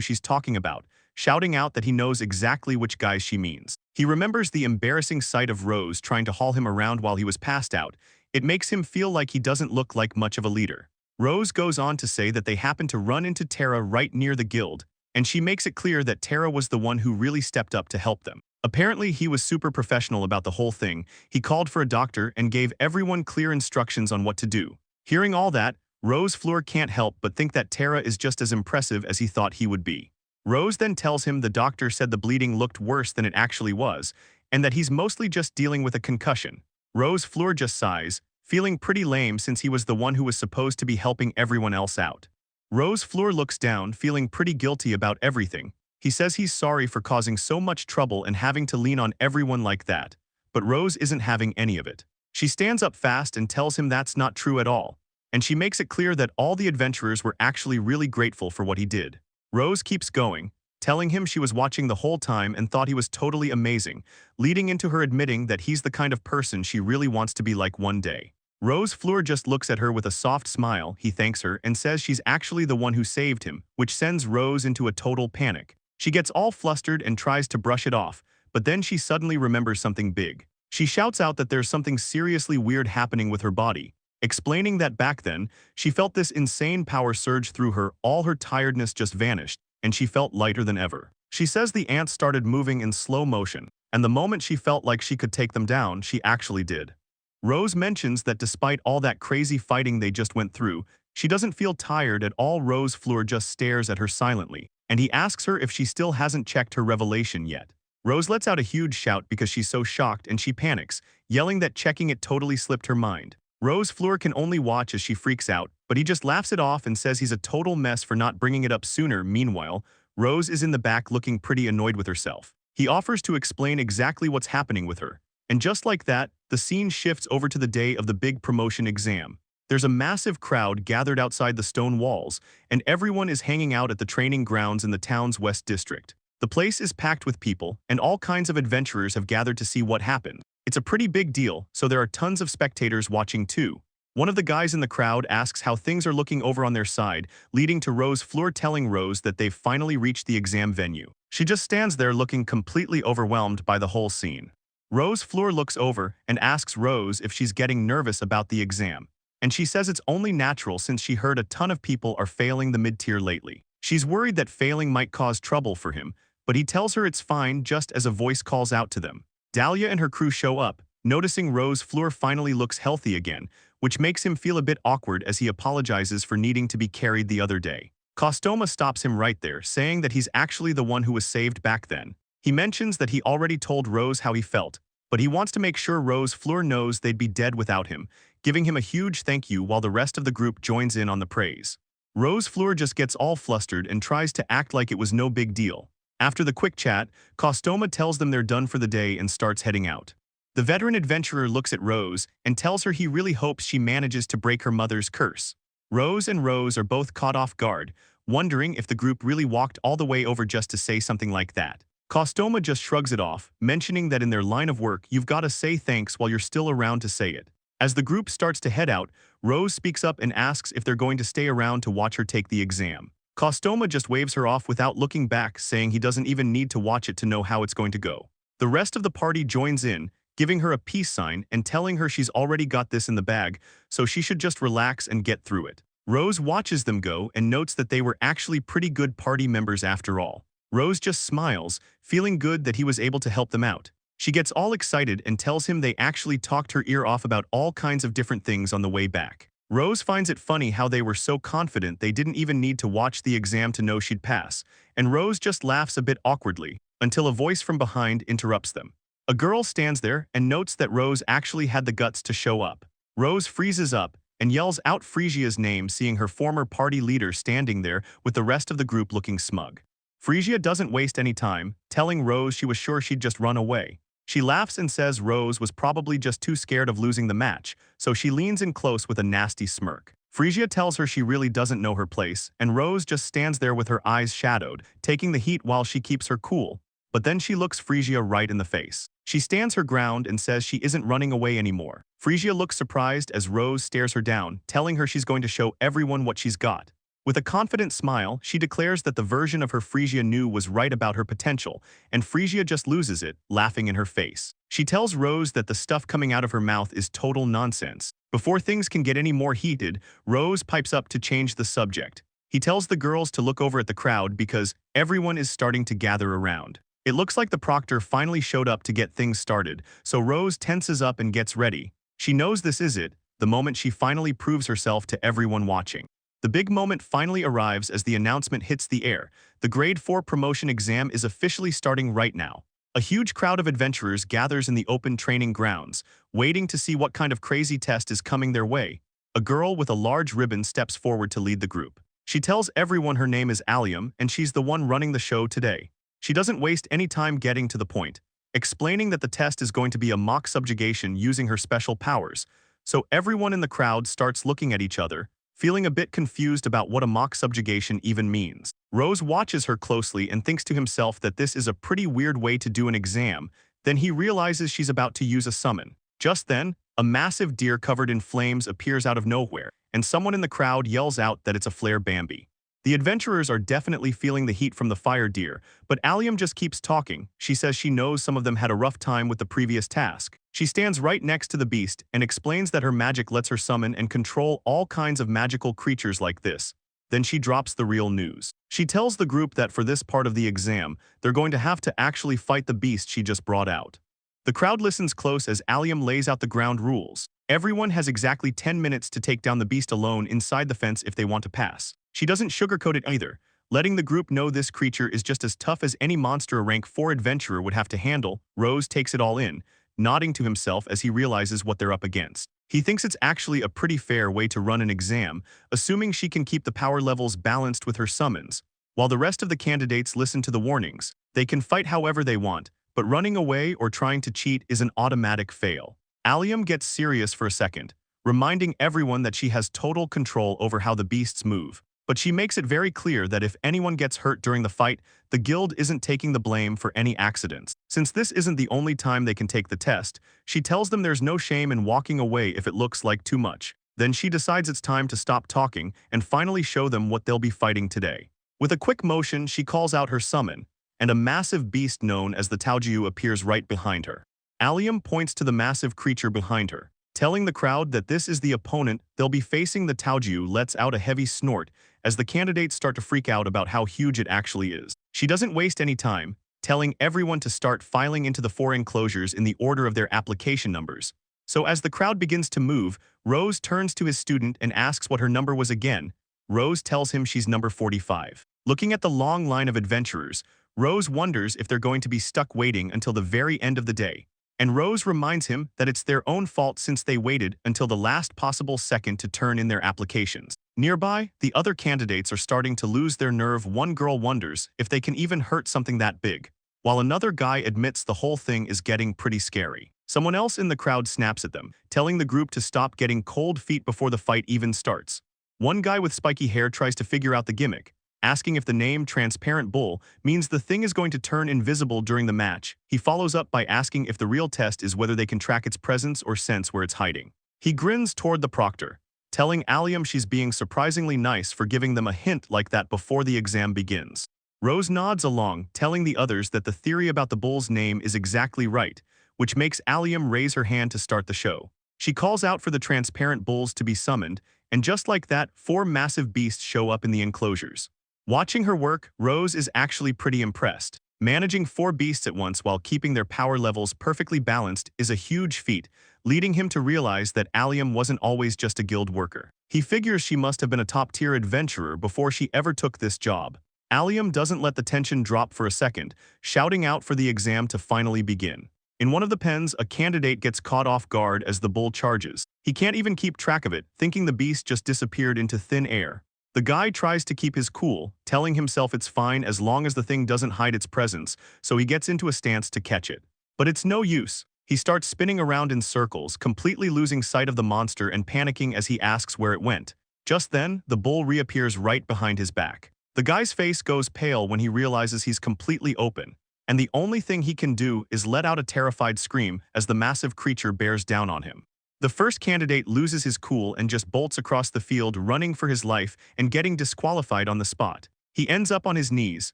she's talking about, shouting out that he knows exactly which guys she means. He remembers the embarrassing sight of Rose trying to haul him around while he was passed out. It makes him feel like he doesn't look like much of a leader. Rose goes on to say that they happen to run into Terra right near the guild, and she makes it clear that Tara was the one who really stepped up to help them. Apparently, he was super professional about the whole thing. He called for a doctor and gave everyone clear instructions on what to do. Hearing all that, Rose Fleur can't help but think that Tara is just as impressive as he thought he would be. Rose then tells him the doctor said the bleeding looked worse than it actually was, and that he's mostly just dealing with a concussion. Rose Fleur just sighs, feeling pretty lame since he was the one who was supposed to be helping everyone else out. Rose Fleur looks down, feeling pretty guilty about everything. He says he's sorry for causing so much trouble and having to lean on everyone like that, but Rose isn't having any of it. She stands up fast and tells him that's not true at all, and she makes it clear that all the adventurers were actually really grateful for what he did. Rose keeps going, telling him she was watching the whole time and thought he was totally amazing, leading into her admitting that he's the kind of person she really wants to be like one day. Rose Fleur just looks at her with a soft smile. He thanks her and says she's actually the one who saved him, which sends Rose into a total panic. She gets all flustered and tries to brush it off, but then she suddenly remembers something big. She shouts out that there's something seriously weird happening with her body, explaining that back then, she felt this insane power surge through her, all her tiredness just vanished, and she felt lighter than ever. She says the ants started moving in slow motion, and the moment she felt like she could take them down, she actually did. Rose mentions that despite all that crazy fighting they just went through, she doesn't feel tired at all. Rose Fleur just stares at her silently, and he asks her if she still hasn't checked her revelation yet. Rose lets out a huge shout because she's so shocked and she panics, yelling that checking it totally slipped her mind. Rose Fleur can only watch as she freaks out, but he just laughs it off and says he's a total mess for not bringing it up sooner. Meanwhile, Rose is in the back looking pretty annoyed with herself. He offers to explain exactly what's happening with her. And just like that, the scene shifts over to the day of the big promotion exam. There's a massive crowd gathered outside the stone walls, and everyone is hanging out at the training grounds in the town's West District. The place is packed with people, and all kinds of adventurers have gathered to see what happened. It's a pretty big deal, so there are tons of spectators watching too. One of the guys in the crowd asks how things are looking over on their side, leading to Rose Fleur telling Rose that they've finally reached the exam venue. She just stands there looking completely overwhelmed by the whole scene. Rose Fleur looks over and asks Rose if she's getting nervous about the exam, and she says it's only natural since she heard a ton of people are failing the mid-tier lately. She's worried that failing might cause trouble for him, but he tells her it's fine just as a voice calls out to them. Dahlia and her crew show up, noticing Rose Fleur finally looks healthy again, which makes him feel a bit awkward as he apologizes for needing to be carried the other day. Kostoma stops him right there, saying that he's actually the one who was saved back then. He mentions that he already told Rose how he felt, but he wants to make sure Rose Fleur knows they'd be dead without him, giving him a huge thank you while the rest of the group joins in on the praise. Rose Fleur just gets all flustered and tries to act like it was no big deal. After the quick chat, Kostoma tells them they're done for the day and starts heading out. The veteran adventurer looks at Rose and tells her he really hopes she manages to break her mother's curse. Rose and Rose are both caught off guard, wondering if the group really walked all the way over just to say something like that. Kostoma just shrugs it off, mentioning that in their line of work you've got to say thanks while you're still around to say it. As the group starts to head out, Rose speaks up and asks if they're going to stay around to watch her take the exam. Kostoma just waves her off without looking back, saying he doesn't even need to watch it to know how it's going to go. The rest of the party joins in, giving her a peace sign and telling her she's already got this in the bag, so she should just relax and get through it. Rose watches them go and notes that they were actually pretty good party members after all. Rose just smiles, feeling good that he was able to help them out. She gets all excited and tells him they actually talked her ear off about all kinds of different things on the way back. Rose finds it funny how they were so confident they didn't even need to watch the exam to know she'd pass, and Rose just laughs a bit awkwardly, until a voice from behind interrupts them. A girl stands there and notes that Rose actually had the guts to show up. Rose freezes up and yells out Phrygia's name, seeing her former party leader standing there with the rest of the group looking smug. Phrygia doesn't waste any time, telling Rose she was sure she'd just run away. She laughs and says Rose was probably just too scared of losing the match, so she leans in close with a nasty smirk. Phrygia tells her she really doesn't know her place, and Rose just stands there with her eyes shadowed, taking the heat while she keeps her cool. But then she looks Phrygia right in the face. She stands her ground and says she isn't running away anymore. Phrygia looks surprised as Rose stares her down, telling her she's going to show everyone what she's got. With a confident smile, she declares that the version of her Phrygia knew was right about her potential, and Phrygia just loses it, laughing in her face. She tells Rose that the stuff coming out of her mouth is total nonsense. Before things can get any more heated, Rose pipes up to change the subject. He tells the girls to look over at the crowd because everyone is starting to gather around. It looks like the proctor finally showed up to get things started, so Rose tenses up and gets ready. She knows this is it, the moment she finally proves herself to everyone watching. The big moment finally arrives as the announcement hits the air. The Grade 4 promotion exam is officially starting right now. A huge crowd of adventurers gathers in the open training grounds, waiting to see what kind of crazy test is coming their way. A girl with a large ribbon steps forward to lead the group. She tells everyone her name is Allium and she's the one running the show today. She doesn't waste any time getting to the point, explaining that the test is going to be a mock subjugation using her special powers. So everyone in the crowd starts looking at each other, feeling a bit confused about what a mock subjugation even means. Rose watches her closely and thinks to himself that this is a pretty weird way to do an exam. Then he realizes she's about to use a summon. Just then, a massive deer covered in flames appears out of nowhere, and someone in the crowd yells out that it's a flare Bambi. The adventurers are definitely feeling the heat from the fire deer, but Allium just keeps talking. She says she knows some of them had a rough time with the previous task. She stands right next to the beast and explains that her magic lets her summon and control all kinds of magical creatures like this. Then she drops the real news. She tells the group that for this part of the exam, they're going to have to actually fight the beast she just brought out. The crowd listens close as Allium lays out the ground rules. Everyone has exactly 10 minutes to take down the beast alone inside the fence if they want to pass. She doesn't sugarcoat it either, letting the group know this creature is just as tough as any monster a rank 4 adventurer would have to handle. Rose takes it all in, nodding to himself as he realizes what they're up against. He thinks it's actually a pretty fair way to run an exam, assuming she can keep the power levels balanced with her summons. While the rest of the candidates listen to the warnings, they can fight however they want, but running away or trying to cheat is an automatic fail. Allium gets serious for a second, reminding everyone that she has total control over how the beasts move. But she makes it very clear that if anyone gets hurt during the fight, the guild isn't taking the blame for any accidents. Since this isn't the only time they can take the test, she tells them there's no shame in walking away if it looks like too much. Then she decides it's time to stop talking and finally show them what they'll be fighting today. With a quick motion, she calls out her summon, and a massive beast known as the Taojiu appears right behind her. Allium points to the massive creature behind her, telling the crowd that this is the opponent they'll be facing. The Taojiu lets out a heavy snort as the candidates start to freak out about how huge it actually is. She doesn't waste any time, telling everyone to start filing into the 4 enclosures in the order of their application numbers. So as the crowd begins to move, Rose turns to his student and asks what her number was again. Rose tells him she's number 45. Looking at the long line of adventurers, Rose wonders if they're going to be stuck waiting until the very end of the day. And Rose reminds him that it's their own fault since they waited until the last possible second to turn in their applications. Nearby, the other candidates are starting to lose their nerve. One girl wonders if they can even hurt something that big, while another guy admits the whole thing is getting pretty scary. Someone else in the crowd snaps at them, telling the group to stop getting cold feet before the fight even starts. One guy with spiky hair tries to figure out the gimmick, asking if the name Transparent Bull means the thing is going to turn invisible during the match. He follows up by asking if the real test is whether they can track its presence or sense where it's hiding. He grins toward the proctor, telling Allium she's being surprisingly nice for giving them a hint like that before the exam begins. Rose nods along, telling the others that the theory about the bull's name is exactly right, which makes Allium raise her hand to start the show. She calls out for the transparent bulls to be summoned, and just like that, 4 massive beasts show up in the enclosures. Watching her work, Rose is actually pretty impressed. Managing 4 beasts at once while keeping their power levels perfectly balanced is a huge feat, leading him to realize that Allium wasn't always just a guild worker. He figures she must have been a top-tier adventurer before she ever took this job. Allium doesn't let the tension drop for a second, shouting out for the exam to finally begin. In one of the pens, a candidate gets caught off guard as the bull charges. He can't even keep track of it, thinking the beast just disappeared into thin air. The guy tries to keep his cool, telling himself it's fine as long as the thing doesn't hide its presence, so he gets into a stance to catch it. But it's no use. He starts spinning around in circles, completely losing sight of the monster and panicking as he asks where it went. Just then, the bull reappears right behind his back. The guy's face goes pale when he realizes he's completely open, and the only thing he can do is let out a terrified scream as the massive creature bears down on him. The first candidate loses his cool and just bolts across the field, running for his life and getting disqualified on the spot. He ends up on his knees,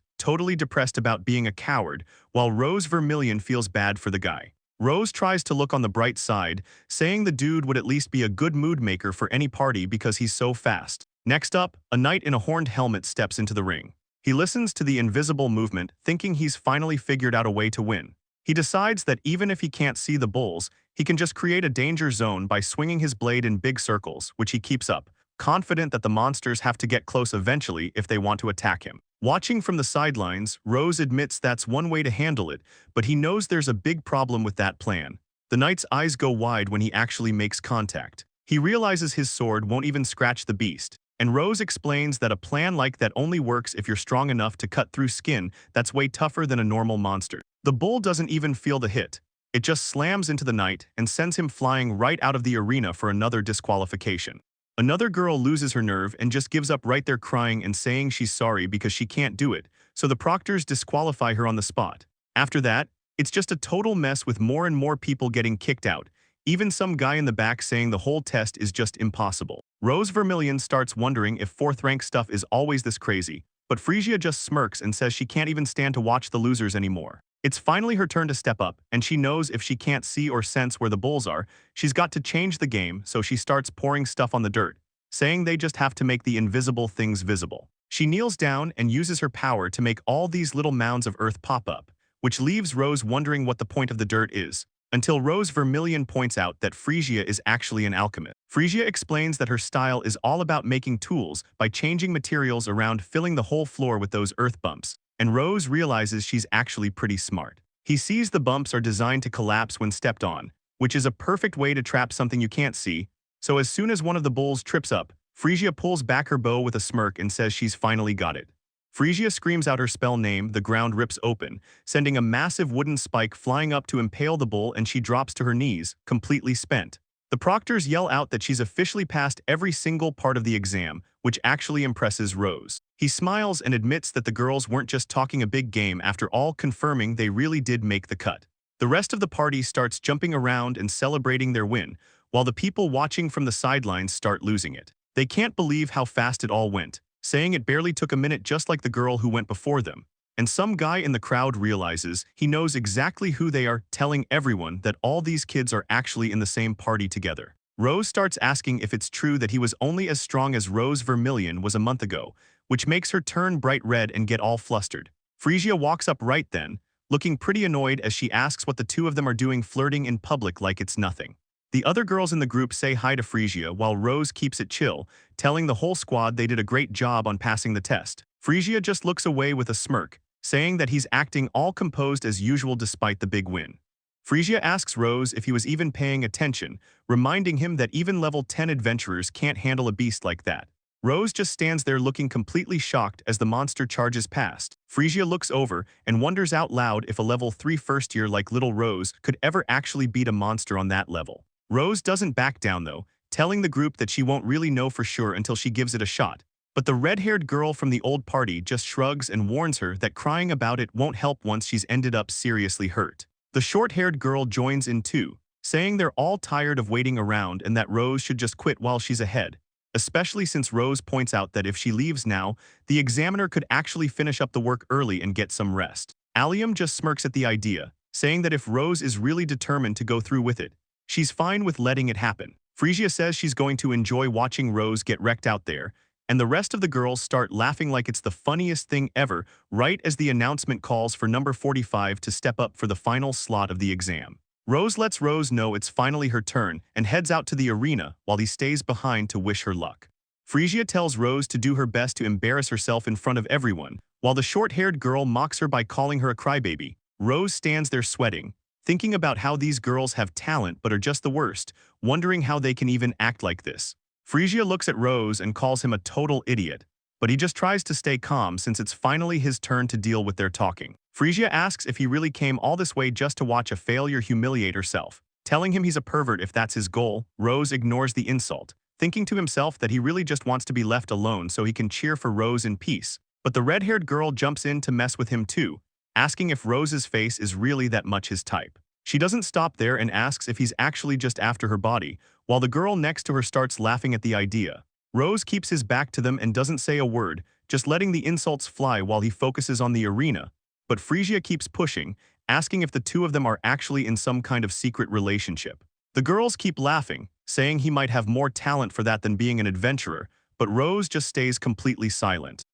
totally depressed about being a coward, while Rose Vermilion feels bad for the guy. Rose tries to look on the bright side, saying the dude would at least be a good mood maker for any party because he's so fast. Next up, a knight in a horned helmet steps into the ring. He listens to the invisible movement, thinking he's finally figured out a way to win. He decides that even if he can't see the bulls, he can just create a danger zone by swinging his blade in big circles, which he keeps up, confident that the monsters have to get close eventually if they want to attack him. Watching from the sidelines, Rose admits that's one way to handle it, but he knows there's a big problem with that plan. The knight's eyes go wide when he actually makes contact. He realizes his sword won't even scratch the beast, and Rose explains that a plan like that only works if you're strong enough to cut through skin that's way tougher than a normal monster. The bull doesn't even feel the hit. It just slams into the knight and sends him flying right out of the arena for another disqualification. Another girl loses her nerve and just gives up right there crying and saying she's sorry because she can't do it, so the proctors disqualify her on the spot. After that, it's just a total mess with more and more people getting kicked out, even some guy in the back saying the whole test is just impossible. Rose Vermilion starts wondering if 4th rank stuff is always this crazy, but Frisia just smirks and says she can't even stand to watch the losers anymore. It's finally her turn to step up, and she knows if she can't see or sense where the bulls are, she's got to change the game, so she starts pouring stuff on the dirt, saying they just have to make the invisible things visible. She kneels down and uses her power to make all these little mounds of earth pop up, which leaves Rose wondering what the point of the dirt is, until Rose Vermilion points out that Frisia is actually an alchemist. Frisia explains that her style is all about making tools by changing materials around, filling the whole floor with those earth bumps, and Rose realizes she's actually pretty smart. He sees the bumps are designed to collapse when stepped on, which is a perfect way to trap something you can't see, so as soon as one of the bulls trips up, Frisia pulls back her bow with a smirk and says she's finally got it. Frisia screams out her spell name, the ground rips open, sending a massive wooden spike flying up to impale the bull, and she drops to her knees, completely spent. The proctors yell out that she's officially passed every single part of the exam, which actually impresses Rose. He smiles and admits that the girls weren't just talking a big game after all, confirming they really did make the cut. The rest of the party starts jumping around and celebrating their win, while the people watching from the sidelines start losing it. They can't believe how fast it all went, saying it barely took a minute, just like the girl who went before them. And some guy in the crowd realizes he knows exactly who they are, telling everyone that all these kids are actually in the same party together. Rose starts asking if it's true that he was only as strong as Rose Vermilion was a month ago, which makes her turn bright red and get all flustered. Frisia walks up right then, looking pretty annoyed as she asks what the two of them are doing flirting in public like it's nothing. The other girls in the group say hi to Frisia while Rose keeps it chill, telling the whole squad they did a great job on passing the test. Frisia just looks away with a smirk, saying that he's acting all composed as usual despite the big win. Frisia asks Rose if he was even paying attention, reminding him that even level 10 adventurers can't handle a beast like that. Rose just stands there looking completely shocked as the monster charges past. Frisia looks over and wonders out loud if a level 3 first year like little Rose could ever actually beat a monster on that level. Rose doesn't back down though, telling the group that she won't really know for sure until she gives it a shot. But the red-haired girl from the old party just shrugs and warns her that crying about it won't help once she's ended up seriously hurt. The short-haired girl joins in too, saying they're all tired of waiting around and that Rose should just quit while she's ahead, especially since Rose points out that if she leaves now, the examiner could actually finish up the work early and get some rest. Allium just smirks at the idea, saying that if Rose is really determined to go through with it, she's fine with letting it happen. Frisia says she's going to enjoy watching Rose get wrecked out there, and the rest of the girls start laughing like it's the funniest thing ever right as the announcement calls for number 45 to step up for the final slot of the exam. Rose lets Rose know it's finally her turn and heads out to the arena while he stays behind to wish her luck. Frisia tells Rose to do her best to embarrass herself in front of everyone, while the short-haired girl mocks her by calling her a crybaby. Rose stands there sweating, thinking about how these girls have talent but are just the worst, wondering how they can even act like this. Frisia looks at Rose and calls him a total idiot, but he just tries to stay calm since it's finally his turn to deal with their talking. Frisia asks if he really came all this way just to watch a failure humiliate herself, telling him he's a pervert if that's his goal. Rose ignores the insult, thinking to himself that he really just wants to be left alone so he can cheer for Rose in peace. But the red-haired girl jumps in to mess with him too, asking if Rose's face is really that much his type. She doesn't stop there and asks if he's actually just after her body, while the girl next to her starts laughing at the idea. Rose keeps his back to them and doesn't say a word, just letting the insults fly while he focuses on the arena. But Frisia keeps pushing, asking if the two of them are actually in some kind of secret relationship. The girls keep laughing, saying he might have more talent for that than being an adventurer, but Rose just stays completely silent.